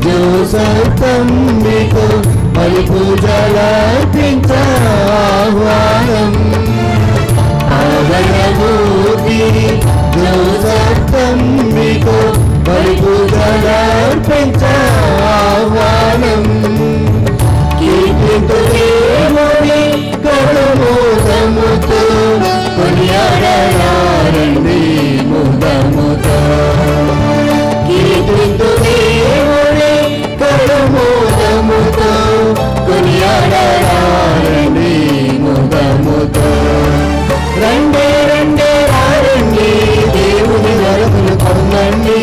जो सप्तमिको बलि पूजलार्पिंचा आह्वानं पावनमूर्ति जो सप्तमिको बलि पूजलार्पिंचा आह्वानं कीर्तिंतु దేవుని కరుణామూర్తి కొనియాడరండి ముదముతో కీర్తింతు దేవుని కరుణామూర్తి కొనియాడరండి ముదముతో రండి రండి రండి దేవుని వరములు పొందండి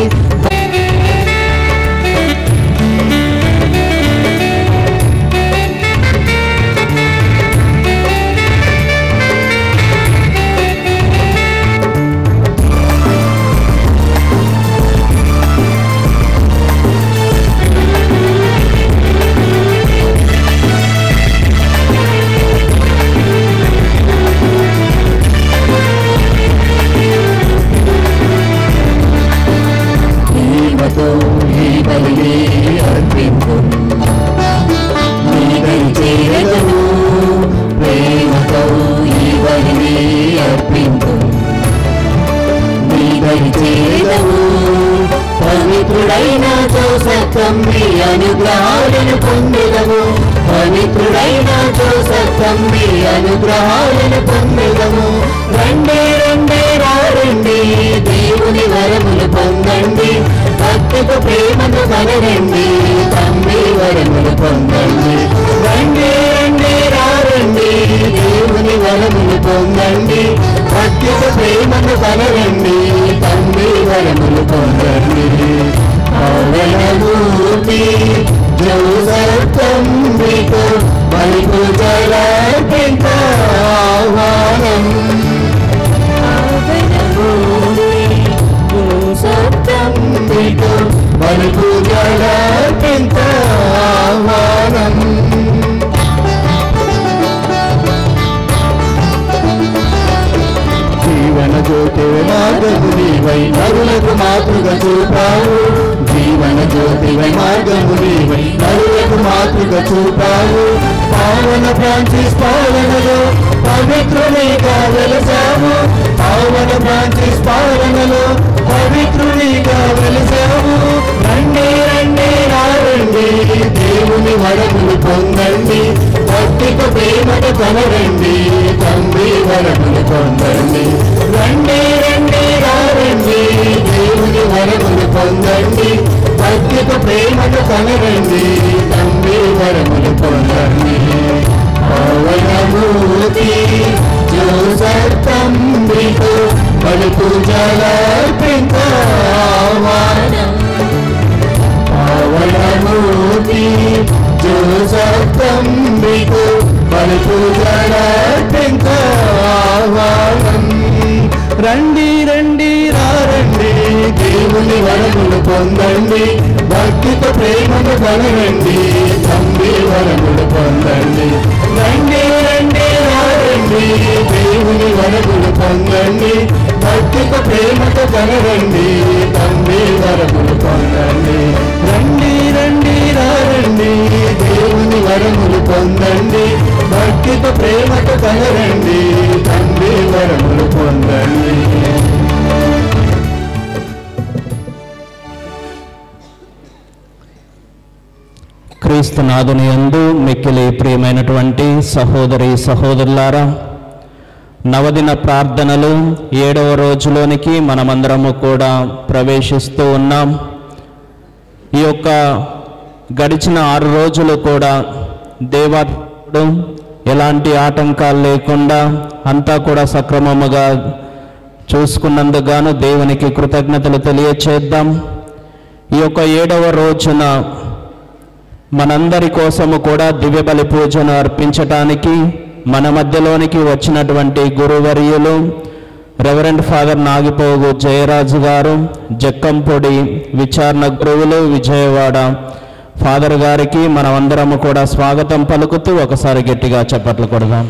పవిత్రుడైన జోసఫ్ మీ అనుగ్రహాలను పొందెదము పవిత్రుడైన జోసఫ్ మీ అనుగ్రహాలను పొందెదము రండి రండి రండి దేవుని వరములు పొందండి భక్తితో ప్రేమను కనరండి తండ్రి వరములు పొందండి రండి రండి రండి దేవుని వరములు పొందండి భక్తితో ప్రేమను కనరండి తండ్రి వరములు పొందండి పావనమూర్తి జోసఫ్తంబికు బలి పూజలార్పించా ఆహ్వానం పావనమూర్తి జోసఫ్తంబికు బలి పూజలార్పించా ఆహ్వానం జీవన జ్యోతి మార్గము నీవై నరులకు మాతృగా చూపావు జీవన జ్యోతివై మార్గము నీవై నరులకు మాతృగా చూపావు పావన ఫ్రాన్సిస్ పాలనలో పవిత్రునిగా వెలసావు పావన ఫ్రాన్సిస్ పాలనలో పవిత్రునిగా వెలసావు రండి రండి రండి దేవుని వరములు పొందండి భక్తితో ప్రేమను కనరండి తండ్రి వరములు పొందండి రండి రండి రండి దేవుని వరములు పొందండి భక్తితో ప్రేమను కనరండి తండ్రి వరములు పొందండి పావనమూర్తి జోసఫ్తంబికు బలి పూజలార్పించా ఆహ్వానం పావనమూర్తి జోసఫ్తంబికు బలి పూజలార్పించా ఆహ్వానం రండి రండి రండి దేవుని వరములు పొందండి భక్తితో ప్రేమను కనరండి తండ్రి వరములు పొందండి రండి రండి రండి దేవుని వరములు పొందండి భక్తితో ప్రేమతో కనరండి తండ్రి వరములు పొందండి రండి రండి రండి దేవుని వరములు పొందండి భక్తితో ప్రేమతో కనరండి తండ్రి వరములు పొందండి క్రీస్తునాథుని యందు మిక్కిలి ప్రియమైనటువంటి సహోదరి సహోదరులారా, నవదిన ప్రార్థనలు 7వ రోజులోనికి మనమందరము కూడా ప్రవేశిస్తూ ఉన్నాం. ఈ యొక్క గడిచిన 6 రోజులు కూడా దేవాడు ఎలాంటి ఆటంకాలు లేకుండా అంతా కూడా సక్రమముగా చూసుకున్నందుకు గాను దేవునికి కృతజ్ఞతలు తెలియచేద్దాం. ఈ యొక్క 7వ రోజున మనందరి కోసము కూడా దివ్య బలి పూజను అర్పించటానికి మన మధ్యలోనికి వచ్చినటువంటి గురువర్యులు రెవరెండ్ ఫాదర్ నాగిపోగు జయరాజు గారు, జక్కంపొడి విచారణ గురువులు విజయవాడ ఫాదర్ గారికి మనమందరము కూడా స్వాగతం పలుకుతూ ఒకసారి గట్టిగా చప్పట్లు కొడదాం.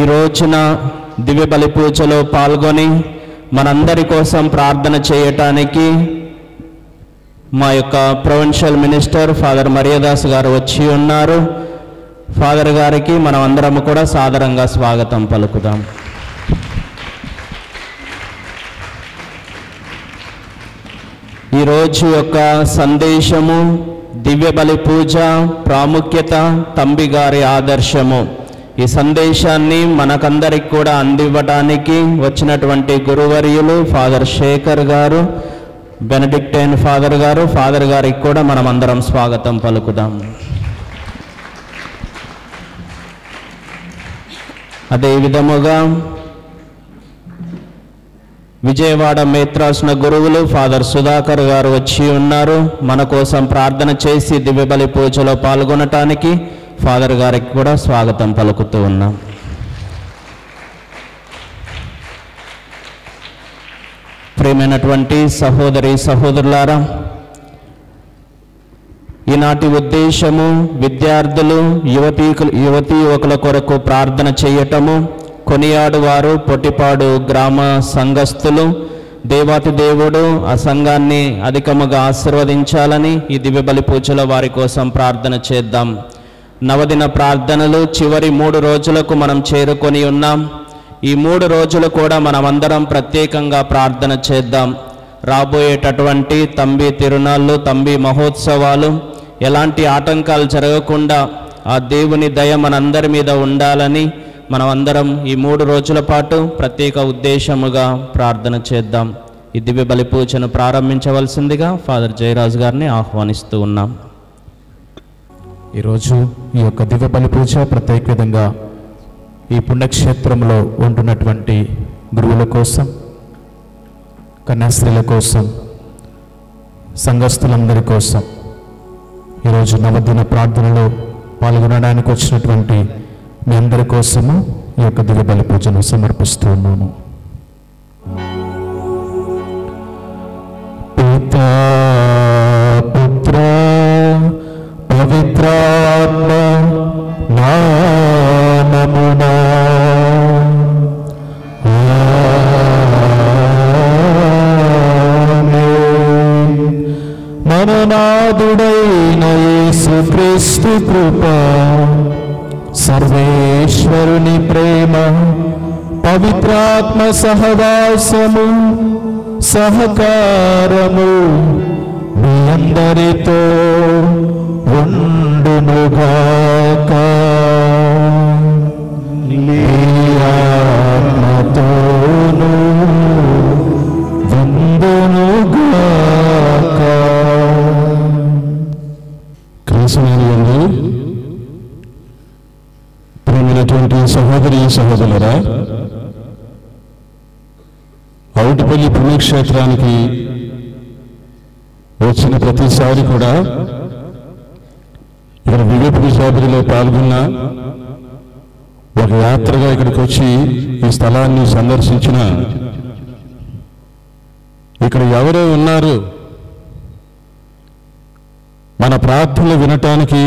ఈ రోజున దివ్య బలి పూజలో పాల్గొని మనందరి కోసం ప్రార్థన చేయటానికి మా యొక్క ప్రొవిన్షియల్ మినిస్టర్ ఫాదర్ మరియదాస్ గారు వచ్చి ఉన్నారు. ఫాదర్ గారికి మనం అందరం కూడా సాదరంగా స్వాగతం పలుకుదాం. ఈరోజు యొక్క సందేశము దివ్య బలి పూజ ప్రాముఖ్యత, తంబి గారి ఆదర్శము. ఈ సందేశాన్ని మనకందరికి కూడా అందివ్వడానికి వచ్చినటువంటి గురువర్యులు ఫాదర్ శేఖర్ గారు, బెనడిక్టైన్ ఫాదర్ గారు, ఫాదర్ గారికి కూడా మనం అందరం స్వాగతం పలుకుదాం. అదే విధముగా విజయవాడ మేత్రాసన గురువులు ఫాదర్ సుధాకర్ గారు వచ్చి ఉన్నారు. మన కోసం ప్రార్థన చేసి దివ్య బలి పూజలో పాల్గొనటానికి ఫాదర్ గారికి కూడా స్వాగతం పలుకుతూ ఉన్నాం. ప్రియమైనటువంటి సహోదరి సహోదరులారా, ఈనాటి ఉద్దేశము విద్యార్థులు, యువతీ యువకుల కొరకు ప్రార్థన చేయటము. కొనియాడువారు పొట్టిపాడు గ్రామ సంఘస్థులు. దేవాతి దేవుడు ఆ సంఘాన్ని అధికముగా ఆశీర్వదించాలని ఈ దివ్య బలి పూజలో వారి కోసం ప్రార్థన చేద్దాం. నవదిన ప్రార్థనలు చివరి 3 రోజులకు మనం చేరుకొని ఉన్నాం. ఈ 3 రోజులు కూడా మనమందరం ప్రత్యేకంగా ప్రార్థన చేద్దాం. రాబోయేటటువంటి తంబి తిరునాళ్ళు, తంబి మహోత్సవాలు ఎలాంటి ఆటంకాలు జరగకుండా ఆ దేవుని దయ మనందరి మీద ఉండాలని మనమందరం ఈ 3 రోజుల పాటు ప్రత్యేక ఉద్దేశముగా ప్రార్థన చేద్దాం. ఈ దివ్య బలి పూజను ప్రారంభించవలసిందిగా ఫాదర్ జయరాజ్ గారిని ఆహ్వానిస్తూ ఉన్నాం. ఈరోజు ఈ యొక్క దివ్య బలి పూజ ప్రత్యేక విధంగా ఈ పుణ్యక్షేత్రంలో ఉంటున్నటువంటి గురువుల కోసం, కన్యాస్త్రీల కోసం, సంఘస్థులందరి కోసం ఈరోజు నవదిన ప్రార్థనలో పాల్గొనడానికి వచ్చినటువంటి మీ అందరి కోసము ఈ యొక్క దివ్య బలి పూజను సమర్పిస్తూ ఉన్నాము. పితా పుత్ర పవిత్రాత్మ నామమునా మననాథుడైన యేసుక్రీస్తు కృప, సర్వేశ్వరుని ప్రేమ, పవిత్రాత్మ సహవాసము, సహకారము మీ అందరితో ఉండునుగాక. మీ ఆత్మతోను ఉండునుగాక. క్రీస్తునందు ప్రియమైనటువంటి సహోదరి సహోదరులారా, అవుటిపల్లి పుణ్యక్షేత్రానికి వచ్చిన ప్రతిసారి కూడా ఇక్కడ దివ్య పూజాబిలో పాల్గొన్న, ఒక యాత్రగా ఇక్కడికి వచ్చి ఈ స్థలాన్ని సందర్శించిన, ఇక్కడ ఎవరో ఉన్నారు మన ప్రార్థనలు వినటానికి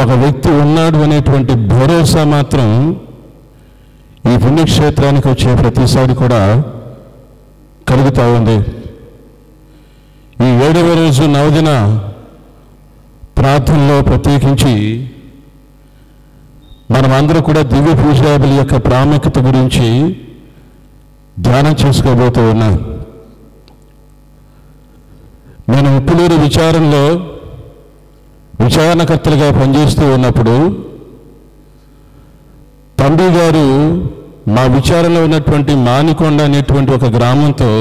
ఒక వ్యక్తి ఉన్నాడు అనేటువంటి భరోసా మాత్రం ఈ పుణ్యక్షేత్రానికి వచ్చే ప్రతిసారి కూడా కలుగుతూ ఉంది. ఈ 7వ రోజు నవదిన ప్రార్థనలో ప్రత్యేకించి మనమందరూ కూడా దివ్య పూజాబలి యొక్క ప్రాముఖ్యత గురించి ధ్యానం చేసుకోబోతూ ఉన్నాం. నేను ఉప్పులూరు విచారణలో విచారణకర్తలుగా పనిచేస్తూ ఉన్నప్పుడు తండ్రి గారు మా విచారణలో ఉన్నటువంటి మానికొండ అనేటువంటి ఒక గ్రామంతో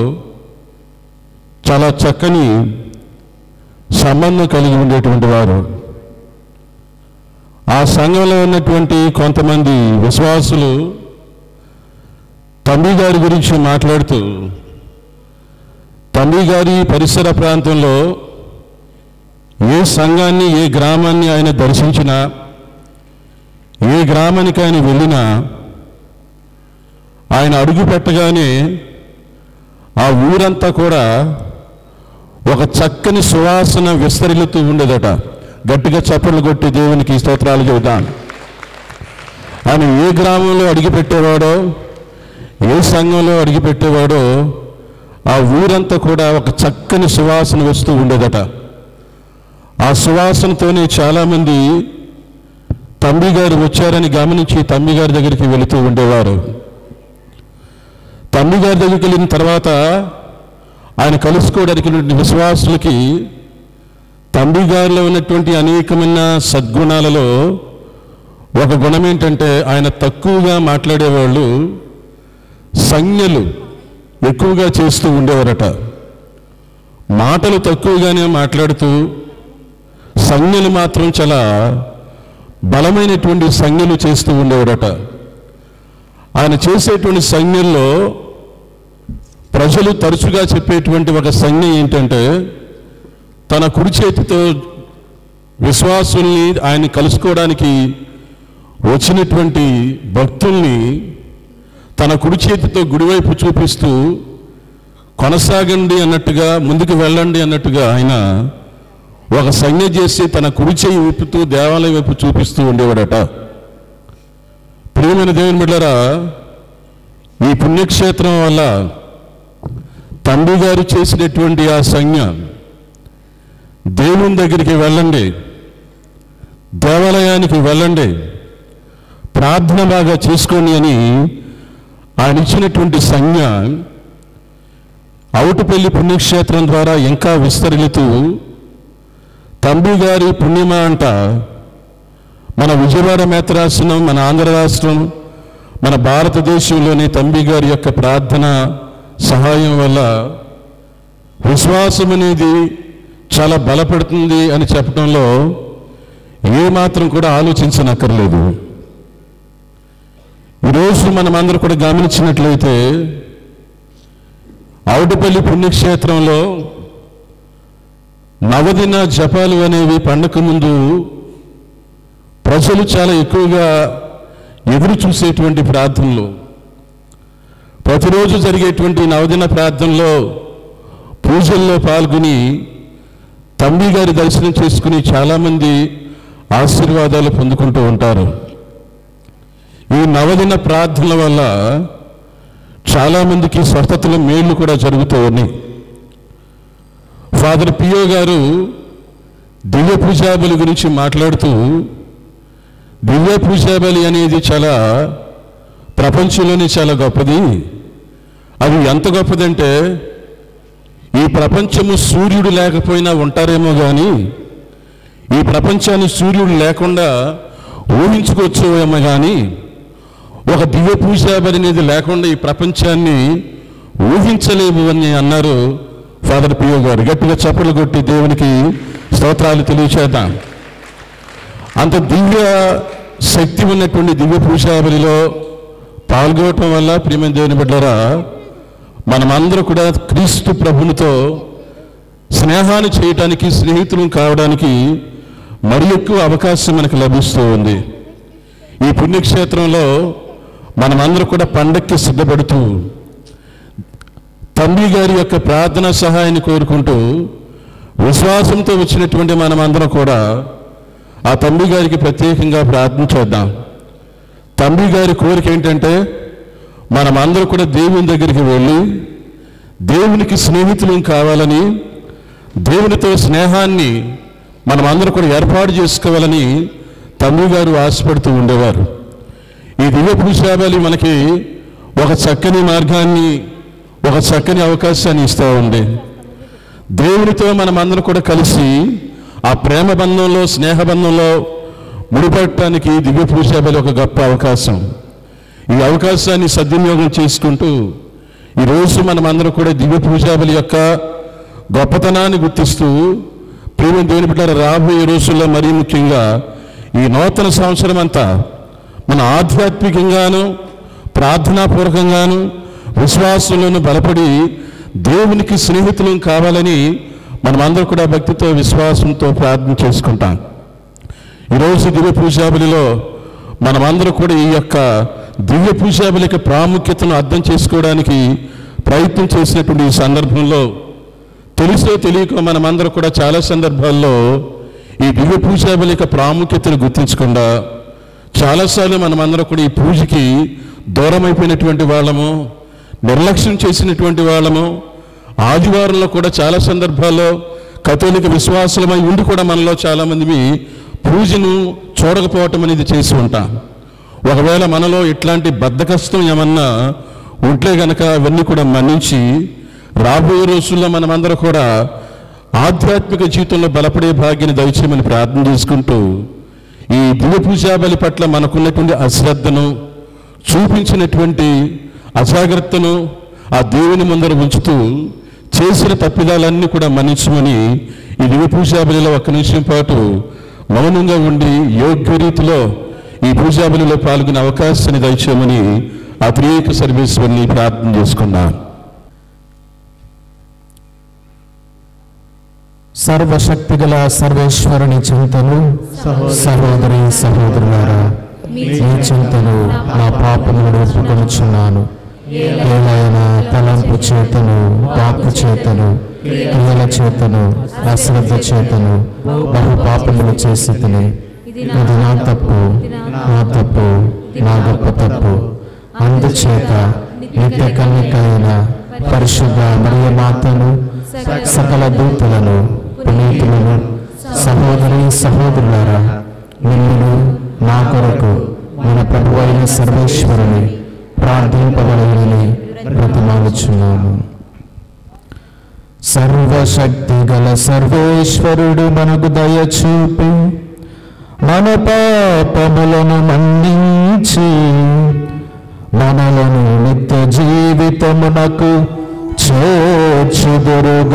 చాలా చక్కని సంబంధం కలిగి ఉండేటువంటి వారు. ఆ సంఘంలో ఉన్నటువంటి కొంతమంది విశ్వాసులు తండ్రి గారి గురించి మాట్లాడుతూ, తండ్రి గారి పరిసర ప్రాంతంలో ఏ సంఘాన్ని, ఏ గ్రామాన్ని ఆయన దర్శించినా, ఏ గ్రామానికి ఆయన వెళ్ళినా, ఆయన అడుగు పెట్టగానే ఆ ఊరంతా కూడా ఒక చక్కని సువాసన విస్తరిల్లుతూ ఉండేదట. గట్టిగా చప్పట్లు కొట్టి దేవునికి స్తోత్రాలు చెబుతాను. ఆయన ఏ గ్రామంలో అడుగు పెట్టేవాడో, ఏ సంఘంలో అడిగిపెట్టేవాడో ఆ ఊరంతా కూడా ఒక చక్కని సువాసన వస్తూ ఉండేదట. ఆ సువాసనతోనే చాలామంది తంబి గారు వచ్చారని గమనించి తంబి గారి దగ్గరికి వెళుతూ ఉండేవారు. తంబి గారి దగ్గరికి వెళ్ళిన తర్వాత ఆయన కలుసుకోవడానికి విశ్వాసులకి తంబి గారిలో ఉన్నటువంటి అనేకమైన సద్గుణాలలో ఒక గుణం ఏంటంటే ఆయన తక్కువగా మాట్లాడేవాళ్ళు, సంజ్ఞలు ఎక్కువగా చేస్తూ ఉండేవారట. మాటలు తక్కువగానే మాట్లాడుతూ సంజ్ఞలు మాత్రం చాలా బలమైనటువంటి సంజ్ఞలు చేస్తూ ఉండేవాడట. ఆయన చేసేటువంటి సంజ్ఞల్లో ప్రజలు తరచుగా చెప్పేటువంటి ఒక సంజ్ఞ ఏంటంటే, తన కుడి చేతితో విశ్వాసుల్ని ఆయన కలుసుకోవడానికి వచ్చినటువంటి భక్తుల్ని తన కుడి చేతితో గుడివైపు చూపిస్తూ కొనసాగండి అన్నట్టుగా, ముందుకు వెళ్ళండి అన్నట్టుగా ఆయన ఒక సంజ్ఞ చేసి తన కుడి చేయి ఊపుతూ దేవాలయం వైపు చూపిస్తూ ఉండేవాడట. ప్రియమైన దేవుని బిడ్డలారా, ఈ పుణ్యక్షేత్రం వల్ల తండ్రి గారు చేసినటువంటి ఆ సంజ్ఞ, దేవుని దగ్గరికి వెళ్ళండి, దేవాలయానికి వెళ్ళండి, ప్రార్థన బాగా చేసుకోండి అని ఆయన ఇచ్చినటువంటి సంజ్ఞ అవుటుపల్లి పుణ్యక్షేత్రం ద్వారా ఇంకా విస్తరిల్లుతూ తంబి గారి పుణ్యమా అంట మన విజయవాడ మేత్రాసనం, మన ఆంధ్ర రాష్ట్రం, మన భారతదేశంలోని తంబి గారి యొక్క ప్రార్థన సహాయం వల్ల విశ్వాసం అనేది చాలా బలపడుతుంది అని చెప్పడంలో ఏమాత్రం కూడా ఆలోచించనక్కర్లేదు. ఈరోజు మనమందరూ కూడా గమనించినట్లయితే అవుటుపల్లి పుణ్యక్షేత్రంలో నవదిన జపాలు అనేవి పండగ ముందు ప్రజలు చాలా ఎక్కువగా ఎదురు చూసేటువంటి ప్రార్థనలు. ప్రతిరోజు జరిగేటువంటి నవదిన ప్రార్థనలో పూజల్లో పాల్గొని తంబి గారి దర్శనం చేసుకుని చాలామంది ఆశీర్వాదాలు పొందుకుంటూ ఉంటారు. ఈ నవదిన ప్రార్థనల వల్ల చాలామందికి స్వస్థతల మేళ్లు కూడా జరుగుతూ ఉన్నాయి. ఫాదర్ పియో గారు దివ్య పూజాబలి గురించి మాట్లాడుతూ, దివ్య పూజాబలి అనేది చాలా ప్రపంచంలోనే చాలా గొప్పది. అది ఎంత గొప్పదంటే, ఈ ప్రపంచము సూర్యుడు లేకపోయినా ఉంటారేమో కానీ ఈ ప్రపంచాన్ని సూర్యుడు లేకుండా ఊహించుకోవచ్చేమో కానీ ఒక దివ్య పూజాబలి అనేది లేకుండా ఈ ప్రపంచాన్ని ఊహించలేము అని అన్నారు ఫాదర్ పియో గారు. గట్టిగా చప్పట్లు కొట్టి దేవునికి స్తోత్రాలు తెలియచేద్దాం. అంత దివ్య శక్తి ఉన్నటువంటి దివ్య పూజాబలిలో పాల్గొనటం వల్ల ప్రియమైన దేవుని బిడ్డలారా, మనమందరూ కూడా క్రీస్తు ప్రభునితో స్నేహాన్ని చేయటానికి, స్నేహితులు కావడానికి మరి ఎక్కువ అవకాశం మనకు లభిస్తూ ఉంది. ఈ పుణ్యక్షేత్రంలో మనమందరూ కూడా పండక్కి సిద్ధపడుతూ తండ్రి గారి యొక్క ప్రార్థన సహాయాన్ని కోరుకుంటూ విశ్వాసంతో వచ్చినటువంటి మనమందరం కూడా ఆ తండ్రి గారికి ప్రత్యేకంగా ప్రార్థన చేద్దాం. తండ్రి గారి కోరిక ఏంటంటే, మనమందరూ కూడా దేవుని దగ్గరికి వెళ్ళి దేవునికి స్నేహితులు కావాలని, దేవునితో స్నేహాన్ని మనమందరూ కూడా ఏర్పాటు చేసుకోవాలని తండ్రి గారు ఆశపడుతూ ఉండేవారు. ఈ దివ్య పూజాబలి మనకి ఒక చక్కని మార్గాన్ని, ఒక చక్కని అవకాశాన్ని ఇస్తూ ఉంది. దేవునితో మనమందరం కూడా కలిసి ఆ ప్రేమ బంధంలో, స్నేహబంధంలో ముడిపడటానికి దివ్య పూజాబలి ఒక గొప్ప అవకాశం. ఈ అవకాశాన్ని సద్వినియోగం చేసుకుంటూ ఈరోజు మనమందరం కూడా దివ్య పూజాబలి యొక్క గొప్పతనాన్ని గుర్తిస్తూ ప్రేమ దేవుని బిడ్డలారా, రాబోయే రోజుల్లో మరీ ముఖ్యంగా ఈ నూతన సంవత్సరం అంతా మన ఆధ్యాత్మికంగాను, ప్రార్థనాపూర్వకంగాను, విశ్వాసంలోనూ బలపడి దేవునికి స్నేహితులు కావాలని మనమందరూ కూడా భక్తితో, విశ్వాసంతో ప్రార్థన చేసుకుంటాం. ఈరోజు దివ్య పూజాబలిలో మనమందరూ కూడా ఈ యొక్క దివ్య పూజాబలి యొక్క ప్రాముఖ్యతను అర్థం చేసుకోవడానికి ప్రయత్నం చేసినటువంటి ఈ సందర్భంలో తెలుసో తెలియక మనమందరూ కూడా చాలా సందర్భాల్లో ఈ దివ్య పూజాబలి యొక్క ప్రాముఖ్యతను గుర్తించకుండా చాలాసార్లు మనమందరం కూడా ఈ పూజకి దూరం అయిపోయినటువంటి వాళ్ళము, నిర్లక్ష్యం చేసినటువంటి వాళ్ళము. ఆదివారంలో కూడా చాలా సందర్భాల్లో కథోలిక విశ్వాసులమై ఉండి కూడా మనలో చాలామంది పూజను చూడకపోవటం అనేది చేసి ఉంటాం. ఒకవేళ మనలో ఇట్లాంటి బద్ధకష్టం ఏమన్నా ఉంటే కనుక అవన్నీ కూడా మన్నించి రాబోయే రోజుల్లో మనమందరం కూడా ఆధ్యాత్మిక జీవితంలో బలపడే భాగ్యాన్ని దయచేయమని ప్రార్థన చేసుకుంటూ, ఈ దివ్య పూజా బలి పట్ల మనకున్నటువంటి అశ్రద్ధను, చూపించినటువంటి అజాగ్రత్తను ఆ దేవుని ముందర ఉంచుతూ చేసిన తప్పిదాలన్నీ కూడా మన్నించమని ఈ దివ్య పూజా బలిలో 1 నిమిషం పాటు మౌనంగా ఉండి యోగ్య రీతిలో ఈ పూజా బలిలో పాల్గొనే అవకాశాన్ని దయచేయమని ఆ త్రియేక సర్వేశ్వరుని ప్రార్థన చేసుకున్నాను. సర్వశక్తిగల సర్వేశ్వరుని చింతను సహోదరి సహోదరులారా, మీ చింతను నా పాపములను ఒప్పుకొనుచున్నాను. ఏలైనా తలంపు చేతను, వాక్కు చేతను, క్రియల చేతను, అశ్రద్ధ చేతను బహు పాపములు చేసి తిని, ఇది నా తప్పు, నా గొప్ప తప్పు. అందుచేత నిత్య కన్యక అయిన పరిశుద్ధ మరియ మాతను, సకల దూతలను, పునీతులను, సహోదరి సహోదరులారా, నిన్ను నా కొరకు మన ప్రభు అయిన సర్వేశ్వరుని ప్రార్థింపబడని బ్రతిమాలుచున్నాను. సర్వశక్తి గల సర్వేశ్వరుడు మనకు దయచూపి మన పాపములను మన్నించి మనలను నిత్య జీవితమునకు చేర్చుదురుగాక.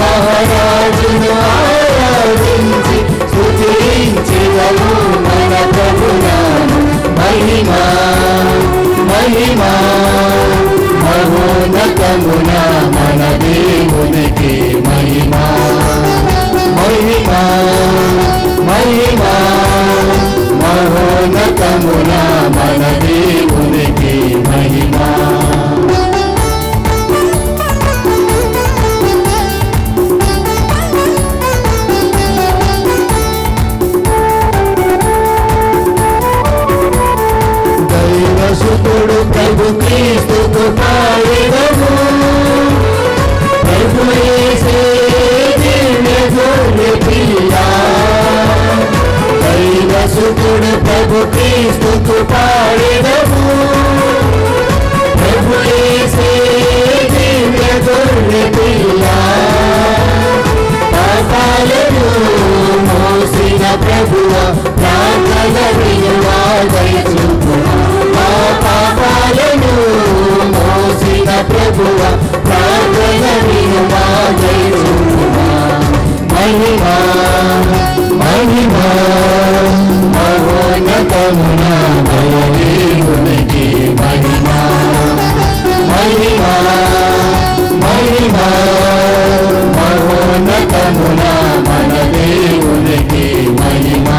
మహారాజును ఆరాధించి స్తుతించెదము మన దేవునికి మహిమా మహిమా మహిమా మహోన్నతమున మన దేవునికి మహిమా దైవసుతుడు ప్రభు క్రీస్తుకు పాడెదము ప్రభు యేసే దివ్య గొర్రె పిల్ల దైవసుతుడు ప్రభు క్రీస్తుకు పాడెదము ప్రభు యేసే దివ్య గొర్రె పిల్ల పాపాలను మోసిన ప్రభువ ప్రార్థన వినుమా దయచూపుమా పాపాలను మోసిన ప్రభువ ప్రార్థన వినుమా దయచూపుమా మహిమా మహిమా మహోన్నతమున మన దేవునికి మహిమా మహిమా మహిమా మహోన్నతమున మన దేవునికి మహిమా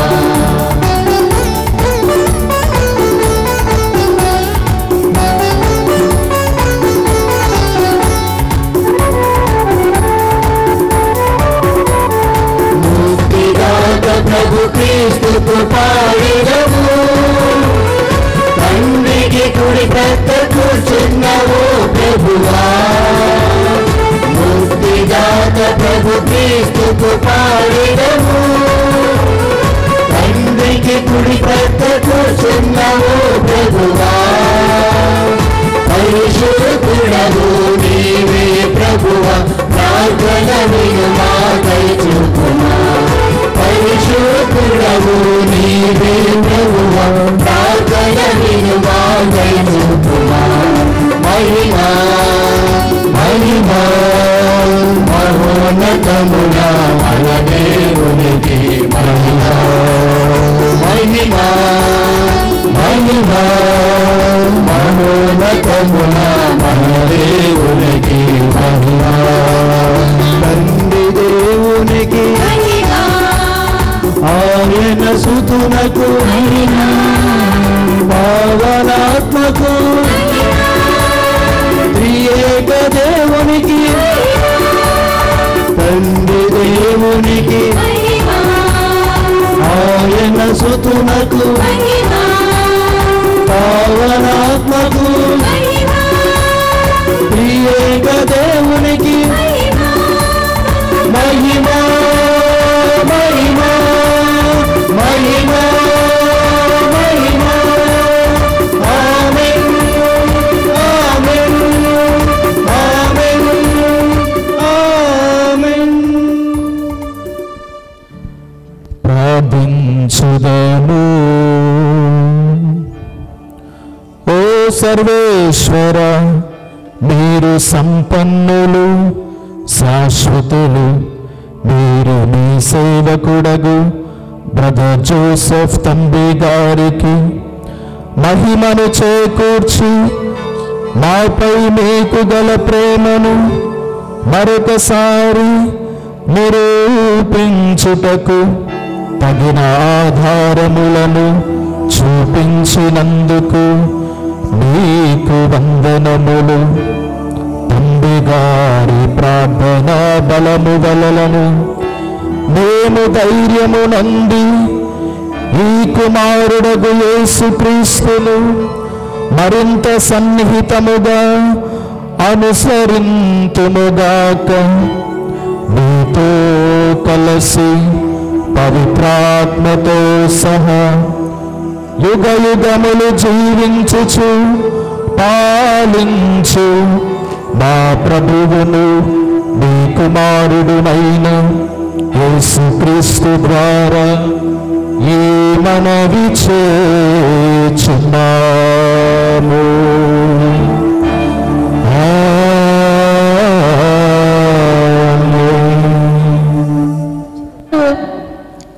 ప్రభు క్రీస్తుకు పాడెదము తండ్రికి కుడి ప్రక్క కూర్చున్నావు ప్రభువా ముక్తిదాత ప్రభు క్రీస్తుకు పాడెదము తండ్రికి కుడి ప్రక్క కూర్చున్నావు ప్రభువా పరిశుద్ధుడవు నీవే ప్రభువా ప్రార్థన వినుమా దయచూపుమా పరిశుద్ధుడవు నీవే ప్రభువా ప్రార్థన వినుమా దయచూపుమా మహిమా మహిమా మహోన్నతమున మన దేవునికి మహిమా మహిమా మహిమా మహోన్నతమున మన దేవునికి మహిమా తండ్రి దేవునికి ఆయన సుతునకు భావనాత్మకు త్రియేక దేవునికి తండ్రి దేవునికి ఆయన సుతునకు భావనాత్మకు త్రియేక దేవునికి మహిమా మహిమా మహిమా మహిమా ఆమేన్ ఆమేన్ ఆమేన్ ఆమేన్ ప్రార్థించుదాము. ఓ సర్వేశ్వర మీరు సంపన్నులు శాశ్వతులు మీరు మీ సేవకుడగు బ్రదర్ జోసెఫ్ తంబి గారికి మహిమను చేకూర్చి మాపై మీకు గల ప్రేమను మరొకసారి నిరూపించుటకు తగిన ఆధారములను చూపించినందుకు మీకు వందనములు. తండ్రి గారి ప్రార్థనా బలము వలలను మేము ధైర్యము నంది ఈ కుమారుడగు యేసుక్రీస్తును మరింత సన్నిహితముగా అనుసరింతుముగాక. మీతో కలిసి పవిత్రాత్మతో సహా యుగ యుగములు జీవించుచు పాలించు మా ప్రభువును మీ కుమారుడునైన యేసుక్రీస్తు ద్వారా ఈ మనవి చేయుచున్నాము.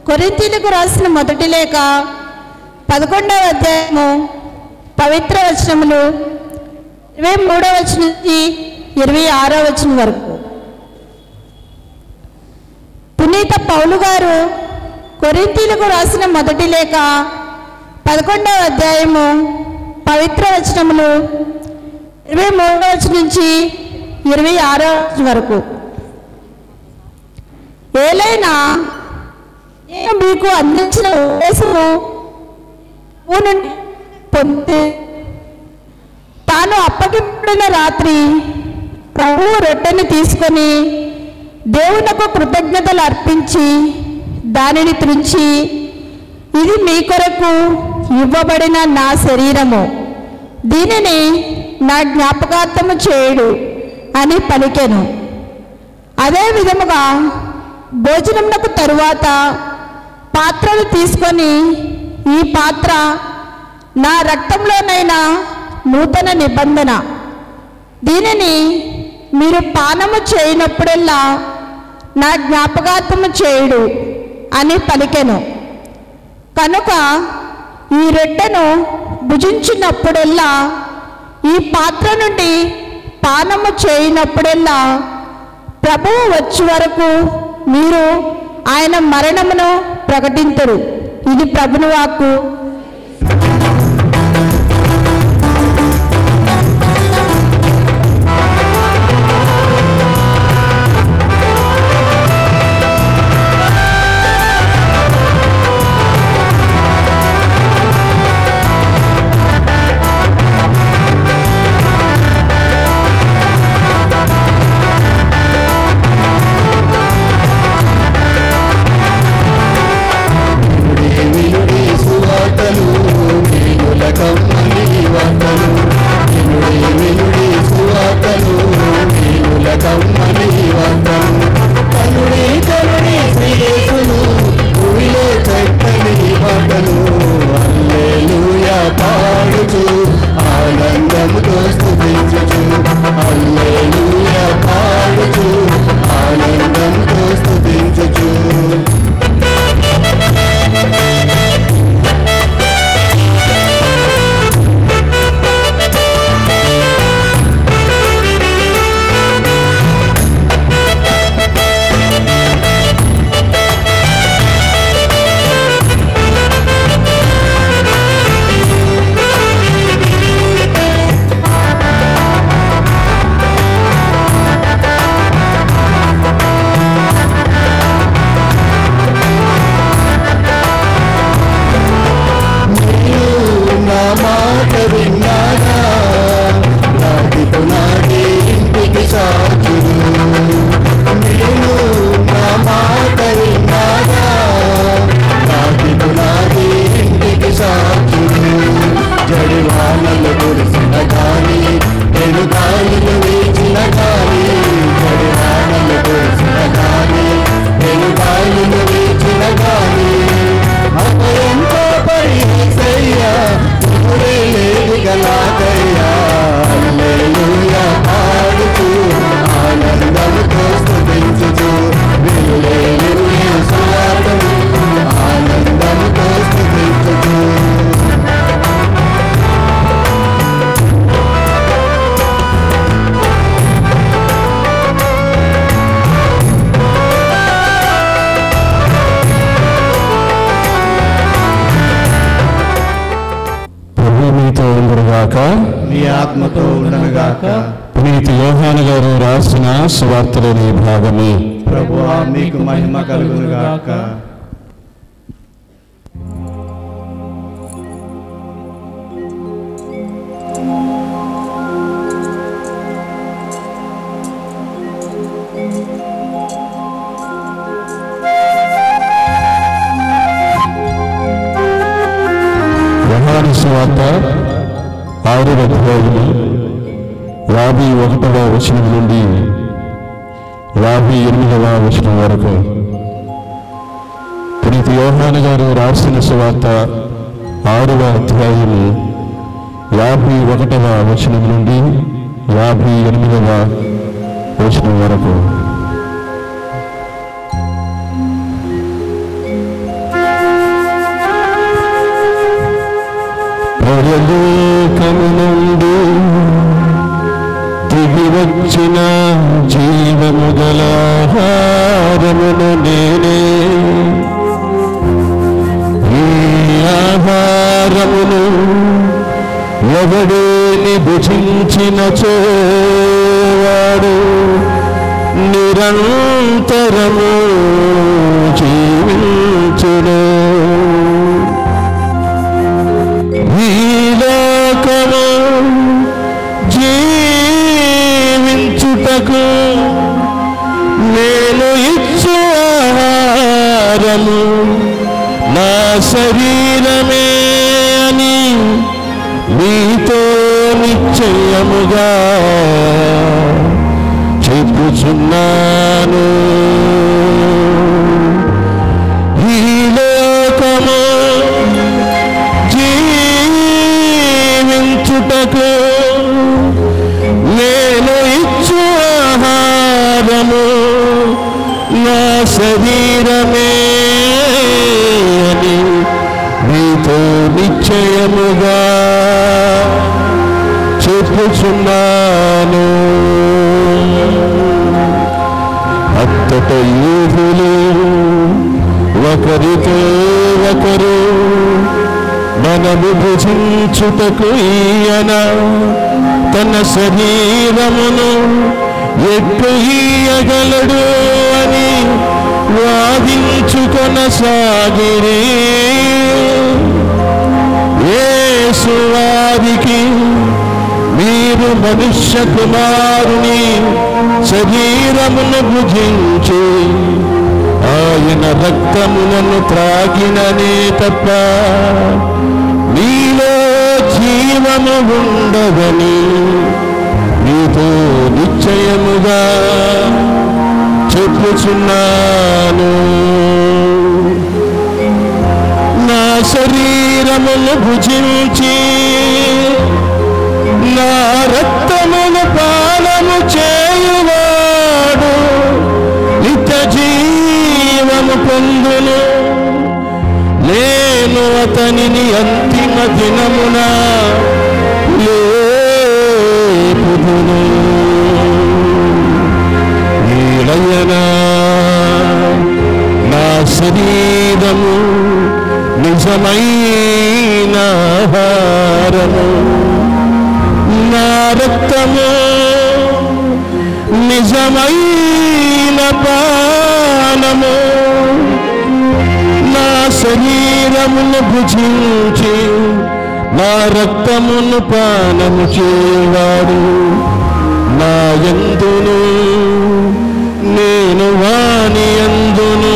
కొరింథీయులకు రాసిన మొదటి లేఖ 11వ అధ్యాయము పవిత్ర వచనములు 23వ వచనం నుంచి 26వ వచనం వరకు. పునీత పౌలు గారు కొరింథీయులకు రాసిన మొదటి లేఖ 11వ అధ్యాయము పవిత్ర వచనములు 23వ వచనం నుంచి 26వ వచనం వరకు. ఏలైనా నేను మీకు అందించిన ఉపదేశము పొంది తాను అప్పగింపబడిన రాత్రి ప్రభువు రొట్టెని తీసుకొని దేవునకు కృతజ్ఞతలు అర్పించి దానిని త్రుంచి, ఇది మీ కొరకు ఇవ్వబడిన నా శరీరము, దీనిని నా జ్ఞాపకార్థము చేయుడు అని పలికెను. అదే విధముగా భోజనమునకు తరువాత పాత్రను తీసుకొని, ఈ పాత్ర నా రక్తంలోనైనా నూతన నిబంధన, దీనిని మీరు పానము చేయనప్పుడల్లా నా జ్ఞాపకార్థము చేయుడు అని పలికెను. కనుక ఈ రొట్టెను భుజించినప్పుడల్లా, ఈ పాత్ర నుండి పానము చేయనప్పుడల్లా ప్రభువు వచ్చే వరకు మీరు ఆయన మరణమును ప్రకటింతురు. ఇది ప్రభుని వాక్కు. మీ ఆత్మతో ఉండనుగాక. పునీత యోహాను గారు రాసిన సువార్తలోని భాగమే. ప్రభువా మీకు మహిమ కలుగునుగాక. యోహాను సువార్త 6వ అధ్యాయము 51వ వచనం నుండి 58వ వచనం వరకు. పునీత యోహాను గారు రాసిన సువార్త 6వ అధ్యాయము 51వ వచనం నుండి 58వ వచనం వరకు. పరలోకము నుండి దిగి వచ్చిన జీవము గల ఆహారమును నేనే. ఈ ఆహారమును ఎవడేని భుజించిన వాడు నిరంతరము జీవించును. ఈ లోకము జీవించుటకు నేను ఇచ్చు ఆహారము నా శరీరమే అని మీతో నిశ్చయముగా చెప్పుచున్నాను. ఈ లోకము జీవించుటకు నేను ఇచ్చు ఆహారము నా శరీరమే అని మీతో నిశ్చయముగా చెప్పుచున్నాను. అంతట యూదులు ఒకరితో ఒకరు మనము భుజించుటకు ఈయన తన శరీరమును ఎట్లు ఈయగలడు అని వాదించుకొనసాగిరి. యేసు వారికి, మీరు మనుష్య కుమారుని శరీరమును భుజించి ఆయన రక్తములను త్రాగిననే తప్ప మీలో జీవము ఉండదని మీతో నిశ్చయముగా చెప్పుచున్నాను. నా శరీరమును భుజించి నా రక్తమును పానము చేయువాడు నిత్య జీవము పొందును. నేను అతనిని అంతిమ దినమున లేపుదును. ఏలయనా నా శరీరము నిజమైన ఆహారము, నా రక్తము నిజమైన పానము. నా శరీరమును భుజించి నా రక్తమును పానము చేయవాడు నా యందును నేను వాని యందును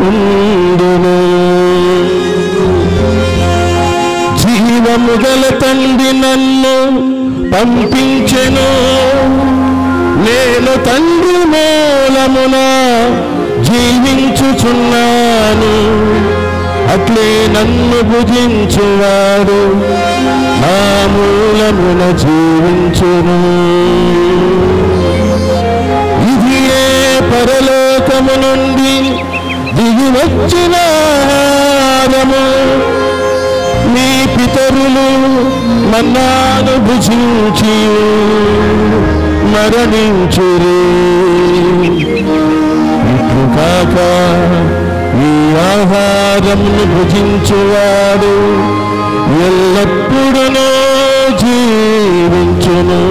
ఉండును. జీవము గల తండ్రి నన్ను పంపించెను. నేను తండ్రి మూలమున జీవించుచున్నాను. అట్లే నన్ను భుజించువాడు నా మూలమున జీవించును. ఇది ఏ పరలోకము నుండి దిగి వచ్చిన ఆహారము. మీ పితరులు మన్నాను భుజించి మరణించురు. ఇట్లు కాక ఈ ఆహారమును భుజించువాడు ఎల్లప్పుడూ జీవించును.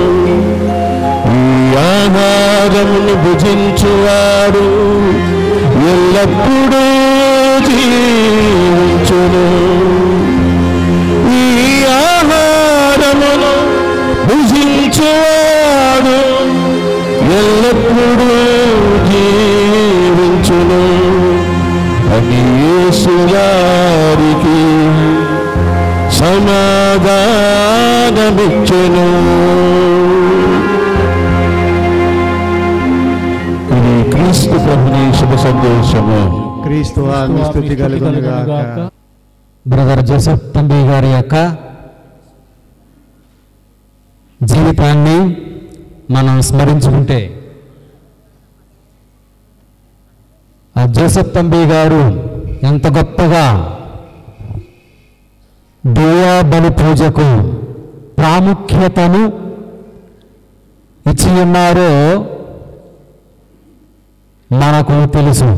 ఈ ఆహారమును భుజించువాడు ఎల్లప్పుడూ జీవించును. ఈ ఆహారమును భుజించువాడు ఎల్లప్పుడూ జీవించును అని యేసు వారికి సమాధానమిచ్చెను. ఇది క్రీస్తు ప్రభుని శుభ సందేశము. క్రీస్తు ఆత్మ స్తుతి కలుగును గాక. బ్రదర్ జోసెఫ్ తంబి గారి యొక్క జీవితాన్ని మనం స్మరించుకుంటే, ఆ జోసెఫ్ తంబి గారు ఎంత గొప్పగా దేవా బలి పూజకు ప్రాముఖ్యతను ఇచ్చి ఉన్నారో మనకు తెలుసు.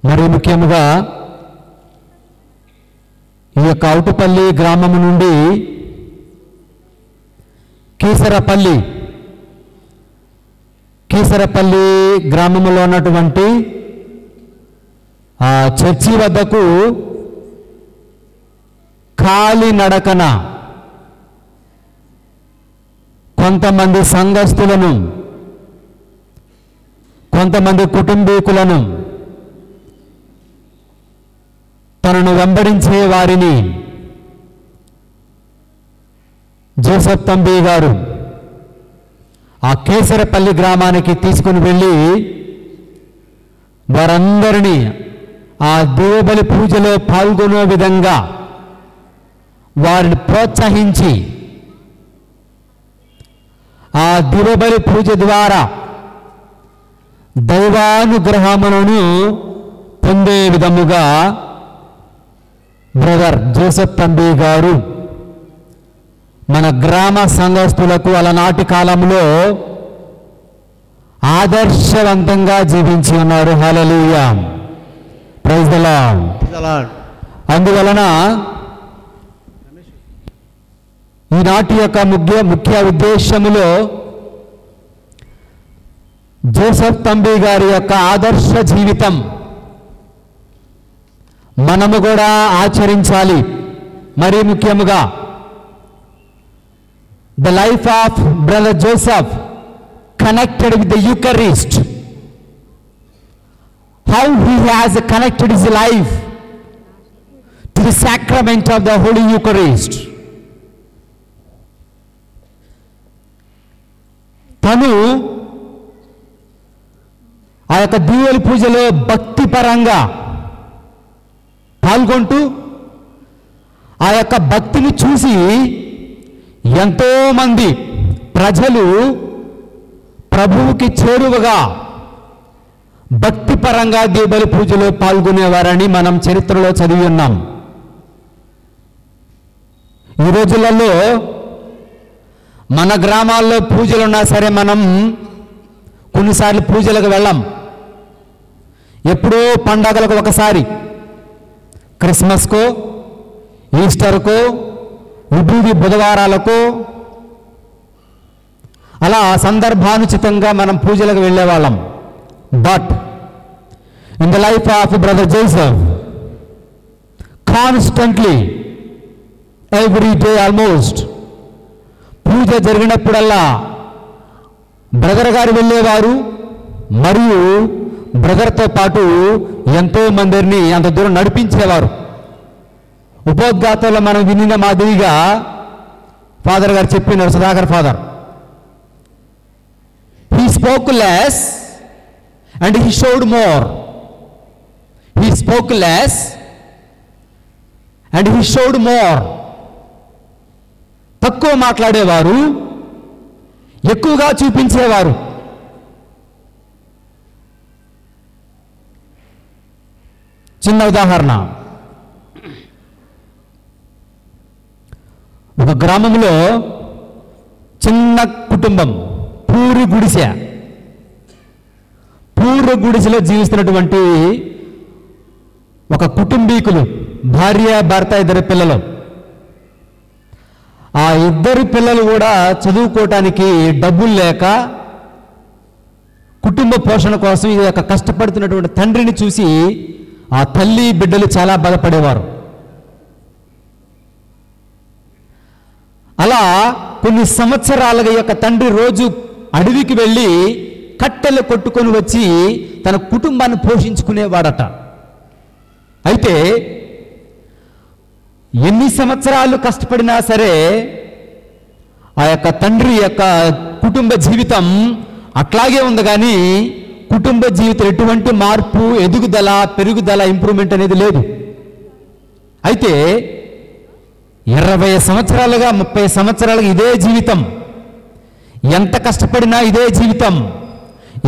మరి ముఖ్యంగా ఈ యొక్క అవుటుపల్లి గ్రామం నుండి కీసరపల్లి గ్రామంలో ఉన్నటువంటి ఆ చర్చి వద్దకు కాలినడకన కొంతమంది సంఘస్థులను, కొంతమంది కుటుంబీకులను, తనను వెంబడించే వారిని జోసెఫ్ తంబి గారు ఆ కేసరపల్లి గ్రామానికి తీసుకుని వెళ్ళి వారందరినీ ఆ దేవుబలి పూజలో పాల్గొనే విధంగా వారిని ప్రోత్సహించి ఆ దేవుబలి పూజ ద్వారా దైవానుగ్రహములను పొందే విధముగా బ్రదర్ జోసెఫ్ తంబి గారు మన గ్రామ సంఘస్థులకు అలనాటి కాలంలో ఆదర్శవంతంగా జీవించి ఉన్నారు. హల్లెలూయా, ప్రైజ్ ది లార్డ్. అందువలన ఈనాటి యొక్క ముఖ్య ఉద్దేశములో జోసెఫ్ తంబి గారి యొక్క ఆదర్శ జీవితం మనము కూడా ఆచరించాలి. మరీ ముఖ్యముగా the life of brother Joseph connected with the Eucharist, how he has connected his life to the sacrament of the Holy Eucharist. తను ఆ యొక్క దివ్యబలి పూజలో భక్తిపరంగా పాల్గొంటూ ఆ యొక్క భక్తిని చూసి ఎంతో మంది ప్రజలు ప్రభువుకి చేరువగా భక్తిపరంగా దివ్యబలి పూజలో పాల్గొనేవారని మనం చరిత్రలో చదివి ఉన్నాం. ఈ రోజులలో మన గ్రామాల్లో పూజలున్నా సరే మనం కొన్నిసార్లు పూజలకు వెళ్ళాం. ఎప్పుడో పండగలకు ఒకసారి, క్రిస్మస్కో, ఈస్టర్కో, విభూది బుధవారాలకు అలా సందర్భానుచితంగా మనం పూజలకు వెళ్ళేవాళ్ళం. But in the life of brother Joseph constantly every day almost పూజ జరిగినప్పుడల్లా బ్రదర్ గారు వెళ్ళేవారు. మరియు బ్రదర్తో పాటు ఎంతో మందిని అంత దూరం నడిపించేవారు. ఉపోద్ఘాతంలో మనం వినిన మాదిరిగా ఫాదర్ గారు చెప్పినారు, Sudhakar father, he spoke less and he showed more. He spoke less and he showed more. తక్కువ మాట్లాడేవారు, ఎక్కువగా చూపించేవారు. చిన్న ఉదాహరణ, ఒక గ్రామంలో చిన్న కుటుంబం, పూరి గుడిసెలో జీవిస్తున్నటువంటి ఒక కుటుంబీకులు, భార్య భర్త, 2 పిల్లలు. ఆ 2 పిల్లలు కూడా చదువుకోవటానికి డబ్బులు లేక కుటుంబ పోషణ కోసం ఈ యొక్క కష్టపడుతున్నటువంటి తండ్రిని చూసి ఆ తల్లి బిడ్డలు చాలా బాధపడేవారు. అలా కొన్ని సంవత్సరాలుగా ఈ యొక్క తండ్రి రోజు అడవికి వెళ్ళి కట్టెలు కొట్టుకొని వచ్చి తన కుటుంబాన్ని పోషించుకునేవాడట. అయితే ఎన్ని సంవత్సరాలు కష్టపడినా సరే ఆ యొక్క తండ్రి యొక్క కుటుంబ జీవితం అట్లాగే ఉంది. కానీ కుటుంబ జీవితం ఎటువంటి మార్పు, ఎదుగుదల, పెరుగుదల, ఇంప్రూవ్మెంట్ అనేది లేదు. అయితే 20 సంవత్సరాలుగా 30 సంవత్సరాలుగా ఇదే జీవితం, ఎంత కష్టపడినా ఇదే జీవితం,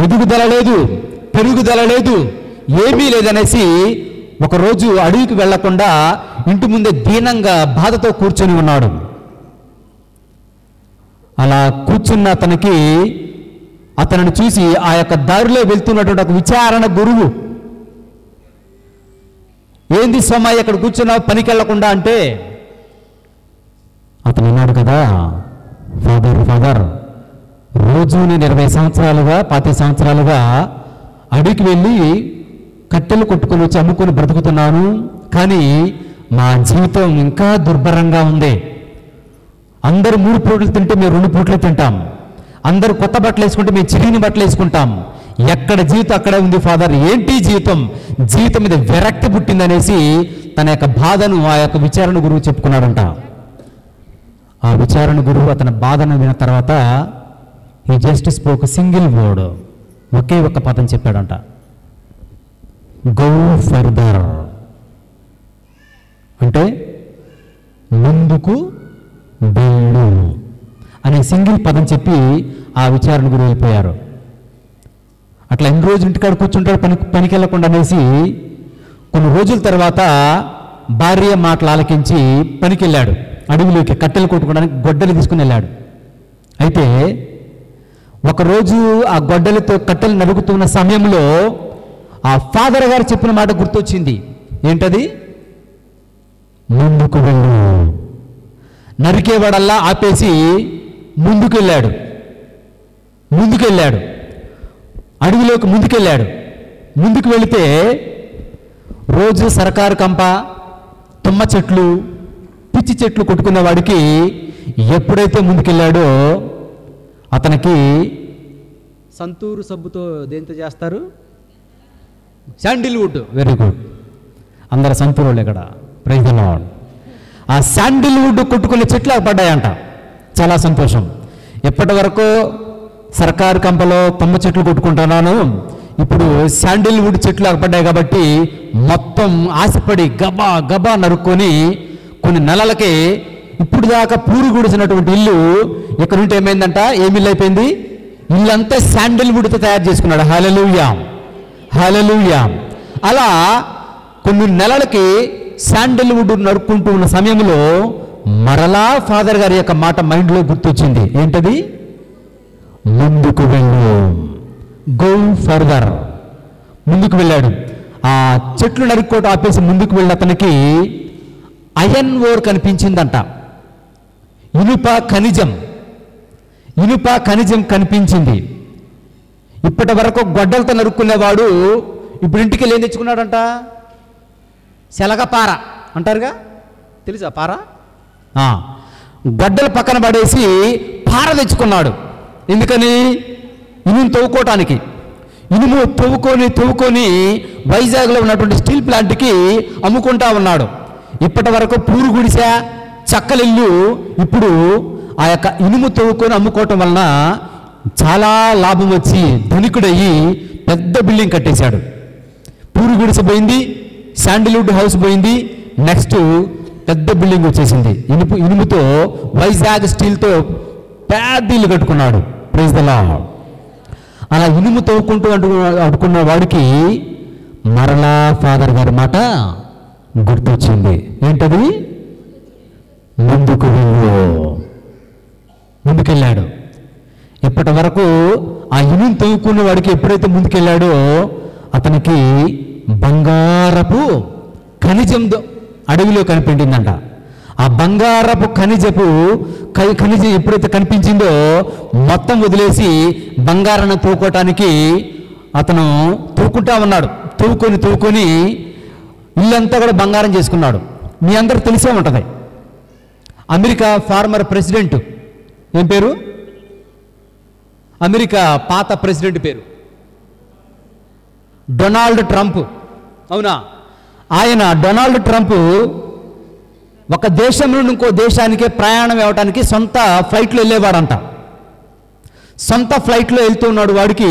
ఎదుగుదల లేదు, పెరుగుదల లేదు, ఏమీ లేదనేసి ఒకరోజు అడవికి వెళ్లకుండా ఇంటి ముందే దీనంగా బాధతో కూర్చొని ఉన్నాడు. అలా కూర్చున్న అతనికి అతనిని చూసి ఆ యొక్క దారిలో వెళ్తున్నటువంటి ఒక విచారణ గురువు, ఏంది సోమయ్య ఇక్కడ కూర్చున్నావు పనికి వెళ్ళకుండా అంటే, అతను అన్నాడు కదా, ఫాదర్ రోజు నేను 20 సంవత్సరాలుగా 25 సంవత్సరాలుగా అడవికి వెళ్ళి కట్టెలు కొట్టుకొని వచ్చి అమ్ముకొని బ్రతుకుతున్నాను, కానీ మా జీవితం ఇంకా దుర్భరంగా ఉంది. అందరూ 3 పూటలు తింటే మేము 2 పూటలు తింటాం, అందరూ కొత్త బట్టలు వేసుకుంటే మేము చిరిగిన బట్టలు వేసుకుంటాం. ఎక్కడ జీవితం అక్కడే ఉంది ఫాదర్, ఏంటి జీవితం మీద విరక్తి పుట్టిందనేసి తన యొక్క బాధను ఆ యొక్క విచారణ గురువు చెప్పుకున్నాడంట. ఆ విచారణ గురువు అతని బాధను విన్న తర్వాత ఈ జస్ట్ స్పోక్ సింగిల్ వర్డ్, ఒకే ఒక్క పదం చెప్పాడంట, గో ఫర్దర్. అంటే ముందుకు వెళ్ళు అనే సింగిల్ పదం చెప్పి ఆ విచారణ గురువు వెళ్ళిపోయారు. అట్లా ఎన్ని రోజులు ఇంటికాడ కూర్చుంటాడు పనికి వెళ్ళకుండా అనేసి కొన్ని రోజుల తర్వాత భార్య మాటలు ఆలకించి పనికి వెళ్ళాడు. అడవిలోకి కట్టెలు కొట్టుకోవడానికి గొడ్డలు తీసుకుని వెళ్ళాడు. అయితే ఒకరోజు ఆ గొడ్డలతో కట్టెలు నరుగుతున్న సమయంలో ఆ ఫాదర్ గారు చెప్పిన మాట గుర్తొచ్చింది. ఏంటది? ముందుకు వెళ్ళు. నరికేవాడల్లా ఆపేసి ముందుకెళ్ళాడు. అడవిలోకి ముందుకెళ్ళాడు. ముందుకు వెళితే రోజు సరకారు కంప, తుమ్మ చెట్లు, పిచ్చి చెట్లు కొట్టుకునే వాడికి ఎప్పుడైతే ముందుకెళ్ళాడో అతనికి సంతూరు సబ్బుతో దేంతో చేస్తారు? శాండిల్వుడ్. వెరీ గుడ్, అందరు సంతూరులు ఇక్కడ. Praise the lord. ఆ శాండిల్వుడ్ కొట్టుకునే చెట్లు పడ్డాయంట. చాలా సంతోషం. ఎప్పటి వరకు సర్కారు కంపలో తుమ్మ చెట్లు కొట్టుకుంటున్నాను, ఇప్పుడు శాండిల్వుడ్ చెట్లు పడ్డాయి కాబట్టి మొత్తం ఆశపడి గబా గబా నరుక్కొని కొన్ని నెలలకి ఇప్పుడు దాకా పూరి గుడిసినటువంటి ఇల్లు ఇక్కడ నుండి ఏమైందంట? ఏమి ఇల్లు అయిపోయింది? ఇల్లంతా శాండిల్వుడ్తో తయారు చేసుకున్నాడు. హల్లెలూయా, హల్లెలూయా. అలా కొన్ని నెలలకి శాండిల్వుడ్ నరుక్కుంటూ ఉన్న సమయంలో మరలా ఫాదర్ గారి యొక్క మాట మైండ్లో గుర్తొచ్చింది. ఏంటది? ముందుకు వెళ్ళు. Go further. ముందుకు వెళ్ళాడు. ఆ చెట్లు నరుక్కోట ఆపేసి ముందుకు వెళ్ళి అతనికి అయన్ ఓర్ కనిపించిందంట. ఇనుప ఖనిజం కనిపించింది. ఇప్పటి వరకు గొడ్డలతో నరుక్కునేవాడు ఇప్పుడు ఇంటికి వెళ్ళి ఏం తెచ్చుకున్నాడంట? శలగపార అంటారుగా, తెలుసా పార? గొడ్డలు పక్కన పడేసి పార తెచ్చుకున్నాడు. ఎందుకని? ఇనుము తవ్వుకోవటానికి. ఇనుము తవ్వుకొని వైజాగ్లో ఉన్నటువంటి స్టీల్ ప్లాంట్కి అమ్ముకుంటా ఉన్నాడు. ఇప్పటి వరకు పూరు గుడిసె, చక్కలిల్లు, ఇప్పుడు ఆ యొక్క ఇనుము తవ్వుకొని అమ్ముకోవటం వలన చాలా లాభం వచ్చి ధనికుడయ్యి పెద్ద బిల్డింగ్ కట్టేశాడు. పూరు గుడిసె పోయింది, శాండిల్వుడ్ హౌస్ పోయింది, నెక్స్ట్ పెద్ద బిల్డింగ్ వచ్చేసింది. ఇనుముతో వైజాగ్ స్టీల్తో పెద్ద ఇల్లు కట్టుకున్నాడు. Praise the lord. అలా ఇనుము తవ్వుకుంటూ అడుకున్న వాడికి మరలా ఫాదర్ గారి మాట గుర్తొచ్చింది. ఏంటది? ముందుకు వెళ్ళు. ముందుకెళ్ళాడు. ఇప్పటి వరకు ఆ ఇనుము తవ్వుకున్న వాడికి ఎప్పుడైతే ముందుకెళ్ళాడో అతనికి బంగారపు ఖనిజం అడవిలో కనిపించిందంట. ఆ బంగారపు ఖనిజం ఎప్పుడైతే కనిపించిందో మొత్తం వదిలేసి బంగారాన్ని తవ్వుకోవటానికి అతను తవ్వుకుంటా ఉన్నాడు. తవ్వుకొని ఇల్లంతా కూడా బంగారం చేసుకున్నాడు. మీ అందరికి తెలిసే ఉంటుంది. అమెరికా ఫార్మర్ ప్రెసిడెంట్ ఏం పేరు? అమెరికా పాత ప్రెసిడెంట్ పేరు డొనాల్డ్ ట్రంప్. అవునా? ఆయన డొనాల్డ్ ట్రంప్ ఒక దేశం నుండి ఇంకో దేశానికి ప్రయాణం అవ్వడానికి సొంత ఫ్లైట్లో వెళ్ళేవాడంట. సొంత ఫ్లైట్లో వెళ్తూ ఉన్నాడు. వాడికి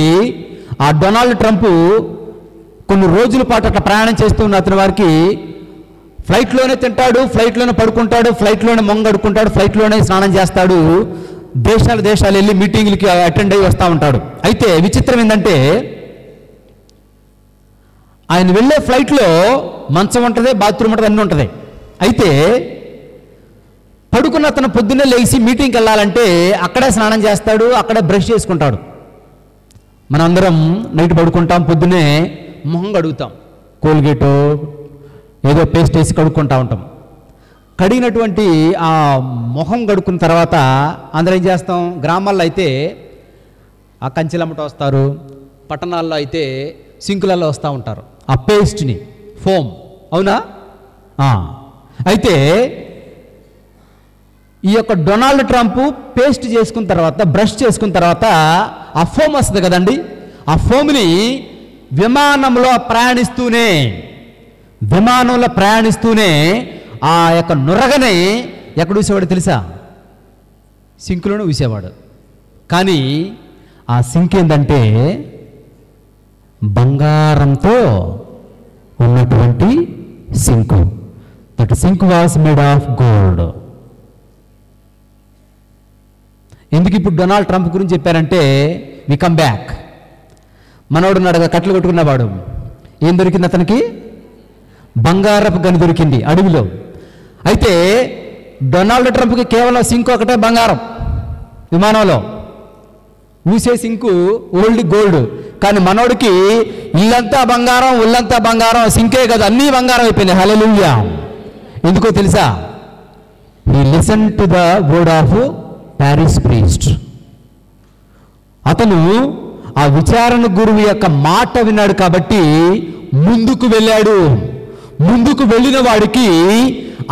ఆ డొనాల్డ్ ట్రంప్ కొన్ని రోజుల పాటు అట్లా ప్రయాణం చేస్తూ ఉన్న అతని వారికి ఫ్లైట్లోనే తింటాడు, ఫ్లైట్లోనే పడుకుంటాడు, ఫ్లైట్లోనే మొంగడుకుంటాడు, ఫ్లైట్లోనే స్నానం చేస్తాడు, దేశాలు వెళ్ళి మీటింగ్లకి అటెండ్ అయ్యి వస్తూ ఉంటాడు. అయితే విచిత్రం ఏంటంటే ఆయన వెళ్ళే ఫ్లైట్లో మంచం ఉంటుంది, బాత్రూమ్ ఉంటుంది, అన్నీ ఉంటుంది. అయితే పడుకున్న అతను పొద్దున్నే లేచి మీటింగ్కి వెళ్ళాలంటే అక్కడే స్నానం చేస్తాడు, అక్కడే బ్రష్ చేసుకుంటాడు. మనందరం నైట్ పడుకుంటాం, పొద్దునే మొహం కడుగుతాం, కోల్గేటో ఏదో పేస్ట్ వేసి కడుక్కుంటా ఉంటాం. కడిగినటువంటి ఆ మొహం కడుక్కున్న తర్వాత అందరం ఏం చేస్తాం? గ్రామాల్లో అయితే ఆ కంచెలమ్మట వస్తారు, పట్టణాల్లో అయితే సింకులలో వస్తూ ఉంటారు ఆ పేస్ట్ని, ఫోమ్. అవునా? అయితే ఈ యొక్క డొనాల్డ్ ట్రంప్ పేస్ట్ చేసుకున్న తర్వాత, బ్రష్ చేసుకున్న తర్వాత ఆ ఫోమ్ వస్తుంది కదండి, ఆ ఫోమ్ని విమానంలో ప్రయాణిస్తూనే ఆ యొక్క నురగని ఎక్కడ ఊసేవాడు తెలుసా? సింకులోనే ఊసేవాడు. కానీ ఆ సింక్ ఏంటంటే బంగారంతో ఉన్నటువంటి sink. That sink was made of gold. ఎందుకు ఇప్పుడు డొనాల్డ్ ట్రంప్ గురించి చెప్పారంటే, వి కమ్ బ్యాక్. మనోడు నడగ కట్లు కొట్టుకున్నవాడు, ఏం దొరికింది అతనికి? బంగారపు గని దొరికింది అడవిలో. అయితే డొనాల్డ్ ట్రంప్కి కేవలం సింకు ఒకటే బంగారం, విమానంలో ఊసే సింకు ఓల్డ్ గోల్డ్. కానీ మనోడికి ఇల్లంతా బంగారం, ఒళ్ళంతా బంగారం, సింకే కదా, అన్నీ బంగారం అయిపోయింది. హల్లెలూయా. ఎందుకో తెలుసా? He listen to the word of parish priest. అతను ఆ విచారణ గురువు యొక్క మాట విన్నాడు కాబట్టి ముందుకు వెళ్ళాడు. ముందుకు వెళ్ళిన వాడికి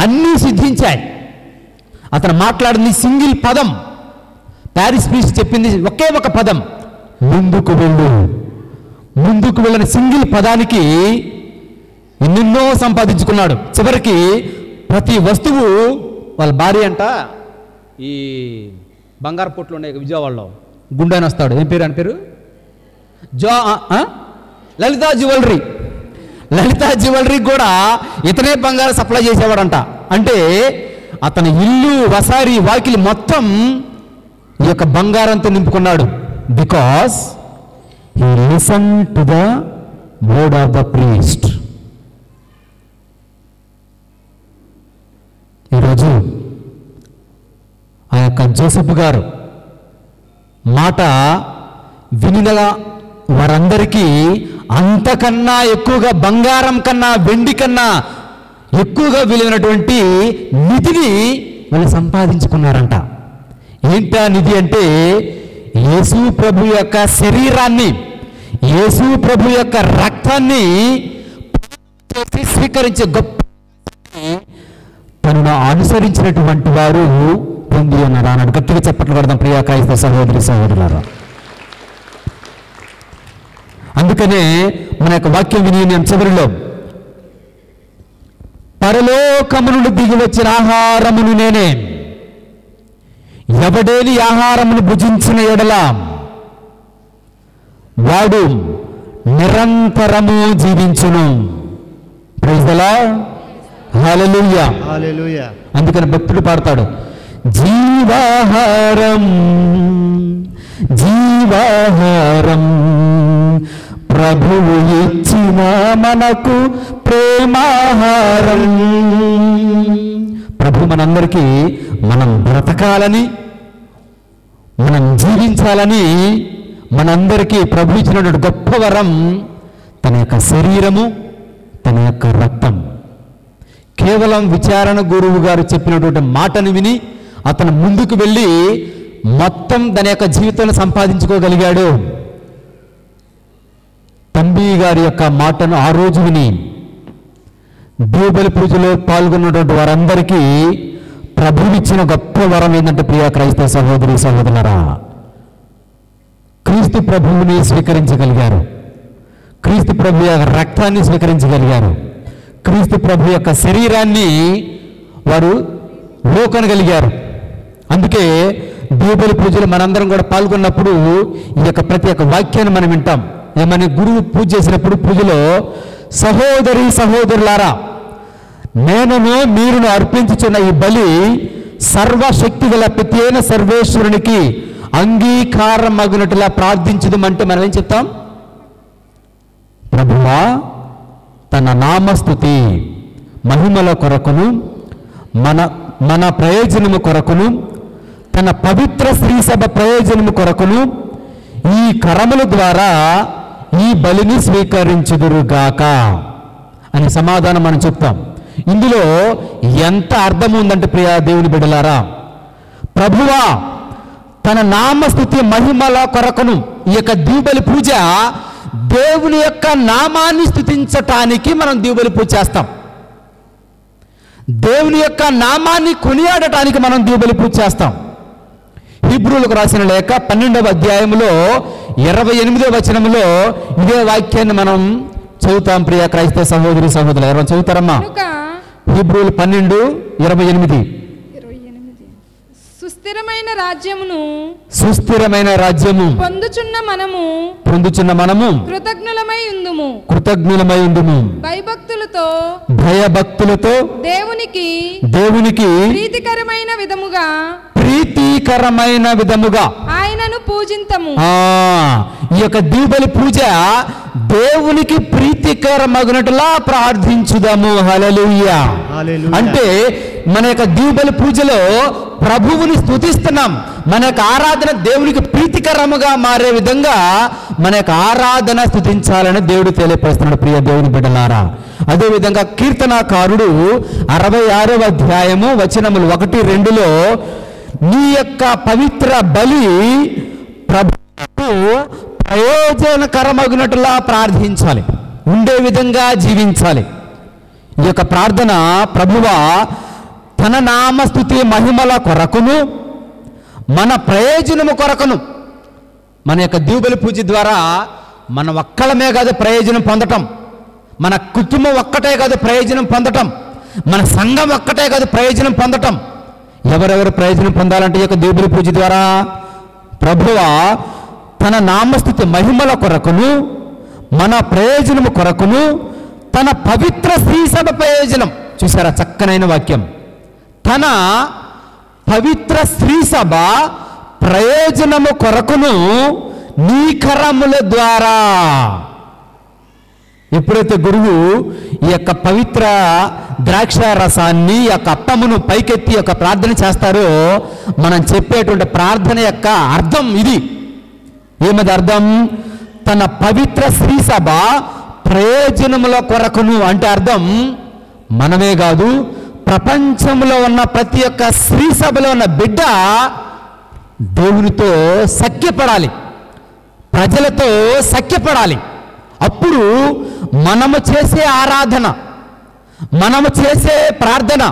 అన్నీ సిద్ధించాయి. అతను మాట్లాడింది సింగిల్ పదం. ప్యారిస్ ప్రీస్ట్ చెప్పింది ఒకే ఒక పదం, ముందుకు వెళ్ళు. ముందుకు వెళ్ళిన సింగిల్ పదానికి ఎన్నెన్నో సంపాదించుకున్నాడు. చివరికి ప్రతి వస్తువు, వాళ్ళ భార్య అంట ఈ బంగారు పొట్లు ఉన్నాయి విజయవాడలో, గుండెని వస్తాడు, ఏం పేరు అని పేరు? లలితా జ్యువెలరీ. లలితా జ్యువెలరీ కూడా ఇతనే బంగారం సప్లై చేసేవాడంట. అంటే అతని ఇల్లు, వసారి, వాకిలి మొత్తం ఈ యొక్క బంగారంతో నింపుకున్నాడు. Because he listen to the word of the priest. ఈరోజు ఆ యొక్క జోసెఫ్ గారు మాట వినిన వారందరికీ అంతకన్నా ఎక్కువగా, బంగారం కన్నా, వెండి కన్నా ఎక్కువగా విలువైనటువంటి నిధిని వాళ్ళు సంపాదించుకున్నారంట. ఏంటా నిధి అంటే, యేసు ప్రభు యొక్క శరీరాన్ని, యేసు ప్రభు యొక్క రక్తాన్ని స్వీకరించే గొప్ప తనను అనుసరించినటువంటి వారు పొంది ఉన్నారు అన్నాడు. గట్టిగా చెప్పట్లు పడదాం ప్రియా క్రైస్తవ సహోదరి సహోదరులారా. అందుకనే మన యొక్క వాక్యం వినియోగం చివరిలో, పరలోకము నుండి దిగి వచ్చిన ఆహారమును నేనే, ఎవడేని ఆహారమును భుజించిన ఎడల వాడు నిరంతరము జీవించును. Praise the Lord. Hallelujah. Hallelujah. అందుకని భక్తుడు పాడతాడు, జీవాహారం జీవాహారం ప్రభువు ఇచ్చిన మనకు ప్రేమాహారం. ప్రభు మనందరికీ మనం బ్రతకాలని, మనం జీవించాలని మనందరికీ ప్రభు ఇచ్చినటువంటి గొప్ప వరం తన యొక్క శరీరము, తన యొక్క రక్తం. కేవలం విచారణ గురువు గారు చెప్పినటువంటి మాటను విని అతను ముందుకు వెళ్ళి మొత్తం తన యొక్క జీవితాన్ని సంపాదించుకోగలిగాడు. తంబి గారి యొక్క మాటను ఆ రోజు విని దీపబలి పూజలో పాల్గొన్నటువంటి వారందరికీ ప్రభువిచ్చిన గొప్ప వరం ఏంటంటే, ప్రియా క్రైస్తవ సహోదరి సహోదరులారా, క్రీస్తు ప్రభువుని స్వీకరించగలిగారు, క్రీస్తు ప్రభు యొక్క రక్తాన్ని స్వీకరించగలిగారు, క్రీస్తు ప్రభు యొక్క శరీరాన్ని వారు లోకనగలిగారు. అందుకే దీపబలి పూజలు మనందరం కూడా పాల్గొన్నప్పుడు ఈ యొక్క ప్రతి ఒక్క వాక్యాన్ని మనం వింటాం. ఏమని గురువు పూజ చేసినప్పుడు పూజలో, సహోదరి సహోదరులారా, నేనును మీరును అర్పించుచున్న ఈ బలి సర్వశక్తి గల పితైన సర్వేశ్వరునికి అంగీకారం మగునట్టులా ప్రార్థించుదామంటే మనం ఏం చెప్తాం? ప్రభువా తన నామస్తుతి మహిమల కొరకును మన ప్రయోజనము కొరకును, తన పవిత్ర శ్రీ సభ ప్రయోజనము కొరకును ఈ కరముల ద్వారా ఈ బలిని స్వీకరించుదురుగాక అని సమాధానం మనం చెప్తాం. ఇందులో ఎంత అర్థం ఉందంటే ప్రియ దేవుని బిడ్డలారా, ప్రభువా తన నామస్తుతి మహిమల కొరకును ఈ యొక్క దీవుబలి పూజ దేవుని యొక్క నామాన్ని స్తుతించటానికి మనం దీవుబలి పూజ చేస్తాం. దేవుని యొక్క నామాన్ని కొనియాడటానికి మనం దీవుబలి పూజ చేస్తాం. హీబ్రూలకు రాసిన లేఖ 12వ అధ్యాయంలో 28వ వచనంలో ఇదే వాక్యాన్ని మనం చదువుతాం. ప్రియ క్రైస్తవ సహోదరి సహోదరులు ఎవరైనా చదువుతారమ్మా? హీబ్రూలు 12:28 సుస్థిరమైన రాజ్యము పొందుచున్న మనము కృతజ్ఞులమై ఉందుము భయభక్తులతో దేవునికి ప్రీతికరమైన విధముగా ఆయనను పూజింతము. ఈ యొక్క దీవుబలి పూజ దేవునికి ప్రీతికరమగునట్లా ప్రార్థించుదాము. హల్లెలూయా. అంటే మన యొక్క దీవుబలి పూజలో ప్రభువుని స్తుతిస్తున్నాం. మన యొక్క ఆరాధన దేవునికి ప్రీతికరముగా మారే విధంగా మన యొక్క ఆరాధన స్తుతించాలని దేవుడు తెలియపరుస్తున్నాడు. ప్రియ దేవుని బిడ్డలారా, అదేవిధంగా కీర్తనాకారుడు 66వ అధ్యాయము వచనములు 1-2లో నీ యొక్క పవిత్ర బలి ప్రభువుకు ప్రయోజనకరమగినట్లా ప్రార్థించాలి, ఉండే విధంగా జీవించాలి. ఈ యొక్క ప్రార్థన ప్రభువా తన నామస్తుతి మహిమల కొరకును మన ప్రయోజనము కొరకును, మన యొక్క దీవుబలి పూజ ద్వారా మన ఒక్కళ్ళమే కాదు ప్రయోజనం పొందటం, మన కుటుంబం ఒక్కటే కాదు ప్రయోజనం పొందటం, మన సంఘం ఒక్కటే కాదు ప్రయోజనం పొందటం. ఎవరెవరు ప్రయోజనం పొందాలంటే ఈ యొక్క దీవుబలి పూజ ద్వారా ప్రభువా తన నామస్తుతి మహిమల కొరకును మన ప్రయోజనము కొరకును తన పవిత్ర శ్రీ సభ ప్రయోజనం. చూసారా చక్కనైన వాక్యం. తన పవిత్ర శ్రీ సభ ప్రయోజనము కొరకును నీ కరముల ద్వారా. ఎప్పుడైతే గురువు ఈ యొక్క పవిత్ర ద్రాక్ష రసాన్ని ఈ యొక్క అప్పమును పైకెత్తి యొక్క ప్రార్థన చేస్తారో మనం చెప్పేటువంటి ప్రార్థన యొక్క అర్థం ఇది. ఏమది అర్థం? తన పవిత్ర శ్రీ సభ ప్రయోజనముల కొరకును అంటే అర్థం మనమే కాదు, ప్రపంచంలో ఉన్న ప్రతి ఒక్క శ్రీ సభలో ఉన్న బిడ్డ దేవునితో సఖ్యపడాలి, ప్రజలతో సఖ్యపడాలి. అప్పుడు మనము చేసే ఆరాధన, మనము చేసే ప్రార్థన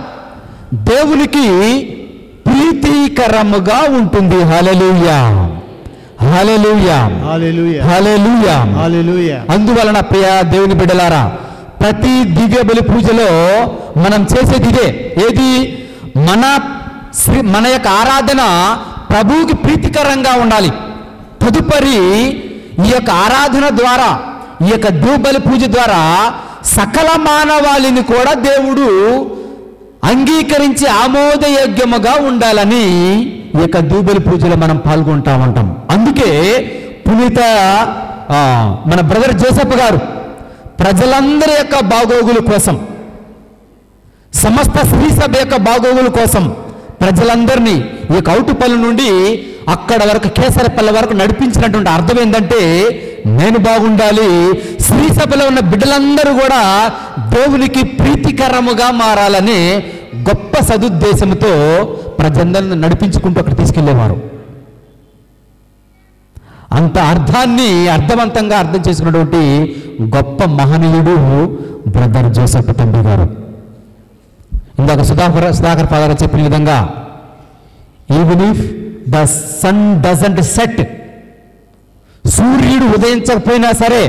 దేవునికి ప్రీతికరముగా ఉంటుంది. హల్లెలూయా, హల్లెలూయా, హల్లెలూయా, హల్లెలూయా. అందువలన ప్రియ దేవుని బిడ్డలారా, ప్రతి దివ్య బలి పూజలో మనం చేసేది ఇదే. ఏది? మన యొక్క ఆరాధన ప్రభువుకి ప్రీతికరంగా ఉండాలి. తదుపరి ఈ యొక్క ఆరాధన ద్వారా, ఈ యొక్క దీవుబలి పూజ ద్వారా సకల మానవాళిని కూడా దేవుడు అంగీకరించి ఆమోదయోగ్యముగా ఉండాలని ఈ యొక్క దీవుబలి పూజలో మనం పాల్గొంటా ఉంటాం. అందుకే పునీత మన బ్రదర్ జోసెఫ్ గారు ప్రజలందరి యొక్క బాగోగుల కోసం, సమస్త శ్రీ సభ యొక్క బాగోగుల కోసం ప్రజలందరినీ ఈ యొక్క ఔటుపల్లి నుండి అక్కడ వరకు కేసరపల్లి వరకు నడిపించినటువంటి అర్థం ఏంటంటే నేను బాగుండాలి, శ్రీ సభలో ఉన్న బిడ్డలందరూ కూడా దేవునికి ప్రీతికరముగా మారాలనే గొప్ప సదుద్దేశంతో ప్రజలందరిని నడిపించుకుంటూ అక్కడ తీసుకెళ్లేవారు. అంత అర్థాన్ని అర్థవంతంగా అర్థం చేసుకున్నటువంటి గొప్ప మహనీయుడు బ్రదర్ జోసెఫ్ తండ్రి గారు. ఇందాక సుధాకర్ ఫాదర్ చెప్పిన విధంగా even if the sun doesn't set, సూర్యుడు ఉదయించకపోయినా సరే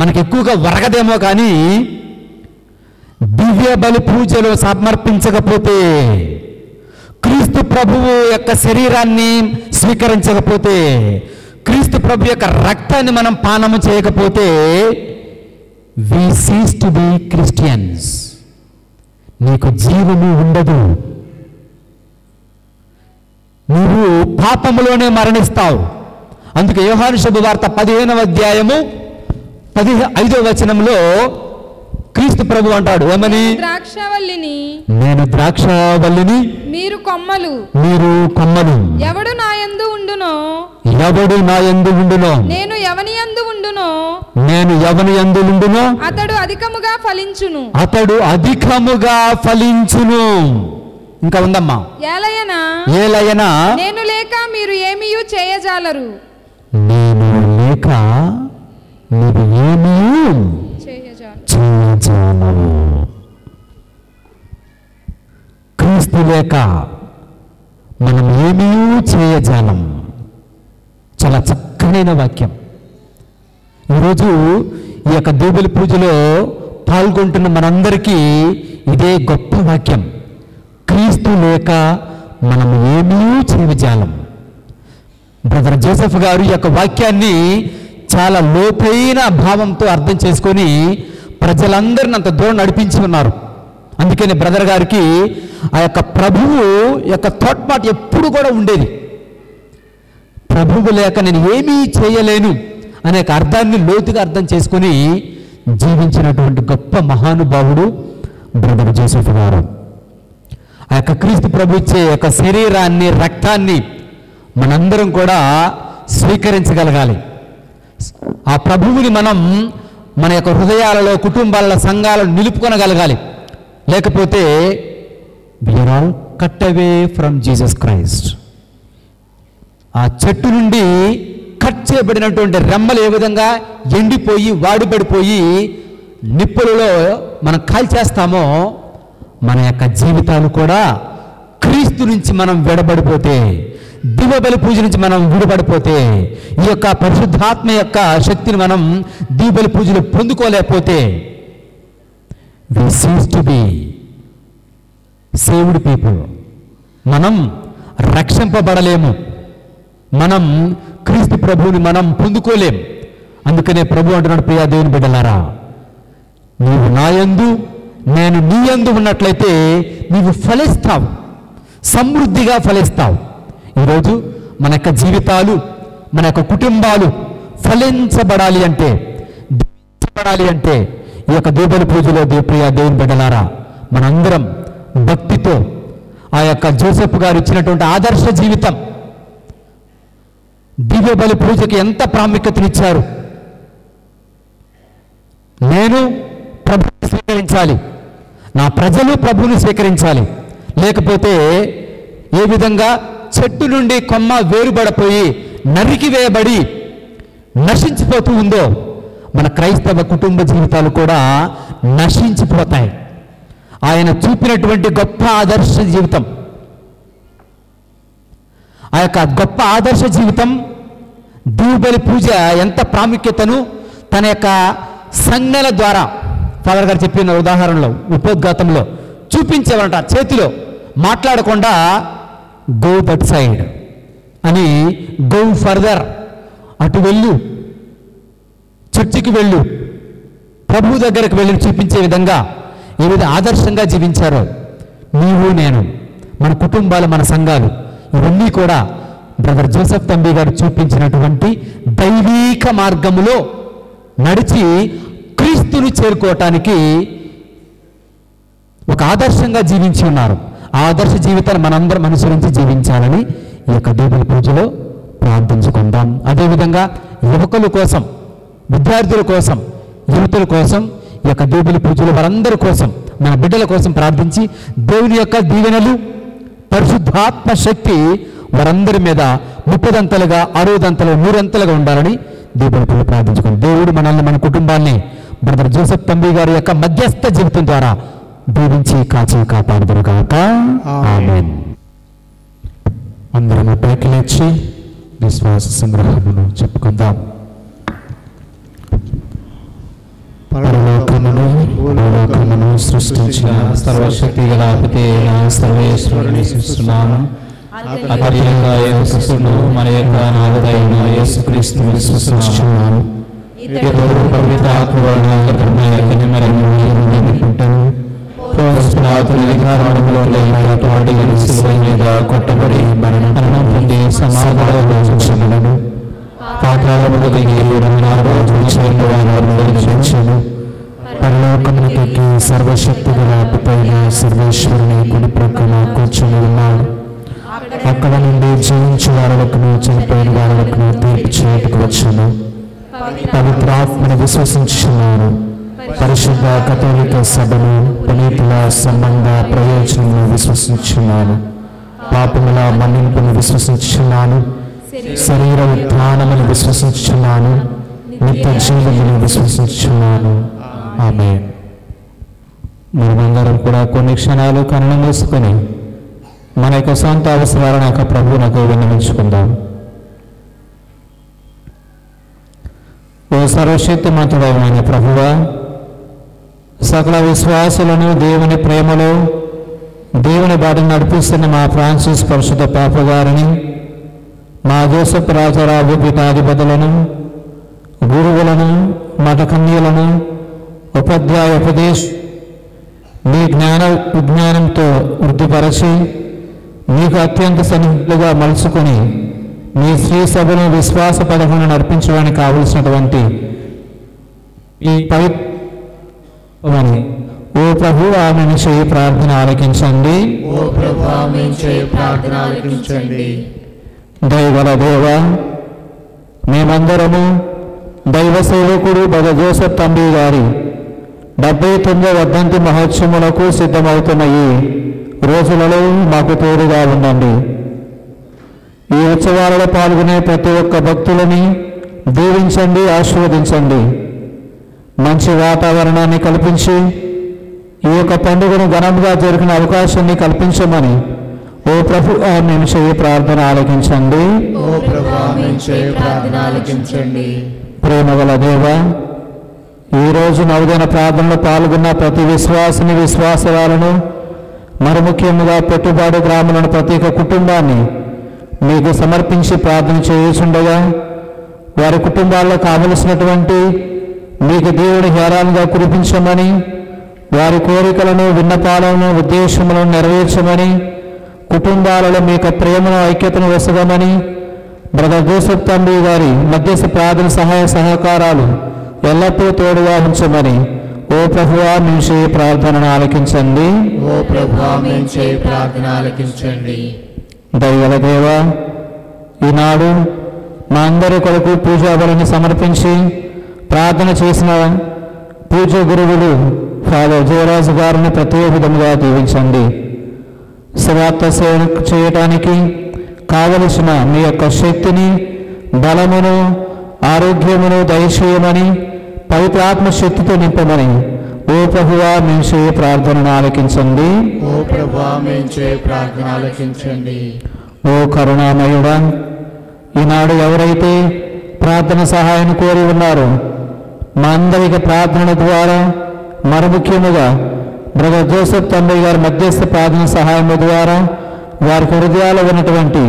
మనకి ఎక్కువగా వరగదేమో కానీ దివ్య బలి పూజలు సమర్పించకపోతే, క్రీస్తు ప్రభువు యొక్క శరీరాన్ని స్వీకరించకపోతే, క్రీస్తు ప్రభు యొక్క రక్తాన్ని మనం పానము చేయకపోతే వి సీజ్ టు బి క్రిస్టియన్స్. నీకు జీవము ఉండదు, నువ్వు పాపములోనే మరణిస్తావు. అందుకే యోహాను శుభవార్త 15వ అధ్యాయము 15వ వచనంలో క్రీస్తు ప్రభు అంటాడు ఏమని? ద్రాక్షవల్లిని, నేను ద్రాక్షవల్లిని, మీరు కొమ్మలు. మీరు కొమ్మలు. ఎవడు నా యందు ఉండునో, ఎవడు నా యందు ఉండునో, నేను ఎవని యందు ఉండునో, నేను ఎవని యందు ఉండునో, అతడు అధికముగా ఫలించును. అతడు అధికముగా ఫలించును. ఇంకా ఉందమ్మా. ఏలయనా నేను లేక మీరు ఏమీయూ చేయజాలరు. నేను లేక మీరు ఏమీ చేయజాలవు. క్రీస్తు లేక మనం ఏమీ చేయజాలం. చాలా చక్కనైన వాక్యం. ఈరోజు ఈ యొక్క దేవుని పూజలో పాల్గొంటున్న మనందరికీ ఇదే గొప్ప వాక్యం. క్రీస్తు లేక మనం ఏమీ చేయజాలం. బ్రదర్ జోసెఫ్ గారు ఈ యొక్క వాక్యాన్ని చాలా లోతైన భావంతో అర్థం చేసుకొని ప్రజలందరిని అంత దూరం నడిపించి ఉన్నారు. అందుకని బ్రదర్ గారికి ఆ యొక్క ప్రభువు యొక్క తోడ్పాటు ఎప్పుడు కూడా ఉండేది. ప్రభువు లేక నేను ఏమీ చేయలేను అనే అర్థాన్ని లోతుగా అర్థం చేసుకొని జీవించినటువంటి గొప్ప మహానుభావుడు బ్రదర్ జోసెఫ్ గారు. ఆ యొక్క క్రీస్తు ప్రభు ఇచ్చే యొక్క శరీరాన్ని, రక్తాన్ని మనందరం కూడా స్వీకరించగలగాలి. ఆ ప్రభువుని మనం మన యొక్క హృదయాలలో, కుటుంబాలలో, సంఘాలను నిలుపుకొనగలగాలి. లేకపోతే we are all cut away from Jesus Christ. ఆ చెట్టు నుండి కట్ చేయబడినటువంటి రెమ్మలు ఏ విధంగా ఎండిపోయి వాడిపడిపోయి నిప్పులలో మనం కాల్చేస్తామో మన యొక్క జీవితాలు కూడా క్రీస్తు నుంచి మనం విడబడిపోతే, దివ్యబలి పూజ నుంచి మనం విడబడిపోతే, ఈ యొక్క పరిశుద్ధాత్మ యొక్క శక్తిని మనం దివ్యబలి పూజలు పొందుకోలేకపోతే we cease to be saved people. మనం రక్షింపబడలేము. మనం క్రీస్తు ప్రభువుని మనం పొందుకోలేం. అందుకనే ప్రభు అంటున్నాడు, ప్రియా దేవుని బిడ్డలారా, నీవు నా యందు నేను నీ యందు ఉన్నట్లయితే నీవు ఫలిస్తావు, సమృద్ధిగా ఫలిస్తావు. ఈరోజు మన యొక్క జీవితాలు, మన యొక్క కుటుంబాలు ఫలించబడాలి అంటే, దీవించబడాలి అంటే ఈ యొక్క దీపబలి పూజలో ప్రియా దేవుని బిడ్డలారా మనందరం భక్తితో ఆ యొక్క జోసెఫ్ గారు ఇచ్చినటువంటి ఆదర్శ జీవితం, దివ్యబలి పూజకి ఎంత ప్రాముఖ్యతనిచ్చారు. నేను ప్రభుని స్వీకరించాలి, నా ప్రజలు ప్రభుని స్వీకరించాలి. లేకపోతే ఏ విధంగా చెట్టు నుండి కొమ్మ వేరుబడిపోయి నరికి వేయబడి నశించిపోతూ ఉందో మన క్రైస్తవ కుటుంబ జీవితాలు కూడా నశించిపోతాయి. ఆయన చూపినటువంటి గొప్ప ఆదర్శ జీవితం, ఆ యొక్క గొప్ప ఆదర్శ జీవితం దివ్యబలి పూజ ఎంత ప్రాముఖ్యతను తన యొక్క సంజ్ఞల ద్వారా ఫాదర్ గారు చెప్పిన ఉదాహరణలో ఉపోద్ఘాతంలో చూపించేవారంట. చేతిలో మాట్లాడకుండా గో దట్ సైడ్ అని, గో ఫర్దర్, అటు వెళ్ళు, చర్చికి వెళ్ళు, ప్రభు దగ్గరకు వెళ్ళి చూపించే విధంగా ఏ విధంగా ఆదర్శంగా జీవించారో నీవు నేను, మన కుటుంబాలు, మన సంఘాలు, ఇవన్నీ కూడా బ్రదర్ జోసెఫ్ తంబి గారు చూపించినటువంటి దైవీక మార్గములో నడిచి క్రీస్తుని చేరుకోవటానికి ఒక ఆదర్శంగా జీవించి ఉన్నారు. ఆ ఆదర్శ జీవితాన్ని మనందరం అనుసరించి జీవించాలని ఈ యొక్క దీపబలి పూజలో ప్రార్థించుకుందాం. అదేవిధంగా యువకుల కోసం, విద్యార్థుల కోసం, యువతుల కోసం ఈ యొక్క దీపబలి పూజలు వారందరి కోసం, మన బిడ్డల కోసం ప్రార్థించి దేవుని యొక్క దీవెనలు, పరిశుద్ధాత్మ శక్తి వారందరి మీద 30దంతలుగా, 60దంతలుగా, 100అంతలుగా ఉండాలని దీపబలి పూజ ప్రార్థించుకోండి. దేవుడు మనల్ని, మన కుటుంబాన్ని బ్రదర్ జోసెఫ్ తంబి గారి యొక్క మధ్యస్థ జీవితం ద్వారా దీవించి కాచి కాపాడుదురుగాక. ఆమేన్. అందరం పైకి లేచి విశ్వాస సంగ్రహమును చెప్పుకుందాం. పరలోకమును భూలోకమును సృష్టించిన సర్వశక్తి గల పిత అయిన సర్వేశ్వరుని సృష్టిస్తున్నాను. అతడి యొక్క యేసుక్రీస్తును మన యొక్క నాథుడైన యేసుక్రీస్తును విశ్వసిస్తున్నాను. ఇతడు పవిత్ర ఆత్మ వలన అధికారంలో లేనటువంటి శిలువ మీద కొట్టబడి మరణం పొంది సమాధానం పాతాళములో దిగి 2 రోజులు పరలోకమునకెక్కి సర్వశక్తి గల అటుపైన సర్వేశ్వరుని కుడి ప్రక్కన కూర్చొని ఉన్నాడు. అక్కడ నుండి జీవించే వారులకును చనిపోయిన వారులకును తీర్పు చేయటకు వచ్చాను. పవిత్రాత్మను విశ్వసించున్నాను. పరిశుద్ధ కథోలిక సభను పునీతుల సంబంధ ప్రయోజనమును విశ్వసించున్నాను. పాపముల మన్నింపును విశ్వసించున్నాను. శరీర ఉత్థానమును విశ్వసించున్నాను. నిత్య జీవమును విశ్వసించున్నాను. ఆమేన్. మనమందరం కూడా కొన్ని క్షణాలు కన్ను మూసుకొని మన యొక్క సొంత అవసరాలను ప్రభువునకు విన్నవించుకుందాం. ఓ సర్వశక్తిమంతుడైన ప్రభువా, సకల విశ్వాసులను దేవుని ప్రేమలో దేవుని బాటను నడిపిస్తున్న మా ఫ్రాన్సిస్ పరిశుద్ధ పాప గారిని, మా జోసెఫ్ రాజారావు పీఠాధిపతులను, గురువులను, మఠకన్యలను, ఉపదేశ్ మీ విజ్ఞానంతో వృద్ధిపరచి మీకు అత్యంత సన్నిహితులుగా మలుచుకొని మీ శ్రీ సభను విశ్వాస పదవులను నడిపించడానికి కావలసినటువంటి ఈ పవిత్రమని ఓ ప్రభు ఆమెను చేయి ప్రార్థన ఆలకించండి. ఓ ప్రభు ఆమేన్ చేయి ప్రార్థన ఆలకించండి. దైవల దేవ, మేమందరము దైవ సేవకుడు బద జోసెఫ్ తంబి గారి 79వ వర్ధంతి మహోత్సవములకు సిద్ధమవుతున్న ఈ రోజులలో మాకు తోడుగా ఉండండి. ఈ ఉత్సవాలలో పాల్గొనే ప్రతి ఒక్క భక్తులని దీవించండి, ఆశీర్వదించండి. మంచి వాతావరణాన్ని కల్పించి ఈ యొక్క పండుగను ఘనంగా జరిగిన అవకాశాన్ని కల్పించమని ఓ ప్రభు ఆమెను చేయి ప్రార్థన ఆలకించండి. ఓ ప్రభు ఆమేన్ చేయి ప్రార్థన ఆలకించండి. ప్రేమగల దేవ, ఈరోజు నవదిన ప్రార్థనలో పాల్గొన్న ప్రతి విశ్వాసిని, విశ్వాసరాలను, మరి ముఖ్యంగా పెట్టుబాటు గ్రామాలను ప్రతి ఒక్క కుటుంబాన్ని మీకు సమర్పించి ప్రార్థన చేయుచుండగా వారి కుటుంబాల్లో కావలసినటువంటి మీకు దేవుడి హేరాలుగా కురిపించమని, వారి కోరికలను, విన్నపాలను, ఉద్దేశములను నెరవేర్చమని, కుటుంబాలలో మీకు ప్రేమను, ఐక్యతను వెసగమని, బ్రదర్ జోసెఫ్ తంబి గారి మధ్యస్థ ప్రార్థన సహాయ సహకారాలు ఎల్లప్పుడూ తోడుగా ఉంచమని ఓ ప్రభువా మీ చేయి ప్రార్థనను ఆలకించండి. ఓ ప్రభు ఆమేన్ చేయి ప్రార్థన ఆలకించండి. దైవల దేవ, ఈనాడు మా అందరి కొరకు పూజా బలిని సమర్పించి ప్రార్థన చేసిన పూజ గురువులు ఫాదర్ జయరాజు గారిని ప్రత్యేక విధంగా దీవించండి. స్వార్థ సేవ చేయటానికి కావలసిన మీ యొక్క శక్తిని, బలమును, ఆరోగ్యమును దయచేయమని, పవిత్రాత్మ శక్తితో నింపమని ఓ ప్రభువా మీ చేయి ప్రార్థనను ఆలకించండి. ఓ ప్రభు ఆమేన్ చేయి ప్రార్థన ఆలకించండి. ఓ కరుణామయుడా, ఈనాడు ఎవరైతే ప్రార్థన సహాయాన్ని కోరి ఉన్నారో మా అందరికి ప్రార్థనల ద్వారా, మరి ముఖ్యముగా బ్రదర్ జోసెఫ్ తంబి గారి మధ్యస్థ ప్రార్థన సహాయం ద్వారా వారి హృదయాల్లో ఉన్నటువంటి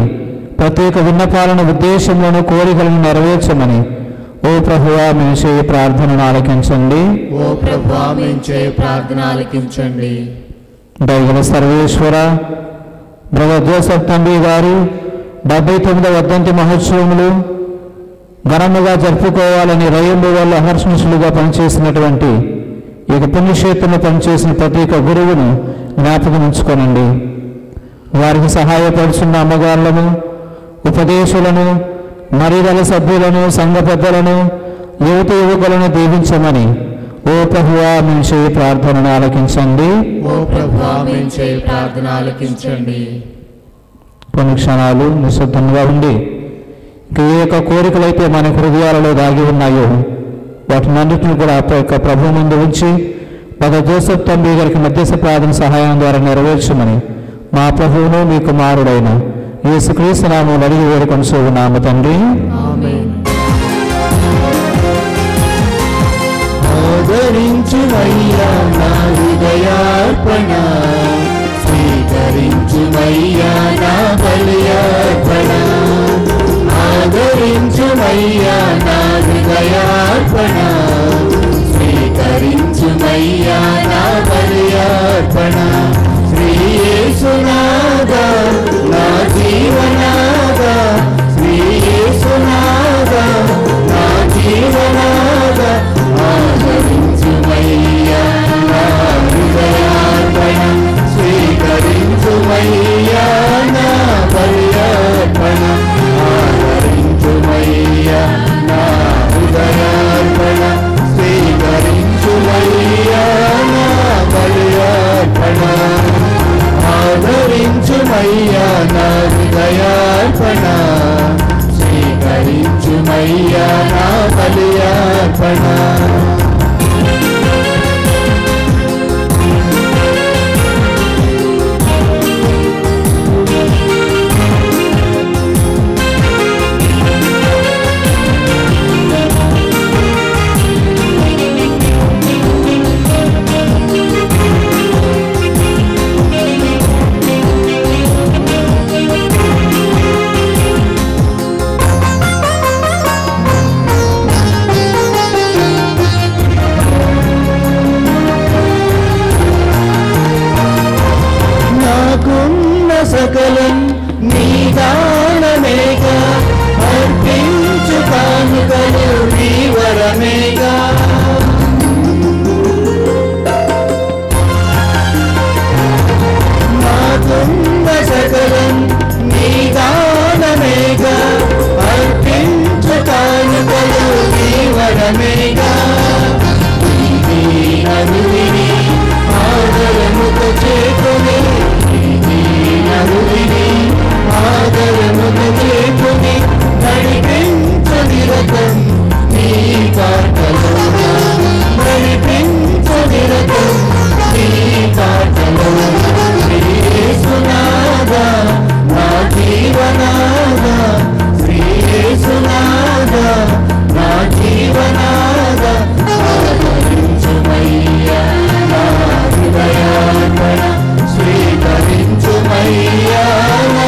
ప్రత్యేక విన్నపాలను, ఉద్దేశములను, కోరికలను నెరవేర్చమని ఓ ప్రభువా మీ చేయి ప్రార్థనను ఆలకించండి. ఓ ప్రభు ఆమేన్ చేయి ప్రార్థన ఆలకించండి. దైవ సర్వేశ్వర, బ్రదర్ జోసెఫ్ తంబి గారు 79వ వర్ధంతి మహోత్సవములు ఘనముగా జరుపుకోవాలని రయంబు వాళ్ళు అహర్షణులుగా పనిచేసినటువంటి ఇక పుణ్యక్షేత్రంలో పనిచేసిన ప్రతి ఒక్క గురువును జ్ఞాపకం ఉంచుకోనండి. వారికి సహాయపడుతున్న అమ్మగారులను, ఉపదేశులను, మరిగల సభ్యులను, సంఘ పెద్దలను, యువత యువకులను దీవించమని ఓ ప్రభువా మీ చేయి ప్రార్థనను ఆలకించండి. ఓ ప్రభు ఆమేన్ చేయి ప్రార్థన ఆలకించండి. కొన్ని క్షణాలు నిశ్శబ్దంగా ఉండి ఏ యొక్క కోరికలైతే మన హృదయాలలో దాగి ఉన్నాయో వాటినన్నింటిని కూడా ప్రభు ముందు ఉంచి బ్రదర్ జోసెఫ్ తంబి గారికి మధ్యస్థ ప్రార్థన సహాయం ద్వారా నెరవేర్చమని మా ప్రభువును మీ కుమారుడైన యేసుక్రీస్తు నామములో అడిగి వేడుకొనుచున్నాము తండ్రి. ఆమేన్. ఆదరించుమయ్యా నా హృదయార్పణ, స్వీకరించుమయ్యా నా బలియార్పణ. ఆదరించుమయ్యా నా హృదయార్పణ, స్వీకరించుమయ్యా నా బలియార్పణ. శ్రీ యేసునాథా నా జీవనాథా, శ్రీ యేసునాథా నా జీవనాథా. ఆదరించుమయ్యా అర్పణ. సకలం నీ దానమేగా, అర్పించు కానుకలు నీ వరమేగా. నాకున్న సకలం నీ దానమేగా, అర్పించు కానుకలు నీ వరమేగా. నరుడిని ఆదరముతో చేకొని, ఆదరముతో చేకొని నడిపించు నిరతం నీ పాటలోన, నడిపించు నిరతం నీ పాటలోన. శ్రీ యేసునాథా నా జీవనాథా, శ్రీ యేసునాథా నా జీవనాథా, ఆదరించుమయ్యా నా హృదయార్పణ, స్వీకరించుమయ్యా నా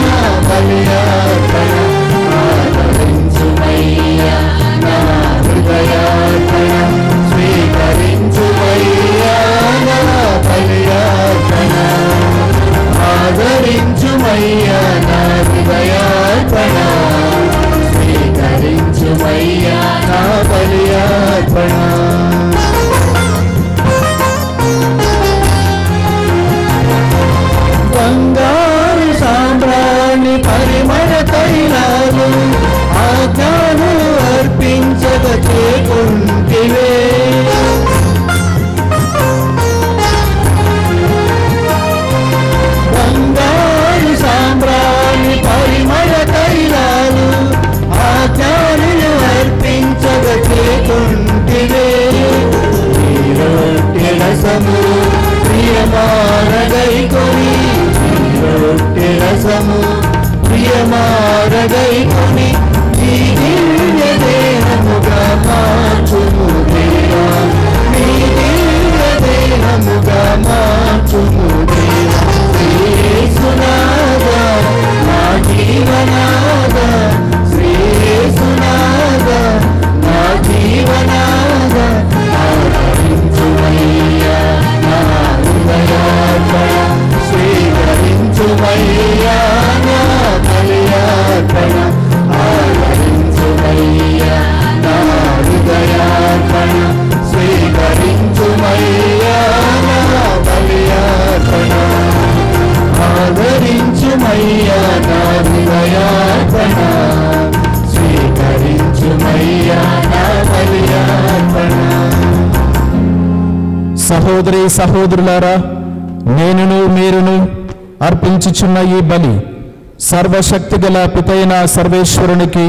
బలియార్పణ. ఆదరించుమయ్యా నా హృదయార్పణ, స్వీకరించుమయ్యా నా బలియార్పణ. ఆదరించుమయ్యా నా హృదయార్పణ, స్వీకరించుమయ్యా నా బలియార్పణ. బంగారు సాంబ్రాణి పరిమళ తైలాలు ఆజ్ఞాను అర్పించక చేకుంటివే. బంగారు సాంబ్రాణి పరిమళ తైలాలు ఆజ్ఞాను అర్పించక చేకుంటివే. రొట్టె రసము ప్రియమారగైకొని, రొట్టె రసము ప్రియమారగైకొని, నీ దివ్య దేహముగా మార్చుము దేవా, నీ దివ్య దేహముగా మార్చుము దేవా. శ్రీ యేసునాథా నా జీవనాథా, శ్రీ యేసునాథా నా జీవనాథా, ఆదరించుమయ్యా నా హృదయార్పణ, స్వీకరించుమయ్యా నా బలియార్పణ. ఆదరించుమయ్యా నా హృదయార్పణ, స్వీకరించుమయ్యా నా బలియార్పణ. ఆదరించుమయ్యా నా హృదయార్పణ, స్వీకరించుమయ్యా నా బలియార్పణ. సహోదరి సహోదరులారా, నేనును మీరును అర్పించుచున్న ఈ బలి సర్వశక్తి గల పితైన సర్వేశ్వరునికి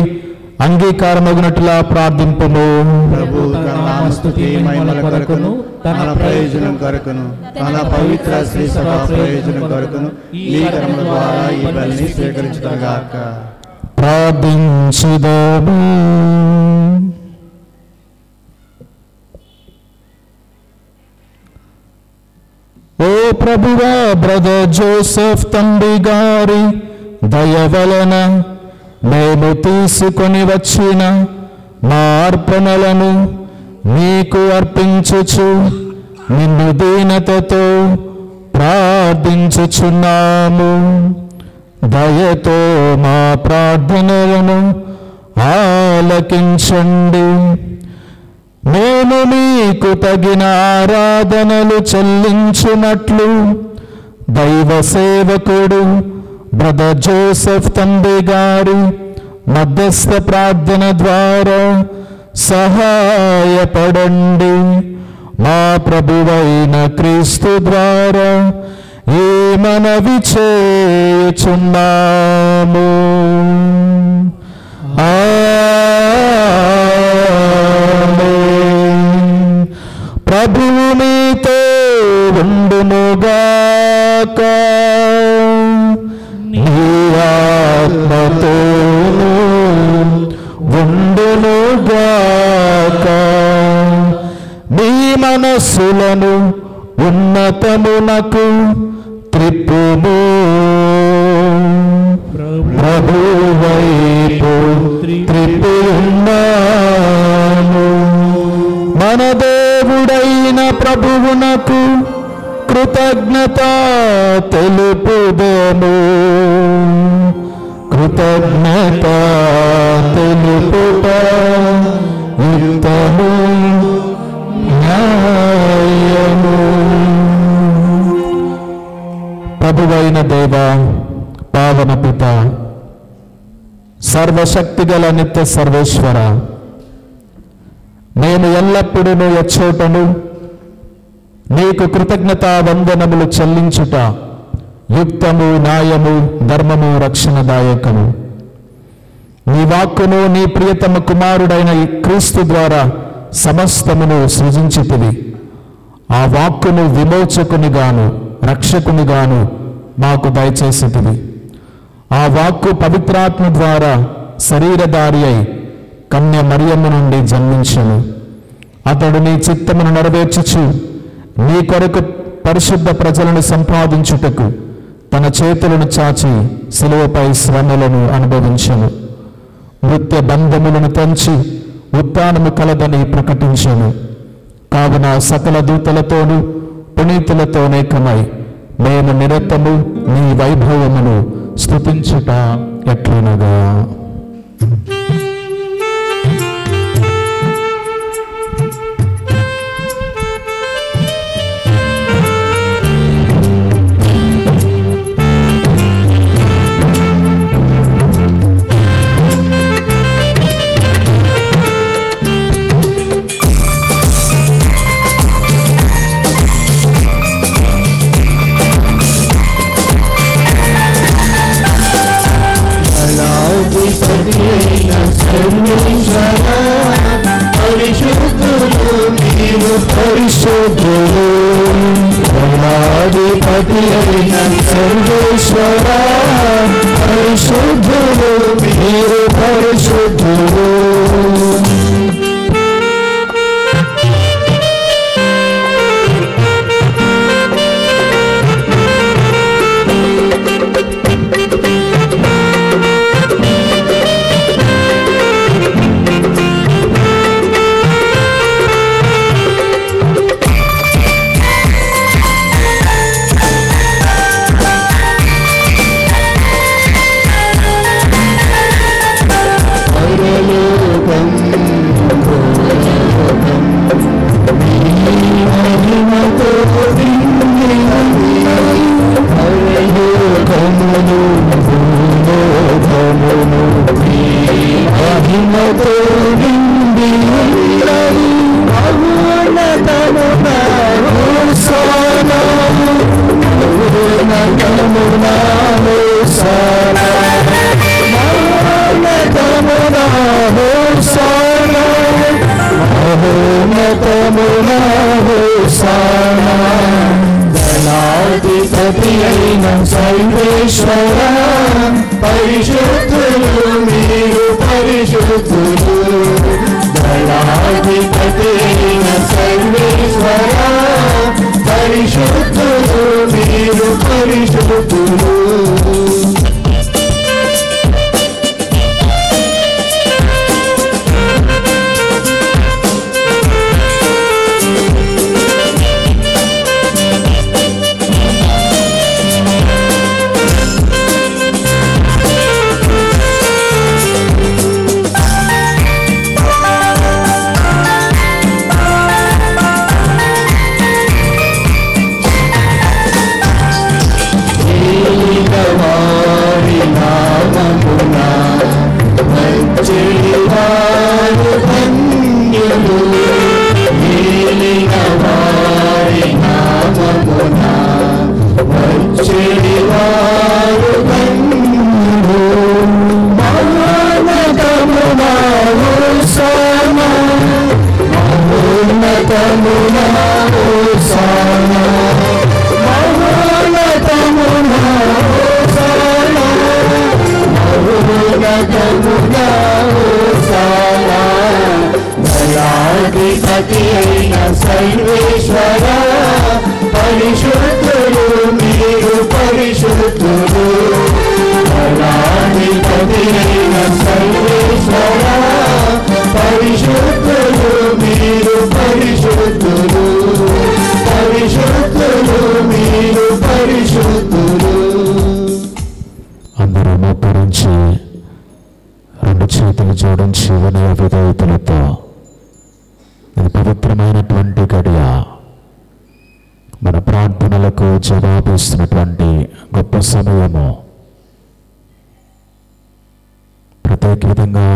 అంగీకారమగునట్లా ప్రార్థింపము. ప్రభు తన నామస్తుతి మహిమల కొరకును, తన ప్రయోజనం కొరకును, తన పవిత్ర శ్రీ సభ ప్రయోజనం కొరకును ఈ కర్మ ద్వారా ఈ బలిని స్వీకరించుగాక. ప్రార్థించుదాము. ఓ ప్రభువా, బ్రదర్ జోసెఫ్ తండ్రి గారి దయ వలన మేము తీసుకొని వచ్చిన మా అర్పణలను నీకు అర్పించుచు నిన్ను దీనతతో ప్రార్థించుచున్నాము. దయతో మా ప్రార్థనలను ఆలకించండి. మేము మీకు తగిన ఆరాధనలు చెల్లించున్నట్లు దైవ సేవకుడు బ్రదర్ జోసెఫ్ తండ్రి గారి మధ్యస్థ ప్రార్థన ద్వారా సహాయపడండి. మా ప్రభువైన క్రీస్తు ద్వారా ఈ మనవి చేయుచున్నాము. ఆమేన్. నీ మనస్సులను ఉన్నతమునకు త్రిప్పుము. ప్రభువైపు త్రిప్పి ఉన్నాము. మన దేవుడైన ప్రభువునకు కృతజ్ఞత తెలుపుదము. కృతజ్ఞత తెలుపుట యుక్తము న్యాయము. ప్రభువైన దేవ, పావన పిత, సర్వశక్తిగల నిత్య సర్వేశ్వర, నేను ఎల్లప్పుడూ ఎచ్చోటను నీకు కృతజ్ఞతా వందనములు చెల్లించుట యుక్తము, న్యాయము, ధర్మము, రక్షణదాయకము. నీ వాక్కును నీ ప్రియతమ కుమారుడైన క్రీస్తు ద్వారా సమస్తమును సృజించితివి. ఆ వాక్కును విమోచకునిగాను రక్షకునిగాను మాకు దయచేసితివి. ఆ వాక్కు పవిత్రాత్మ ద్వారా శరీరధారి అయి కన్య మరియమ్మ నుండి జన్మించెను. అతడు నీ చిత్తమును నెరవేర్చుచు నీ కొరకు పరిశుద్ధ ప్రజలను సంపాదించుటకు తన చేతులను చాచి శిలువపై శ్రమలను అనుభవించెను. మృత్య బంధములను తెంచి ఉత్థానము కలదని ప్రకటించెను. కావున సకల దూతలతోనూ పునీతులతోనేకమై మేము నిరతము నీ వైభవమును స్తుతించుట ఎట్లనగా, పరిశుద్ధులు సర్వేశ్వర, పరిశుద్ధులు మీరు పరిశుద్ధులు. సర్వేశ్వర, పరిశుద్ధులు మీరు పరిశుద్ధులు. దళాధిపతి అయిన సర్వేశ్వర, పరిశుద్ధులు మీరు పరిశుద్ధులు. అధిపతి అయిన సర్వేశ్వర పరిశుద్ధులు మీరు పరిశుద్ధులు అధిపతి అయిన సర్వేశ్వర పరిశుద్ధులు మీరు పరిశుద్ధులు పరిశుద్ధులు మీరు పరిశుద్ధులు. అందరూ మోకరించి రెండు చేతులు జోడించి వినయ విధేయతలతో ఇది పవిత్రమైనటువంటి గడియ, మన ప్రార్థనలకు జవాబిస్తున్నటువంటి గొప్ప సమయము. ప్రత్యేక విధంగా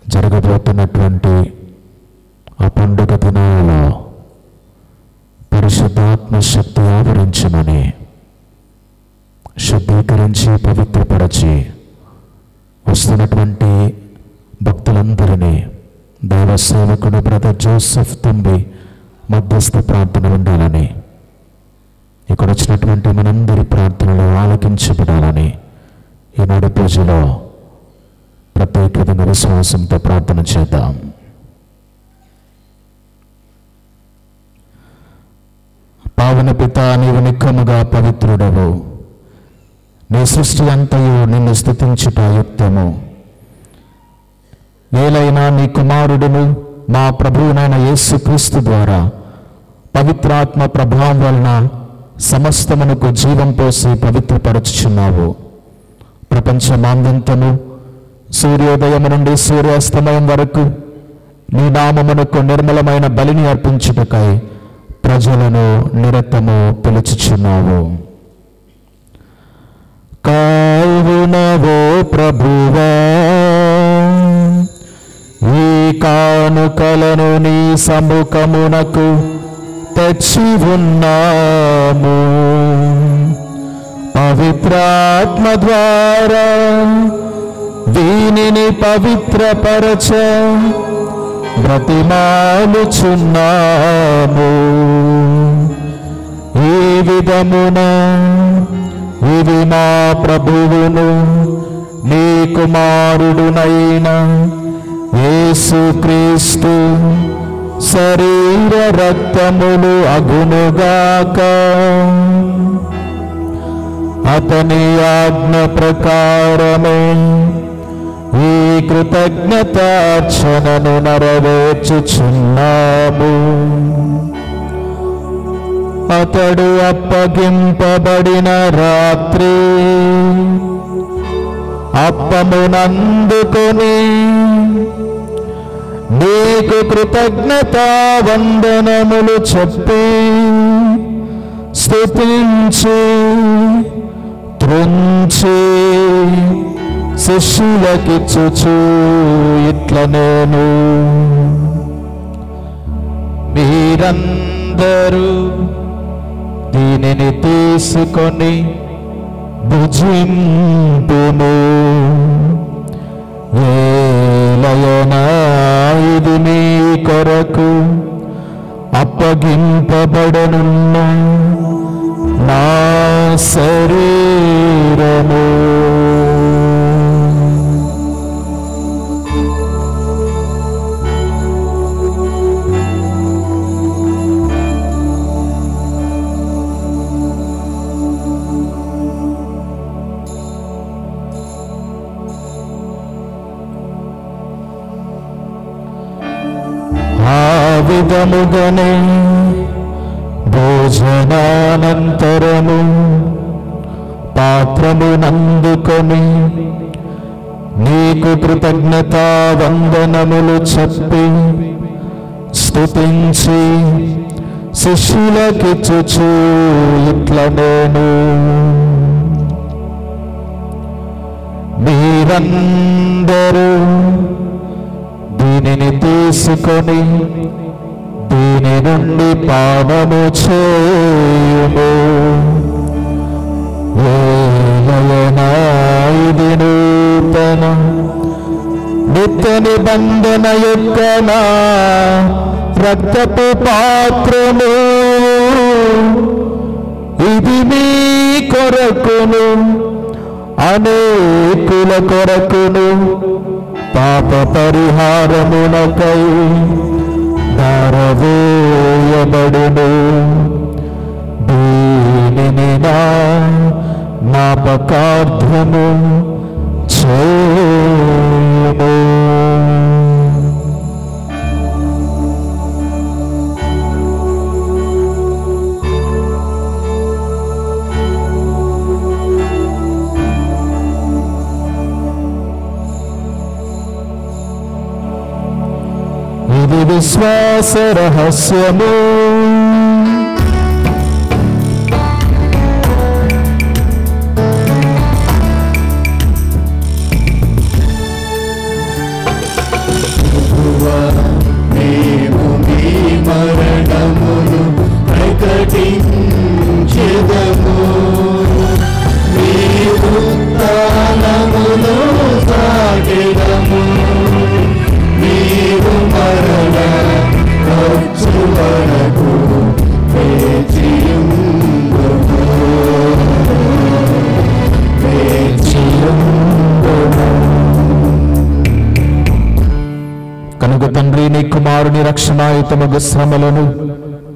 జరగబోతున్నటువంటి ఆ పండుగ దినాలలో పరిశుద్ధాత్మ శక్తి ఆవరించమని, శుద్ధీకరించి పవిత్రపరచి వస్తున్నటువంటి భక్తులందరినీ దైవ సేవకుడు బ్రదర్ జోసెఫ్ తుంబి మధ్యస్థ ప్రార్థన ఉండాలని, ఇక్కడ వచ్చినటువంటి మనందరి ప్రార్థనలు ఆలకించబడాలని ఈనాడు పూజలో ప్రత్యేక విధంగా విశ్వాసంతో ప్రార్థన చేద్దాం. పావన పిత, నీవు నిక్కముగా పవిత్రుడవు, నీ సృష్టి అంతయు నిన్ను స్తుతించుట యుక్తము. ఏలైనా నీ కుమారుడును మా ప్రభువునైన యేసుక్రీస్తు ద్వారా పవిత్రాత్మ ప్రభావం వలన సమస్తమునకు జీవం పోసి పవిత్రపరచుచున్నావు. ప్రపంచమాందంతము సూర్యోదయము నుండి సూర్యాస్తమయం వరకు నీ నామమునకు నిర్మలమైన బలిని అర్పించుటకై ప్రజలను నిరతము పిలుచుచున్నావు. కావునవో ప్రభువా, ఈ కానుకలను నీ సముఖమునకు తెచ్చి ఉన్నాము. పవిత్రాత్మ ద్వారా దీనిని పవిత్రపరచ బ్రతిమాలుచున్నాము. ఈ విధమున ఇది మా ప్రభువును నీ కుమారుడునైన యేసుక్రీస్తు శరీర రక్తములు అగునుగాక. అతని ఆజ్ఞ ప్రకారమే ఈ కృతజ్ఞతార్చనను నెరవేర్చుచున్నాము. అతడు అప్పగింపబడిన రాత్రి అప్పమునందుకొని నీకు కృతజ్ఞతా వందనములు చెప్పి స్తుతించి త్రుంచి శిష్యులకిచ్చుచు ఇట్లనేను, మీరందరూ దీనిని తీసుకొని భుజింపుము. ఏలయనా ఇది మీ కొరకు అప్పగింపబడనున్న నా శరీరము. ఆ విధముగానే భోజనానంతరము పాత్రమునందుకొని నీకు కృతజ్ఞతా వందనములు చెప్పి స్తుతించి శిష్యులకిచ్చుచు ఇట్లనేను, మీరందరూ దీనిని తీసుకొని దీని నుండి పానము చేయుము. ఏలయనా ఇది నూతన నిత్య నిబంధన యొక్క నా రక్తపు పాత్రము. ఇది మీ కొరకును అనేకుల కొరకును పాప పరిహారమునకై దారవేయబడును. దీనిని నా జ్ఞాపకార్థము చేయుము. ఇది విశ్వాస రహస్యము. మేము మీ మరణమును ప్రకటించెదము, మీ ఉత్థానమును సాగెదము. మీరు మరణ వచ్చు వరకు వేచియుందుము, వేచియుందుము. కనుక తండ్రి, నీ కుమారుని రక్షణాయుతమగు శ్రమలను,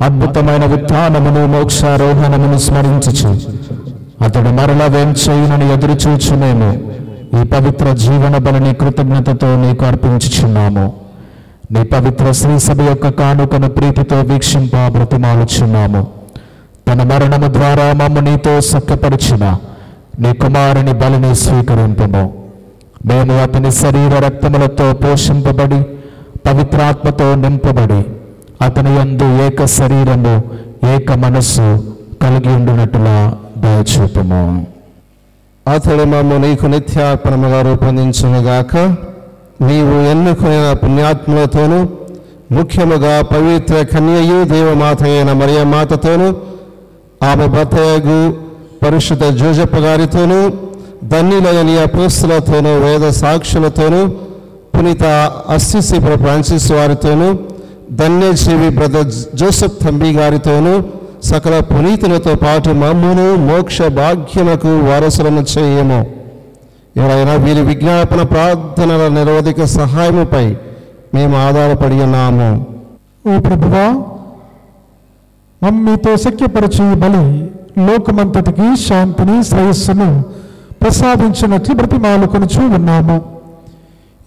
అద్భుతమైన ఉత్థానమును, మోక్షారోహణమును స్మరించుచు అతడు మరల వేంచేయునని ఎదురు చూచునేమో ఈ పవిత్ర జీవన బలిని కృతజ్ఞతతో నీకు అర్పించుచున్నాము. నీ పవిత్ర శ్రీ సభ యొక్క కానుకను ప్రీతితో వీక్షింప బ్రతిమాలుచున్నాము. తన మరణము ద్వారా మమ్ము నీతో సఖ్యపరిచిన నీ కుమారుని బలిని స్వీకరింపము. మేము అతని శరీర రక్తములతో పోషింపబడి పవిత్రాత్మతో నింపబడి అతని యందు ఏక శరీరము ఏక మనస్సు కలిగి ఉండునట్లుగా దయచూపము. అతడు మమ్ము నీకు నిత్యార్పణముగా రూపొందించునుగాక. నీవు ఎన్నుకున్న పుణ్యాత్ములతోనూ, ముఖ్యముగా పవిత్ర కన్యయు దేవమాత అయిన మరియమాతతోనూ, ఆమె భర్తయగు పరిశుద్ధ జోజప్ప గారితోనూ, ధన్యులైన నీ అపోస్తులతోనూ, వేద సాక్షులతోనూ, పునీత అస్సిసి ఫ్రాన్సిస్ వారితోనూ, ధన్యజీవి బ్రదర్ జోసెఫ్ తంబి గారితోనూ, సకల పునీతులతో పాటు మమ్మును మోక్ష భాగ్యముకు వారసులను చేయము. ఎవరైనా వీరి విజ్ఞాపన ప్రార్థనల నిరోధిక సహాయముపై మేము ఆధారపడి ఉన్నాము. ఓ ప్రభువా, మమ్మీతో సఖ్యపరచు బలి లోకమంతటికి శాంతిని, శ్రేయస్సును ప్రసాదించినట్లు బ్రతిమాలుకొనుచూ ఉన్నాము.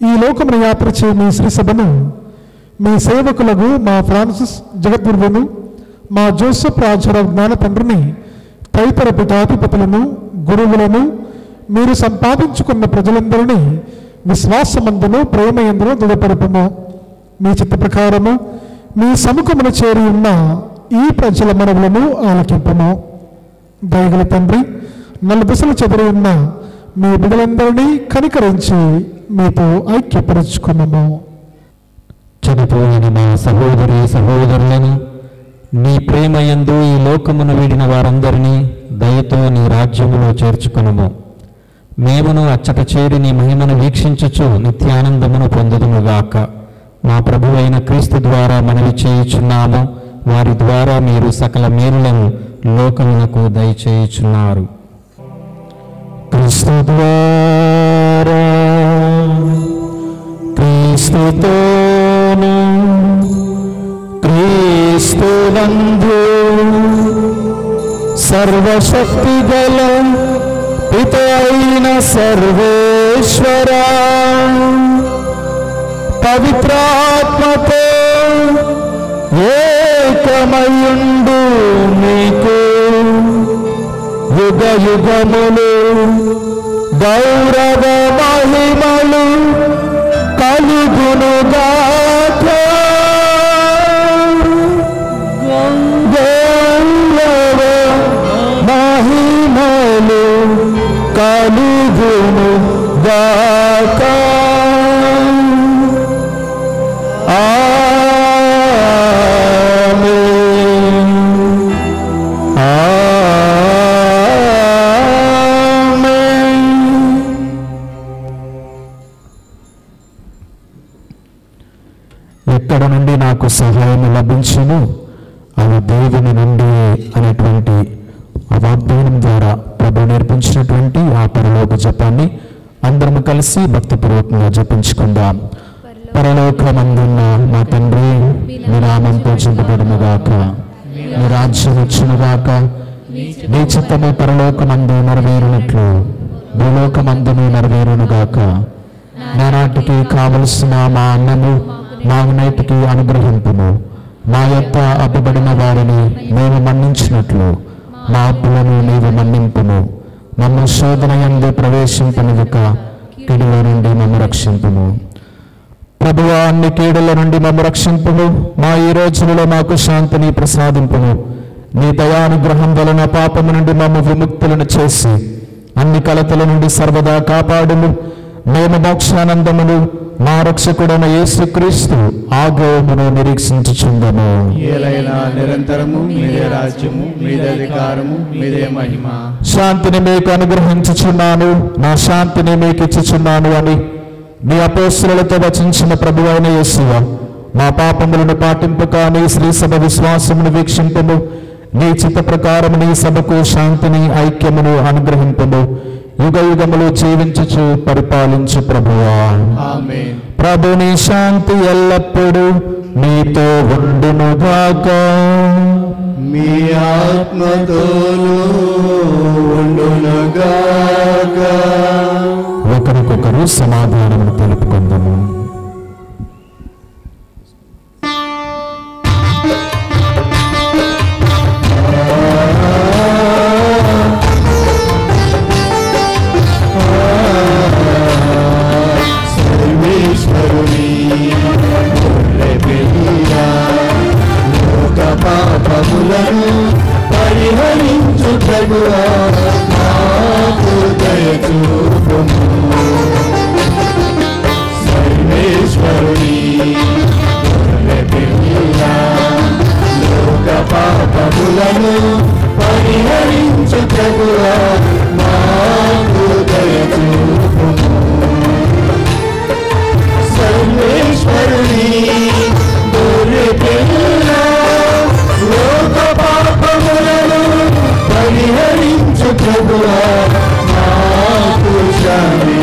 ఈ లోకమును యాత్రచే మీ శ్రీసభను, మీ సేవకులకు మా ఫ్రాన్సిస్ జగద్గురువును, మా జోసెఫ్ రాజారావు జ్ఞాన తండ్రిని, తదితర పితాధిపతులను, గురువులను, మీరు సంపాదించుకున్న ప్రజలందరినీ విశ్వాసమందును, ప్రేమయందును దృఢపరపము. మీ చిత్త ప్రకారము మీ సముఖమును చేరి ఉన్న ఈ ప్రజల మనవులను ఆలకింపము. దయగల తండ్రి, నలుదిశలు చెదరి ఉన్న మీ బిడ్డలందరినీ కనికరించి మీతో ఐక్యపరుచుకున్నాము. చనిపోయిన మా సహోదరి సహోదరులను నీ ప్రేమయందు ఈ లోకమును వీడిన వారందరినీ దయతో నీ రాజ్యములో చేర్చుకొనుము. మేమును అచ్చట చేరి నీ మహిమను వీక్షించుచు నిత్యానందమును పొందుదుముగాక. మా ప్రభువైన క్రీస్తు ద్వారా మనవి చేయుచున్నాము. వారి ద్వారా మీరు సకల మేలులను లోకమునకు దయచేయుచున్నారు. క్రీస్తు ద్వారా, క్రీస్తుతోను, క్రీస్తునందు సర్వశక్తి గల పిత అయిన సర్వేశ్వరా, పవిత్రాత్మతో ఏకమయుండు మీకు యుగ యుగములు గౌరవ మహిమలు కలుగునుగాక. గౌరవ మహిమలు కలుగునుగాక. ఎక్కడ నుండి నాకు సహాయం లభించును, అది దేవుని నుండి అనేటువంటి వాగ్దానం ద్వారా ప్రభు నేర్పించినటువంటి ఆ పరలోక జపాన్ని అందరం కలిసి భక్తిపూర్వకంగా జపించుకుందాం. పరలోకమందున్న మా తండ్రి, మీ నామం పూజింపబడునుగాక, మీ రాజ్యం వచ్చునుగాక, నీ చిత్తము పరలోకమందు నెరవేరునట్లు భూలోకమందును నెరవేరునుగాక. నానాటికి కావలసిన మా అన్నము మాకు నేటికి అనుగ్రహింపుము. మా యొక్క అప్పుబడిన వారిని మేము మన్నించినట్లు మా అప్పులను నీవు మన్నింపుము. మమ్మ శోధన యందు ప్రవేశింపనివ్వక కీడుల నుండి మమ్మ రక్షింపుము. ప్రభువా, అన్ని కీడుల నుండి మమ్మ రక్షింపుము. మా ఈ రోజులలో మాకు శాంతిని ప్రసాదింపుము. నీ దయానుగ్రహం వలన పాపము నుండి మమ్మ విముక్తులను చేసి అన్ని కలతల నుండి సర్వదా కాపాడుము. మేము మోక్షానందమును మా రక్షకుడైన యేసుక్రీస్తు ఆగమనమును నిరీక్షించుచుందము. ఏలైనా నిరంతరము మీదే రాజ్యము, మీదే అధికారము, మీదే మహిమ. శాంతిని మీకు అనుగ్రహించుచున్నాను, నా శాంతిని మీకు ఇచ్చుచున్నాను అని మీ అపోస్తలులతో వచించిన ప్రభువైన యేసువా, మా పాపములను పాటింపక నీ శ్రీ సభ విశ్వాసమును వీక్షింపము. నీ చిత్త ప్రకారము నీ సభకు శాంతిని ఐక్యమును అనుగ్రహింపము. యుగ యుగములు జీవించుచు పరిపాలించు ప్రభువా. ఆమేన్. ప్రభుని శాంతి ఎల్లప్పుడూ మీతో ఉండునుగాక. మీ ఆత్మతోనూ ఉండునుగాక. ఒకరికొకరు సమాధానమును తెలుపుకుందాము. సర్వేశ్వరుని గొర్రె పిల్ల, లోక పాపములను పరిహరించు ప్రభువా, మాకు దయ చూపుము. సర్వేశ్వరుని గొర్రె పిల్ల, లోక పాపములను పరిహరించు ప్రభువా, మాకు దయ చూపుము. సర్వేశ్వరుని గొర్రె పిల్ల, లోక పాపములను పరిహరించు ప్రభువా, మాకు శాంతి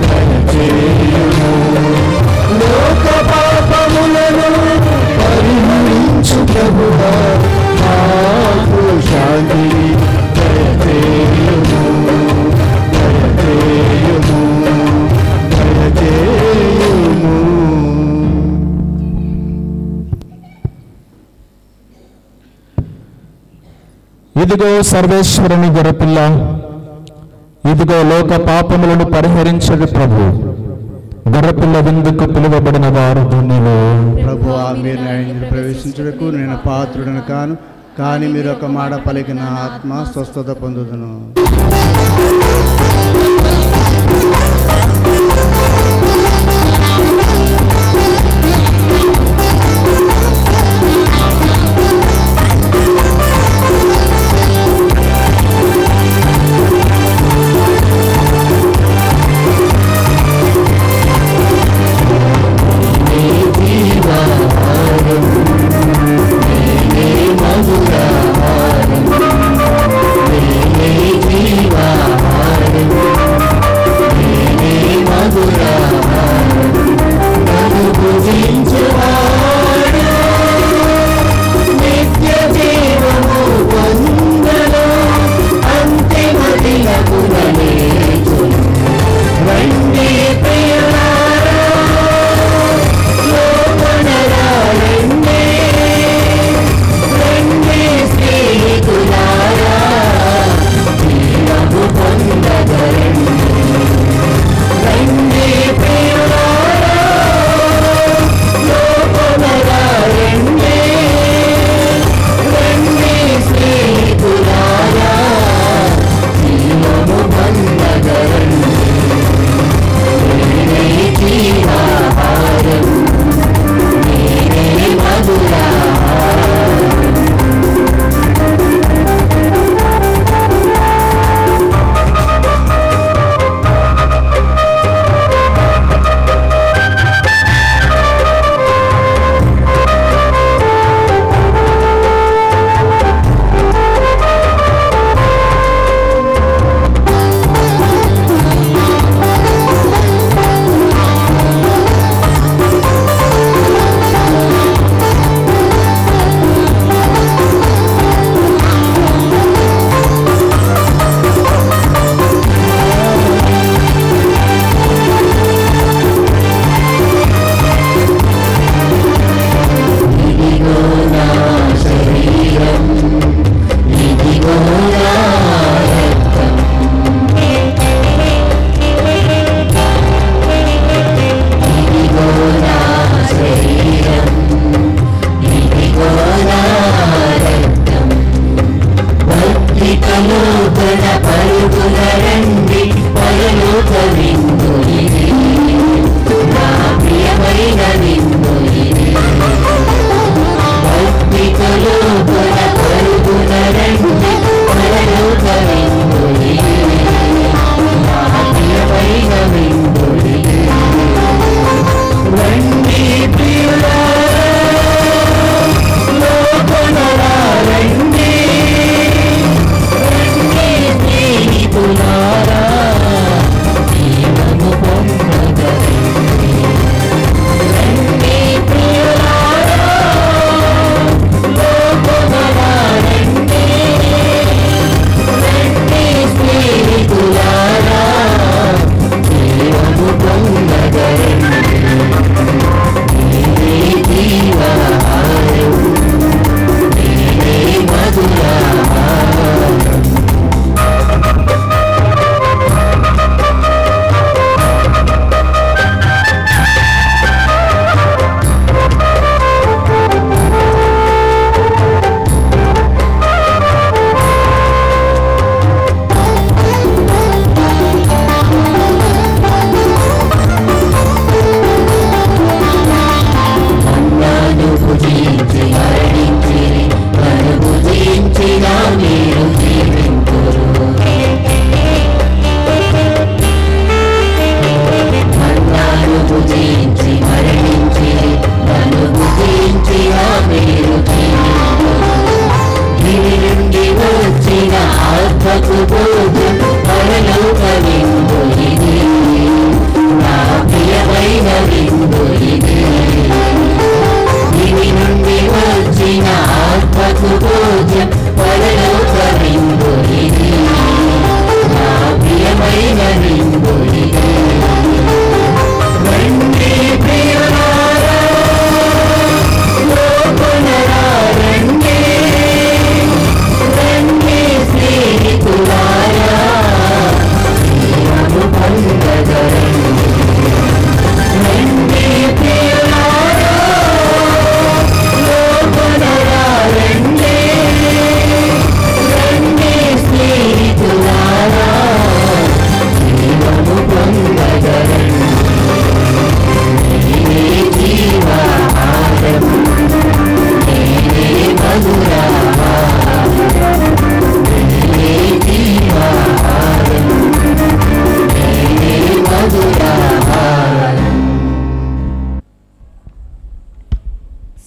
దయచేయుము. లోక పాపములను పరిహరించు ప్రభువా, మాకు శాంతి దయచేయుము. దయచేయుము, దయచేయుము. ఇదిగో సర్వేశ్వరుని గొర్రెపిల్ల, ఇదిగో లోక పాపములను పరిహరించడు ప్రభు. గొర్రెపిల్ల విందుకు పిలువబడిన వారు ధన్యులు. ప్రభువా, మీరు నా ఇంటిని ప్రవేశించుటకు నేను పాత్రుడను కాను, కానీ మీరు ఒక మాట పలికిన ఆత్మ స్వస్థత పొందుదును. మధురా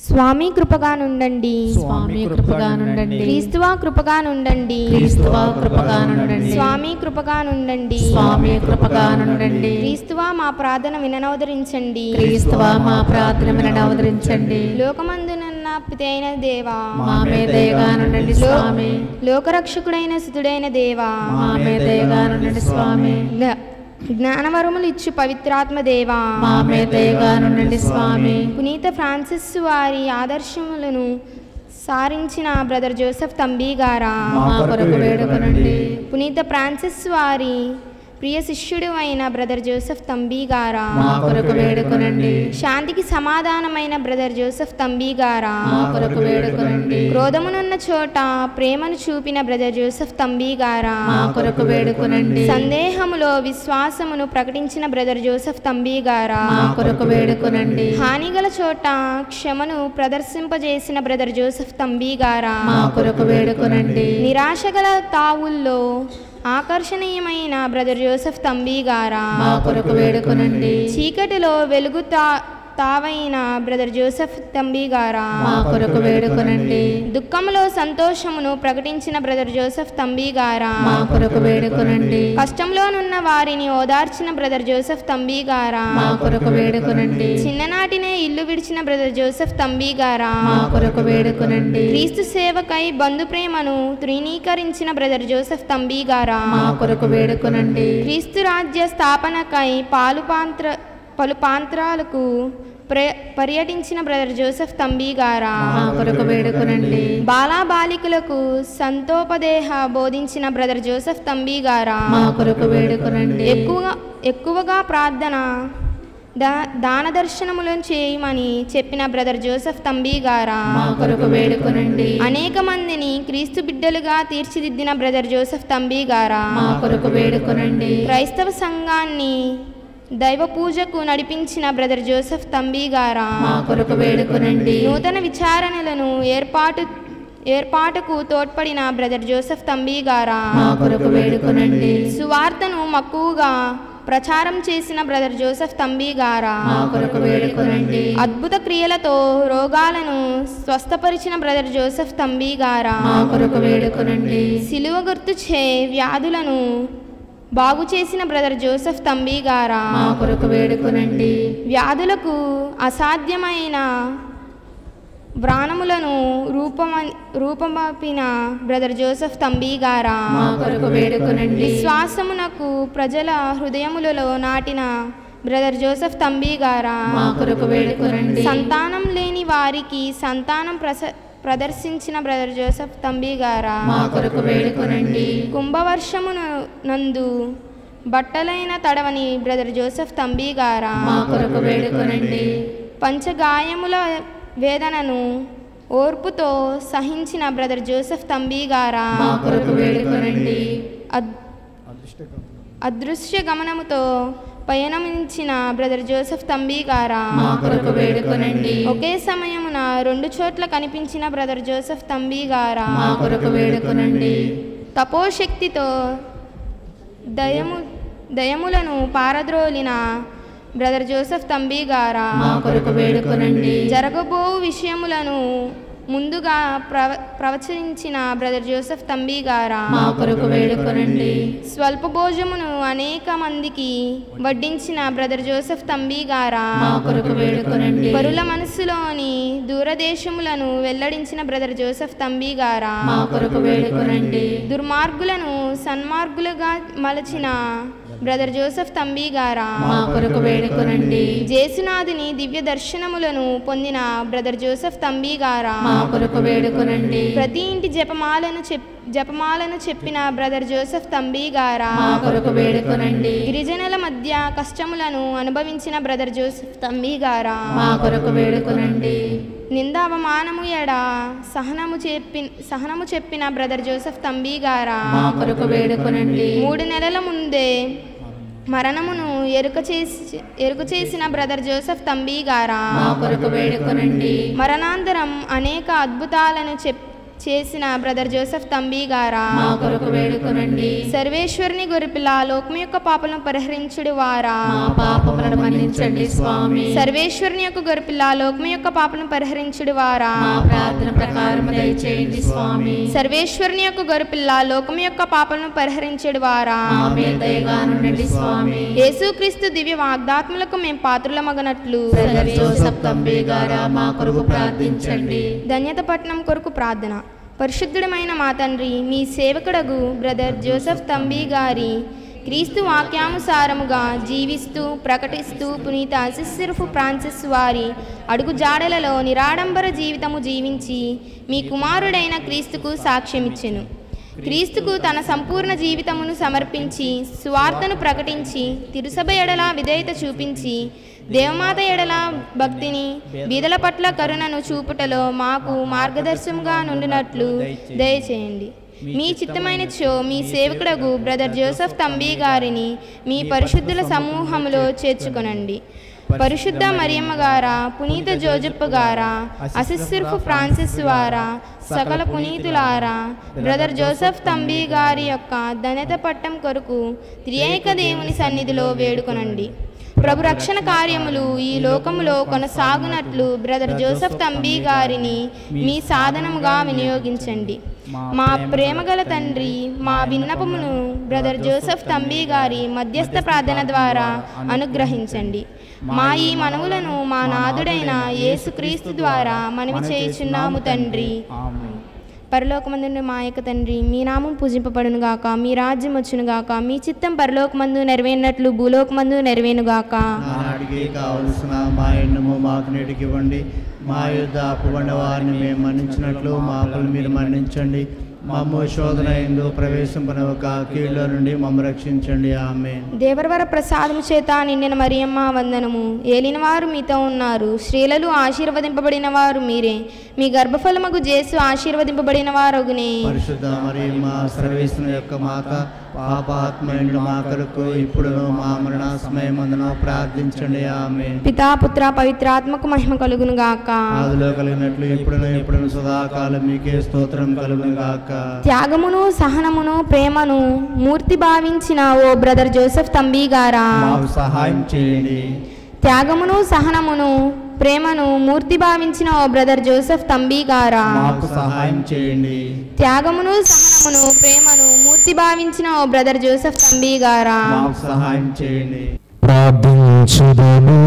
స్వామి కృపగా నుండండి. స్వామి కృపగా నుండండి. క్రీస్తువా కృపగా నుండండి. క్రీస్తువా కృపగా నుండండి. స్వామి కృపగా నుండండి. స్వామి కృపగా నుండండి. క్రీస్తువా మా ప్రార్థన విననవదరించండి. క్రీస్తువా మా ప్రార్థన విననవదరించండి. లోకమందునున్న పితైన దేవా మా మీద దయగా నుండండి స్వామి. లోకరక్షకుడైన సుతుడైన దేవా మా మీద దయగా నుండండి స్వామి. జ్ఞానవరములు ఇచ్చు పవిత్రాత్మ దేవా మా మీద దయగా నుండండి స్వామి. పునీత ఫ్రాన్సిస్ వారి ఆదర్శములను సారించిన బ్రదర్ జోసెఫ్ తంబి గారా మా కొరకు వేడుకొనండి. పునీత ఫ్రాన్సిస్ వారి ప్రియ శిష్యుడు అయిన బ్రదర్ జోసెఫ్ తంబి గారా మా కొరకు వేడుకొనండి. శాంతికి సమాధానమైన బ్రదర్ జోసెఫ్ తంబి గారా మా కొరకు వేడుకొనండి. క్రోధమునున్న చోట ప్రేమను చూపిన బ్రదర్ జోసెఫ్ తంబి గారా మా కొరకు వేడుకొనండి. సందేహములో విశ్వాసమును ప్రకటించిన బ్రదర్ జోసెఫ్ తంబి గారా మా కొరకు వేడుకొనండి. హానిగల చోట క్షమను ప్రదర్శింపజేసిన బ్రదర్ జోసెఫ్ తంబి గారా మా కొరకు వేడుకొనండి. నిరాశగల తావుల్లో ఆకర్షణీయమైన బ్రదర్ జోసెఫ్ తంబి గారా మా కొరకు వేడుకొనండి. చీకటిలో వెలుగు తావైన బ్రదర్ జోసెఫ్ తంబి గారా మా కొరకు వేడుకొనండి. దుఃఖంలో సంతోషమును ప్రకటించిన బ్రదర్ జోసెఫ్ తంబి గారా మా కొరకు వేడుకొనండి. కష్టంలోనున్న వారిని ఓదార్చిన బ్రదర్ జోసెఫ్ తంబి గారా మా కొరకు వేడుకొనండి. చిన్ననాటినే ఇల్లు విడిచిన బ్రదర్ జోసెఫ్ తంబి గారా మా కొరకు వేడుకొనండి. క్రీస్తు సేవకై బంధు ప్రేమను తృణీకరించిన బ్రదర్ జోసెఫ్ తంబి గారా మా కొరకు వేడుకొనండి. క్రీస్తు రాజ్య స్థాపనకై పలు ప్రాంతాలకు పర్యటించిన బ్రదర్ జోసెఫ్ తంబి గారా మా కొరకు వేడుకొనండి. బాలాబాలికలకు సంతోపదేహ బోధించిన బ్రదర్ జోసెఫ్ తంబి గారా మా కొరకు వేడుకొనండి. ఎక్కువగా ప్రార్థన దాన దర్శనములను చేయమని చెప్పిన బ్రదర్ జోసెఫ్ తంబి గారా మా కొరకు వేడుకొనండి. అనేక మందిని క్రీస్తు బిడ్డలుగా తీర్చిదిద్దిన బ్రదర్ జోసెఫ్ తంబి గారా మా కొరకు వేడుకొనండి. క్రైస్తవ సంఘాన్ని దైవ పూజకు నడిపించిన బ్రదర్ జోసెఫ్ తంబి గారా మా కొరకు వేడుకొనండి. నూతన విచారణలను ఏర్పాటుకు తోడ్పడిన బ్రదర్ జోసెఫ్ తంబి గారా మా కొరకు వేడుకొనండి. సువార్తను మక్కువగా ప్రచారం చేసిన బ్రదర్ జోసెఫ్ తంబి గారా మా కొరకు వేడుకొనండి. అద్భుత క్రియలతో రోగాలను స్వస్థపరిచిన బ్రదర్ జోసెఫ్ తంబి గారా మా కొరకు వేడుకొనండి. సిలువ గుర్తుచే వ్యాధులను బాగు చేసిన బ్రదర్ జోసెఫ్ తంబి గారా మా కొరకు వేడుకొనండి. వ్యాధులకు అసాధ్యమైన వ్రాణములను రూపమాపిన బ్రదర్ జోసెఫ్ తంబి గారా మా కొరకు వేడుకొనండి. విశ్వాసమునకు ప్రజల హృదయములలో నాటిన బ్రదర్ జోసెఫ్ తంబి గారా మా కొరకు వేడుకొనండి. సంతానం లేని వారికి సంతానం ప్రదర్శించిన బ్రదర్ జోసెఫ్ తంబి గారా మా కొరకు వేడుకొనండి. కుంభవర్షమును నందు బట్టలైన తడవని బ్రదర్ జోసెఫ్ తంబి గారా మా కొరకు వేడుకొనండి. పంచగాయముల వేదనను ఓర్పుతో సహించిన బ్రదర్ జోసెఫ్ తంబి గారా మా కొరకు వేడుకొనండి. అదృశ్య గమనముతో పయనమించిన బ్రదర్ జోసెఫ్ తంబి గారా మా కొరకు వేడుకొనండి. ఒకే సమయమున 2 చోట్ల కనిపించిన బ్రదర్ జోసెఫ్ తంబి గారా మా కొరకు వేడుకొనండి. తపోశక్తితో దయములను పారద్రోలిన బ్రదర్ జోసెఫ్ తంబి గారా మా కొరకు వేడుకొనండి. జరగబో విషయములను ముందుగా ప్రవచించిన బ్రదర్ జోసెఫ్ తంబి గారా మా కొరకు వేడుకొనండి. స్వల్ప భోజమును అనేక మందికి వడ్డించిన బ్రదర్ జోసెఫ్ తంబి గారా మా కొరకు వేడుకొనండి. పరుల మనసులోని దూరదేశములను వెల్లడించిన బ్రదర్ జోసెఫ్ తంబి గారా మా కొరకు వేడుకొనండి. దుర్మార్గులను సన్మార్గులుగా మలచిన బ్రదర్ జోసెఫ్ తంబి గారా మా కొరకు వేడుకొనండి. జేసునాథుని దివ్య దర్శనములను పొందిన బ్రదర్ జోసెఫ్ తంబి గారా మా కొరకు వేడుకొనండి. ప్రతి ఇంటి జపమాలను చెప్పిన బ్రదర్ జోసెఫ్ తంబి గారా మా కొరకు వేడుకొనండి. గిరిజనుల మధ్య కష్టములను అనుభవించిన బ్రదర్ జోసెఫ్ తంబి గారా మా కొరకు వేడుకొనండి. నింద అవమానము ఎడ సహనము చెప్పిన బ్రదర్ జోసెఫ్ తంబి గారా మా కొరకు వేడుకొనండి. 3 నెలల ముందే మరణమును ఎరుక చేసిన బ్రదర్ జోసెఫ్ తంబి గారా మా కొరకు వేడుకొనండి. మరణాంతరం అనేక చేసిన బ్రదర్ జోసెఫ్ తంబి గారా, మా కొరకు వేడుకొనండి. సర్వేశ్వరుని గొర్రెపిల్ల లోకం యొక్క పాపలను పరిహరించుడు వారా, మా పాపములను మన్నించండి స్వామి. సర్వేశ్వరుని యొక్క గొర్రెపిల్ల లోకం యొక్క పాపలను పరిహరించుడు వారా, మా ప్రార్థన ప్రకారం దయచేయండి స్వామి. సర్వేశ్వరుని యొక్క గొర్రెపిల్ల లోకం యొక్క పాపలను పరిహరించుడు వారా, మా మీద దయగా నుండండి స్వామి. యేసుక్రీస్తు దివ్య వాగ్దాత్ములకు మేము పాత్రులమగనట్లు బ్రదర్ జోసెఫ్ తంబి గారా, మా కొరకు ప్రార్థించండి. ధన్యత పట్టణం కొరకు ప్రార్థన. పరిశుద్ధుడమైన మా తండ్రి, మీ సేవకుడగు బ్రదర్ జోసెఫ్ తంబి గారి క్రీస్తు వాక్యానుసారముగా జీవిస్తూ ప్రకటిస్తూ పునీత అసిస్సిరఫు ఫ్రాన్సిస్ వారి అడుగు జాడలలో నిరాడంబర జీవితము జీవించి మీ కుమారుడైన క్రీస్తుకు సాక్ష్యమిచ్చెను. క్రీస్తుకు తన సంపూర్ణ జీవితమును సమర్పించి సువార్తను ప్రకటించి తిరుసభ ఎడల విధేయత చూపించి దేవమాత ఎడల భక్తిని బీదల పట్ల కరుణను చూపుటలో మాకు మార్గదర్శనంగా నుండినట్లు దయచేయండి. మీ చిత్తమైనచో మీ సేవకుడగు బ్రదర్ జోసెఫ్ తంబి గారిని మీ పరిశుద్ధుల సమూహంలో చేర్చుకొనండి. పరిశుద్ధ మరియమ్మ గారా, పునీత జోజప్ప గారా, అసిస్సిరఫు ఫ్రాన్సిస్ వారా, సకల పునీతులారా, బ్రదర్ జోసెఫ్ తంబి గారి యొక్క ధన్యత పట్టం కొరకు త్రియేక దేవుని సన్నిధిలో వేడుకొనండి. ప్రభు రక్షణ కార్యములు ఈ లోకములో కొనసాగునట్లు బ్రదర్ జోసెఫ్ తంబి గారిని మీ సాధనముగా వినియోగించండి. మా ప్రేమగల తండ్రి, మా విన్నపమును బ్రదర్ జోసెఫ్ తంబి గారి మధ్యస్థ ప్రార్థన ద్వారా అనుగ్రహించండి. మా ఈ మనవులను మా నాథుడైన యేసుక్రీస్తు ద్వారా మనవి చేయుచున్నాము తండ్రి. పరలోకమందున్న మా యొక్క తండ్రి, మీ నామం పూజింపబడునుగాక, మీ రాజ్యం వచ్చునుగాక, మీ చిత్తం పరలోకమందు నెరవేరినట్లు భూలోకమందు నెరవేరుగాక. నానాటికి కావలసిన మా ఎన్నము మాకు నేటికివ్వండి. మా యుద్ధ అప్పుబడిన వారిని మేము మన్నించినట్లు మా అప్పులు మీరు మన్నించండి. మమ్ము శోధన ఎందు ప్రవేశింపనవక కీళ్ళ నుండి మమ్ము రక్షించండి. ఆమేన్. దేవరవర ప్రసాదము చేత నిండిన మరియమ్మ వందనము. ఏలిన వారు మీతో ఉన్నారు, స్త్రీలలో ఆశీర్వదింపబడిన వారు మీరే. మీ గర్భఫలమగు జేసు ఆశీర్వదింపబడిన వారగునే. పరిశుద్ధ మరియమ్మ సర్వేశ్వరుని యొక్క మాత, పాపాత్మయుడు మా కొరకు ఇప్పుడును మా మరణ సమయమందును ప్రార్థించండి. ఆమేన్. పితా పుత్ర పవిత్రాత్మకు మహిమ కలుగును గాక. ఆదిలో కలిగినట్లు ఇప్పుడును సదాకాలం మీకే స్తోత్రం కలుగును గాక. త్యాగమును సహనమును ప్రేమను మూర్తి భావించిన ఓ బ్రదర్ జోసెఫ్ తంబి గారా, మాకు సహాయం చేయండి. త్యాగమును సహనమును ప్రేమను మూర్తి భావించిన ఓ బ్రదర్ జోసెఫ్ తంబి గారా, మాకు సహాయం చేయండి. త్యాగమును సహనమును ప్రేమను మూర్తి భావించిన ఓ బ్రదర్ జోసెఫ్ తంబి గారా, మాకు సహాయం చేయండి. ప్రార్థించుదము.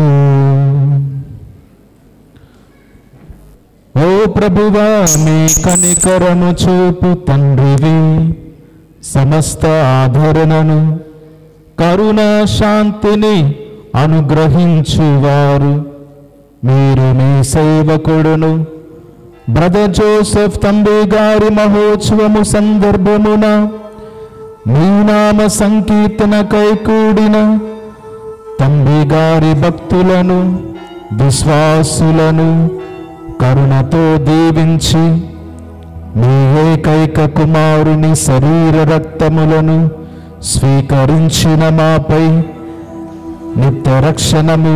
ఓ ప్రభువా, నీ కనికరము చూపు తండ్రివి, సమస్త ఆదరణను కరుణ శాంతిని అనుగ్రహించువారు మీరు. మీ సేవకుడును బ్రదర్ జోసెఫ్ తంబి గారి మహోత్సవము సందర్భమున మీ నామ సంకీర్తనకై కూడిన తంబి గారి భక్తులను విశ్వాసులను కరుణతో దీవించి మీ ఏకైక కుమారుని శరీర రక్తములను స్వీకరించిన మాపై నిత్య రక్షణము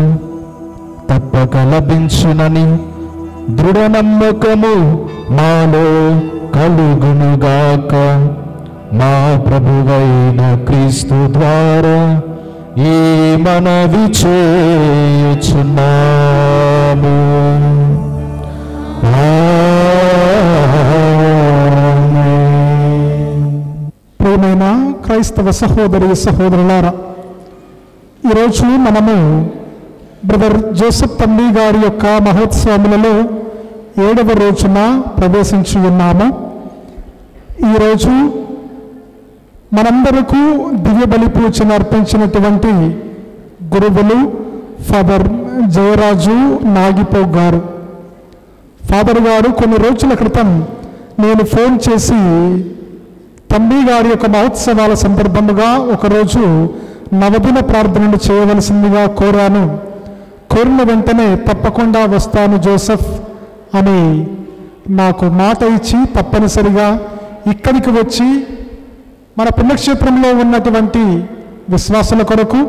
తప్పక లభించునని దృఢ నమ్మకము మాలో కలుగునుగాక. మా ప్రభువైన క్రీస్తు ద్వారా ఈ మనవి చేయుచున్నాము. ప్రియమైన క్రైస్తవ సహోదరి సహోదరులారా, ఈరోజు మనము బ్రదర్ జోసెఫ్ తంబి గారి యొక్క మహోత్సవములలో 7వ రోజున ప్రవేశించి ఉన్నాము. ఈరోజు మనందరకు దివ్య బలి పూజను అర్పించినటువంటి గురువులు ఫాదర్ జయరాజు నాగిపో గారు. ఫాదర్ గారు కొన్ని రోజుల క్రితం నేను ఫోన్ చేసి తంబి గారి యొక్క మహోత్సవాల సందర్భముగా ఒకరోజు నవదిన ప్రార్థనలు చేయవలసిందిగా కోరాను. కోరిన వెంటనే తప్పకుండా వస్తాను జోసెఫ్ అని నాకు మాట ఇచ్చి తప్పనిసరిగా ఇక్కడికి వచ్చి మన పుణ్యక్షేత్రంలో ఉన్నటువంటి విశ్వాసుల కొరకు,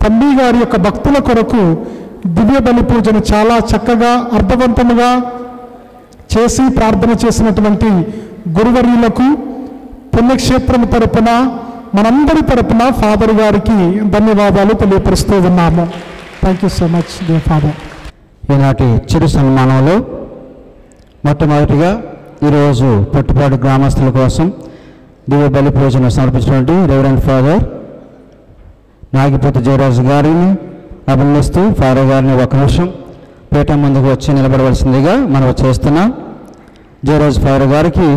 తంబి గారి యొక్క భక్తుల కొరకు దివ్య బలి పూజను చాలా చక్కగా అర్థవంతముగా చేసి ప్రార్థన చేసినటువంటి గురువర్యులకు పుణ్యక్షేత్రం తరపున మనందరి తరపున ఫాదర్ గారికి ధన్యవాదాలు తెలియపరుస్తూ ఉన్నాము. Thank you so much dear father. ఈనాటి చిరు సన్మానంలో మొట్టమొదటిగా ఈరోజు పుట్టుపాడు గ్రామస్తుల కోసం దివ్య బలి పూజను సమర్పించినటువంటి రెవరెండ్ ఫాదర్ నాగిపోతు జయరాజు గారిని అభినందిస్తూ ఫాదర్ గారిని ఒక నిమిషం పీఠం ముందుకు వచ్చి నిలబడవలసిందిగా మనం చేస్తున్నాం. జయరాజు ఫాదర్ గారికి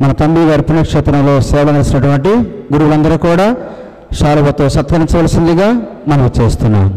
మన తండ్రి గారి పుణ్యక్షేత్రంలో సేవలు చేసినటువంటి గురువులందరూ కూడా శాలువతో సత్కరించవలసిందిగా మనం చేస్తున్నాం.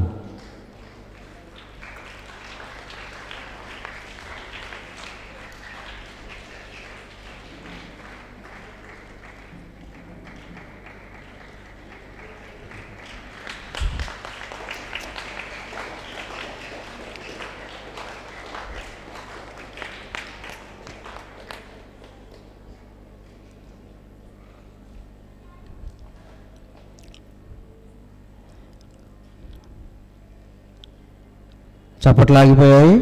చప్పట్లు ఆగిపోయాయి.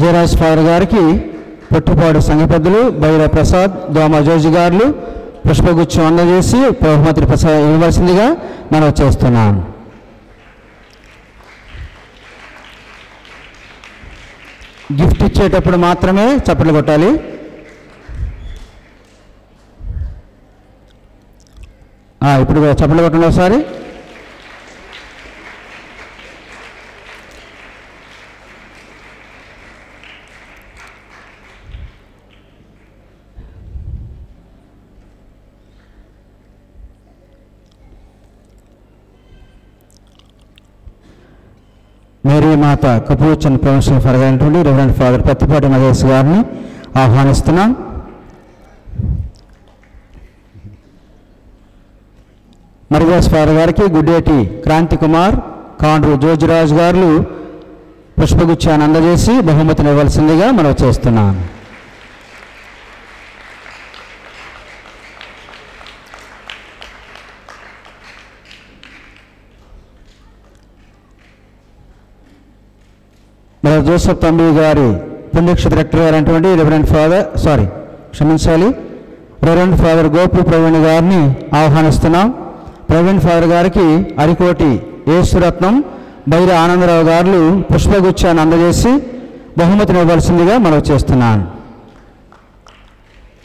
జయరాజ్ ఫాదర్ గారికి పుట్టుపాడు సంఘ పెద్దలు బైర ప్రసాద్ దోమ జోజి గారు పుష్పగుచ్చం అందజేసి బహుమతి ప్రసాద్ ఇవ్వవలసిందిగా మనం చేస్తున్నాం. గిఫ్ట్ ఇచ్చేటప్పుడు మాత్రమే చప్పట్లు కొట్టాలి. ఇప్పుడు చప్పట్లు కొట్టండి ఒకసారి. మేరీ మాత కపూచన్ ప్రొఫెషనల్ ఫాదర్ అయినటువంటి రెవరెండ్ ఫాదర్ పత్తిపాటి మహేష్ గారిని ఆహ్వానిస్తున్నాం. మరిదాస్ ఫాదర్ గారికి గుడ్డేటి క్రాంతి కుమార్ కాండ్రు జోజిరాజు గారు పుష్పగుచ్చాన్ని అందజేసి బహుమతిని ఇవ్వాల్సిందిగా మనం చేస్తున్నాం. మన జోసెఫ్ తంబి గారి పుణ్యక్షేత్ర డైరెక్టర్ గారు అయినటువంటి రెవరెండ్ ఫాదర్ గోపి ప్రవీణ్ గారిని ఆహ్వానిస్తున్నాం. ప్రవీణ్ ఫాదర్ గారికి అరికోటి యేసురత్నం బైర ఆనందరావు గారు పుష్పగుచ్చాన్ని అందజేసి బహుమతిని ఇవ్వాల్సిందిగా మనం చేస్తున్నాం.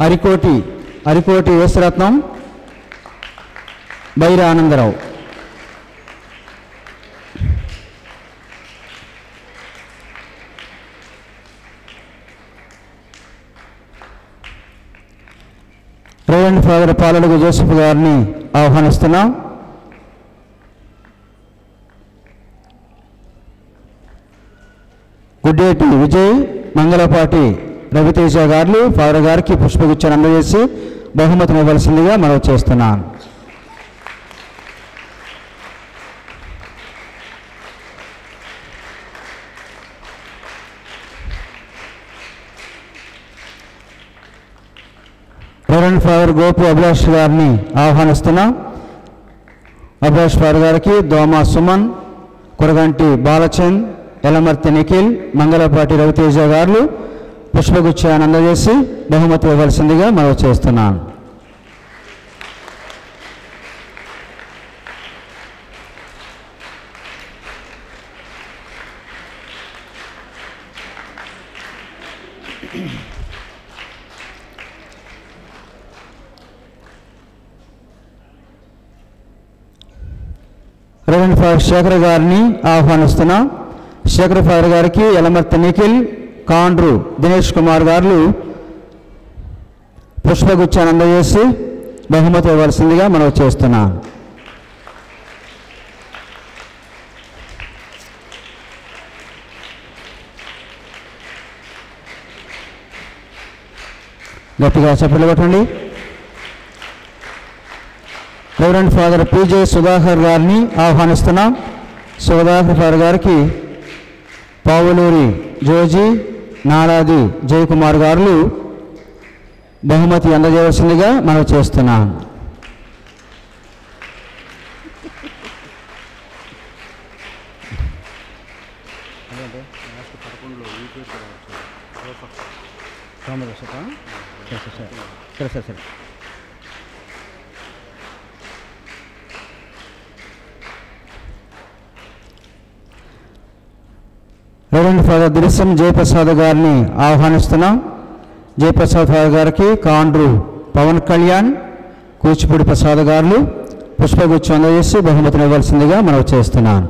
Arikoti Yesuratnam Baira Anandarao. Reverend father Paladugu Joseph గారిని ఆహ్వానిస్తున్నాం. గుడ్డేటి విజయ్ మంగళపాటి రవితేజ గారు ఫాదర్ గారికి పుష్పగుచ్చాన్ని అందజేసి బహుమతిని ఇవ్వాల్సిందిగా మనం చేస్తున్నాం. రెవరెండ్ ఫాదర్ గోపు అభిలాష్ గారిని ఆహ్వానిస్తున్నాం. అభిలాష్ ఫాదర్ గారికి దోమ సుమన్, కురగంటి బాలచంద్, ఎలమర్తి నిఖిల్, మంగళపాటి రవితేజ గారు పుష్పగుచ్చాన్ని అందజేసి బహుమతి ఇవ్వాల్సిందిగా మనం చేస్తున్నాం. రెవరెండ్ ఫాదర్ శేఖర్ గారిని ఆహ్వానిస్తున్నాం. శేఖర్ ఫాదర్ గారికి ఎలమర్తి నిఖిల్, కాండ్రు దినేష్ కుమార్ గారు పుష్పగుచ్చాన్ని అందజేసి బహుమతి ఇవ్వాల్సిందిగా మనం చేస్తున్నాం. గట్టిగా చప్పట్లు కొట్టండి. రెవరెండ్ ఫాదర్ పీజే సుధాకర్ గారిని ఆహ్వానిస్తున్నాం. సుధాకర్ ఫాదర్ గారికి పావులూరి జోజీ, నారాది జయకుమార్ గారు బహుమతి అందజేయవలసిందిగా మనం చేస్తున్నాం. సరే. రెవరెండ్ ఫాదర్ దృశ్యం జయప్రసాద్ గారిని ఆహ్వానిస్తున్నాం. జయప్రసాద్ ఫాదర్ గారికి కాండ్రు పవన్ కళ్యాణ్, కూచిపూడి ప్రసాద్ గారు పుష్పగుచ్చం అందజేసి బహుమతిని ఇవ్వాల్సిందిగా మనం చేస్తున్నాను.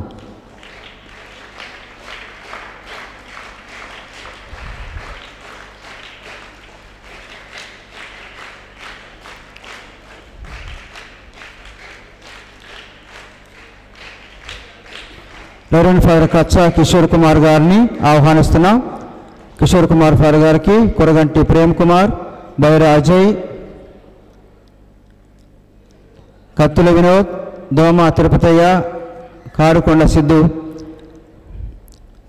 రెవరెండ్ ఫాదర్ కచ్చా కిషోర్ కుమార్ గారిని ఆహ్వానిస్తున్నాం. కిషోర్ కుమార్ ఫాదర్ గారికి కొరగంటి ప్రేమ్ కుమార్, బైర అజయ్, కత్తుల వినోద్, దోమ తిరుపతయ్య, కారుకొండ సిద్ధు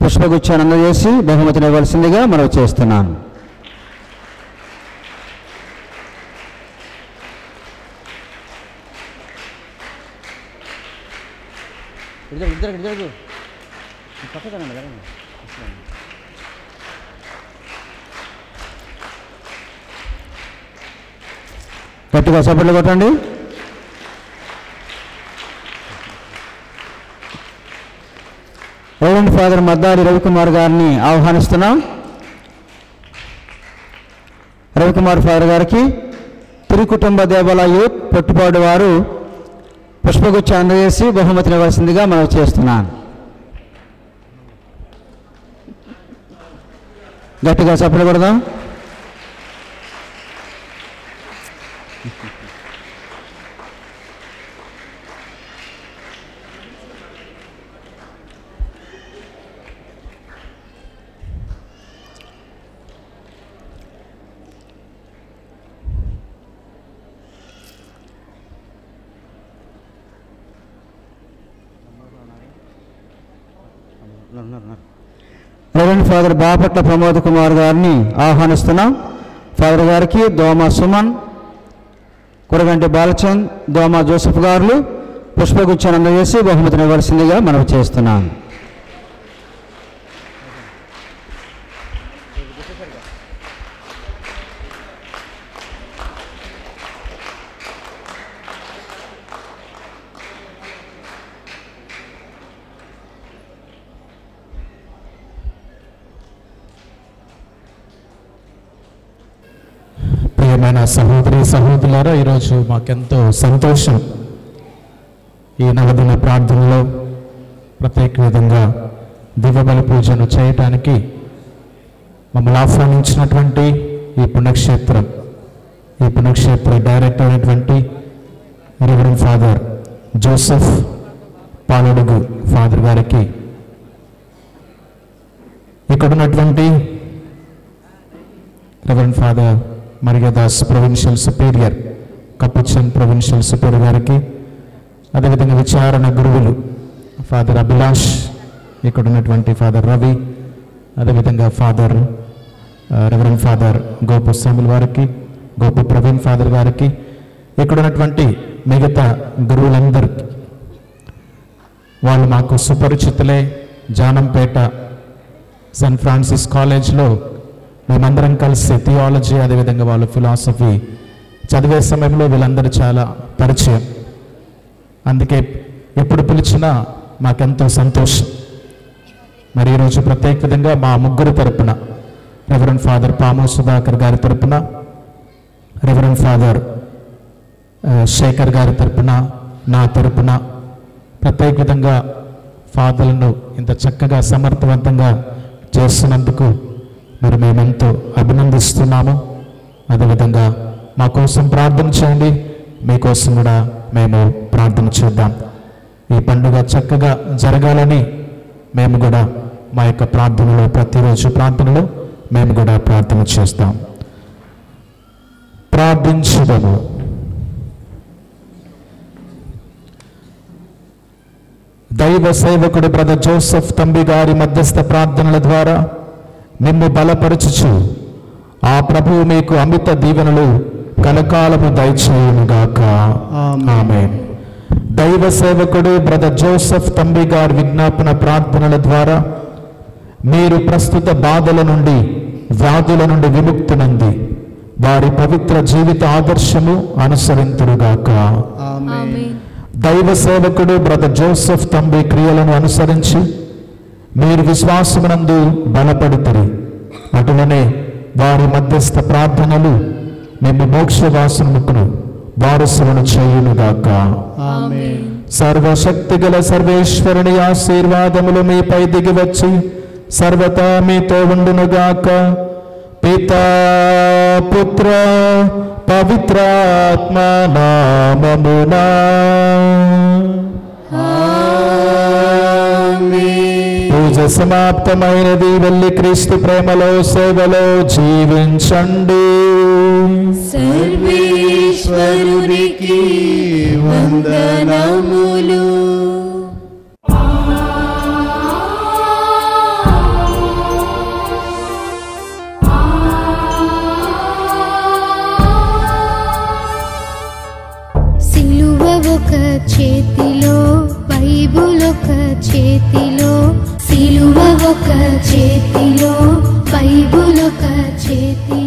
పుష్పగుచ్చాన్ని అందజేసి బహుమతిని ఇవ్వాల్సిందిగా మనం చేస్తున్నాను. గట్టిగా చప్పట్లు కొట్టండి. రెవరెండ్ ఫాదర్ మద్దాలి రవికుమార్ గారిని ఆహ్వానిస్తున్నాం. రవికుమార్ ఫాదర్ గారికి తిరుకుటుంబ దేవాలయ యూత్ పొట్టుపాడు వారు పుష్పగుచ్చ అందజేసి బహుమతిని ఇవ్వాల్సిందిగా మనం చేస్తున్నాను. గట్టిగా చప్పట్లు కొడదాం. రెవరెండ్ ఫాదర్ బాపట్ల ప్రమోద్ కుమార్ గారిని ఆహ్వానిస్తున్నాం. ఫాదర్ గారికి దోమ సుమన్, కురగంటి బాలచంద్, దోమ జోసెఫ్ గారు పుష్పగుచ్చాన్ని అందజేసి బహుమతిని ఇవ్వాల్సిందిగా మనం చేస్తున్నాం. ప్రియమైన సహోదరి సహోదరులారా, ఈరోజు మాకెంతో సంతోషం. ఈ నవదిన ప్రార్థనలో ప్రత్యేక విధంగా దివ్యబలి పూజను చేయటానికి మమ్మల్ని ఆహ్వానించినటువంటి ఈ పుణ్యక్షేత్ర డైరెక్టర్ అయినటువంటి reverend father Joseph Paladugu father గారికి, ఇక్కడున్నటువంటి reverend father Mariyadas provincial superior, Capuchin provincial superior గారికి, అదేవిధంగా విచారణ గురువులు ఫాదర్ అభిలాష్, ఇక్కడ ఉన్నటువంటి ఫాదర్ రవి, అదేవిధంగా ఫాదర్ రెవరెండ్ ఫాదర్ గోపు సాముల్ వారికి, గోపు ప్రవీణ్ ఫాదర్ గారికి, ఇక్కడ ఉన్నటువంటి మిగతా గురువులందరికీ, వాళ్ళు మాకు సుపరిచితులే. జానంపేట సెయింట్ ఫ్రాన్సిస్ కాలేజ్లో మేమందరం కలిసి థియాలజీ, అదేవిధంగా వాళ్ళు ఫిలాసఫీ చదివే సమయంలో వీళ్ళందరూ చాలా పరిచయం. అందుకే ఎప్పుడు పిలిచినా మాకెంతో సంతోషం. మరి ఈరోజు ప్రత్యేక విధంగా మా ముగ్గురు తరపున, రెవరెండ్ ఫాదర్ పాము సుధాకర్ గారి తరపున, రెవరెండ్ ఫాదర్ శేఖర్ గారి తరపున, నా తరపున ప్రత్యేక విధంగా ఫాదర్లను ఇంత చక్కగా సమర్థవంతంగా చేస్తున్నందుకు మరి మేమెంతో అభినందిస్తున్నాము. అదేవిధంగా మా కోసం ప్రార్థన చేయండి, మీకోసం కూడా మేము ప్రార్థన చేద్దాం. ఈ పండుగ చక్కగా జరగాలని మేము కూడా మా యొక్క ప్రార్థనలో, ప్రతిరోజు ప్రార్థనలో మేము కూడా ప్రార్థన చేస్తాం. ప్రార్థించుదాము. దైవ సేవకుడు బ్రదర్ జోసెఫ్ తంబి గారి మధ్యస్థ ప్రార్థనల ద్వారా నిన్ను బలపరచుచు ఆ ప్రభువు మీకు అమిత దీవెనలు కలకాలము దయచేయునుగాక. ఆమేన్. దైవ సేవకుడు బ్రదర్ జోసెఫ్ తంబి గారి విజ్ఞాపన ప్రార్థనల ద్వారా మీరు ప్రస్తుత బాధల నుండి వ్యాధుల నుండి విముక్తి నొంది వారి పవిత్ర జీవిత ఆదర్శము అనుసరింతురుగాక. దైవ సేవకుడు బ్రదర్ జోసెఫ్ తంబి క్రియలను అనుసరించి మీరు విశ్వాసమునందు బలపడుతురి. అటులనే వారి మధ్యస్థ ప్రార్థనలు మేము మోక్షవాసమును వారసులను చేయునుగాక. సర్వశక్తి గల సర్వేశ్వరుని ఆశీర్వాదములు మీపై దిగి వచ్చి సర్వతా మీతో ఉండునుగాక. పితా పుత్ర పవిత్రాత్మ నామమునా. పూజ సమాప్తమైనది. వెళ్ళి క్రీస్తు ప్రేమలో సేవలో జీవించండి. సర్వేశ్వరునికి వందనములు. సిలువ ఒక చేతిలో, బైబుల్ ఒక చేతిలో. సిలువ ఒక చేతిలో, బైబుల్ ఒక చేతిలో.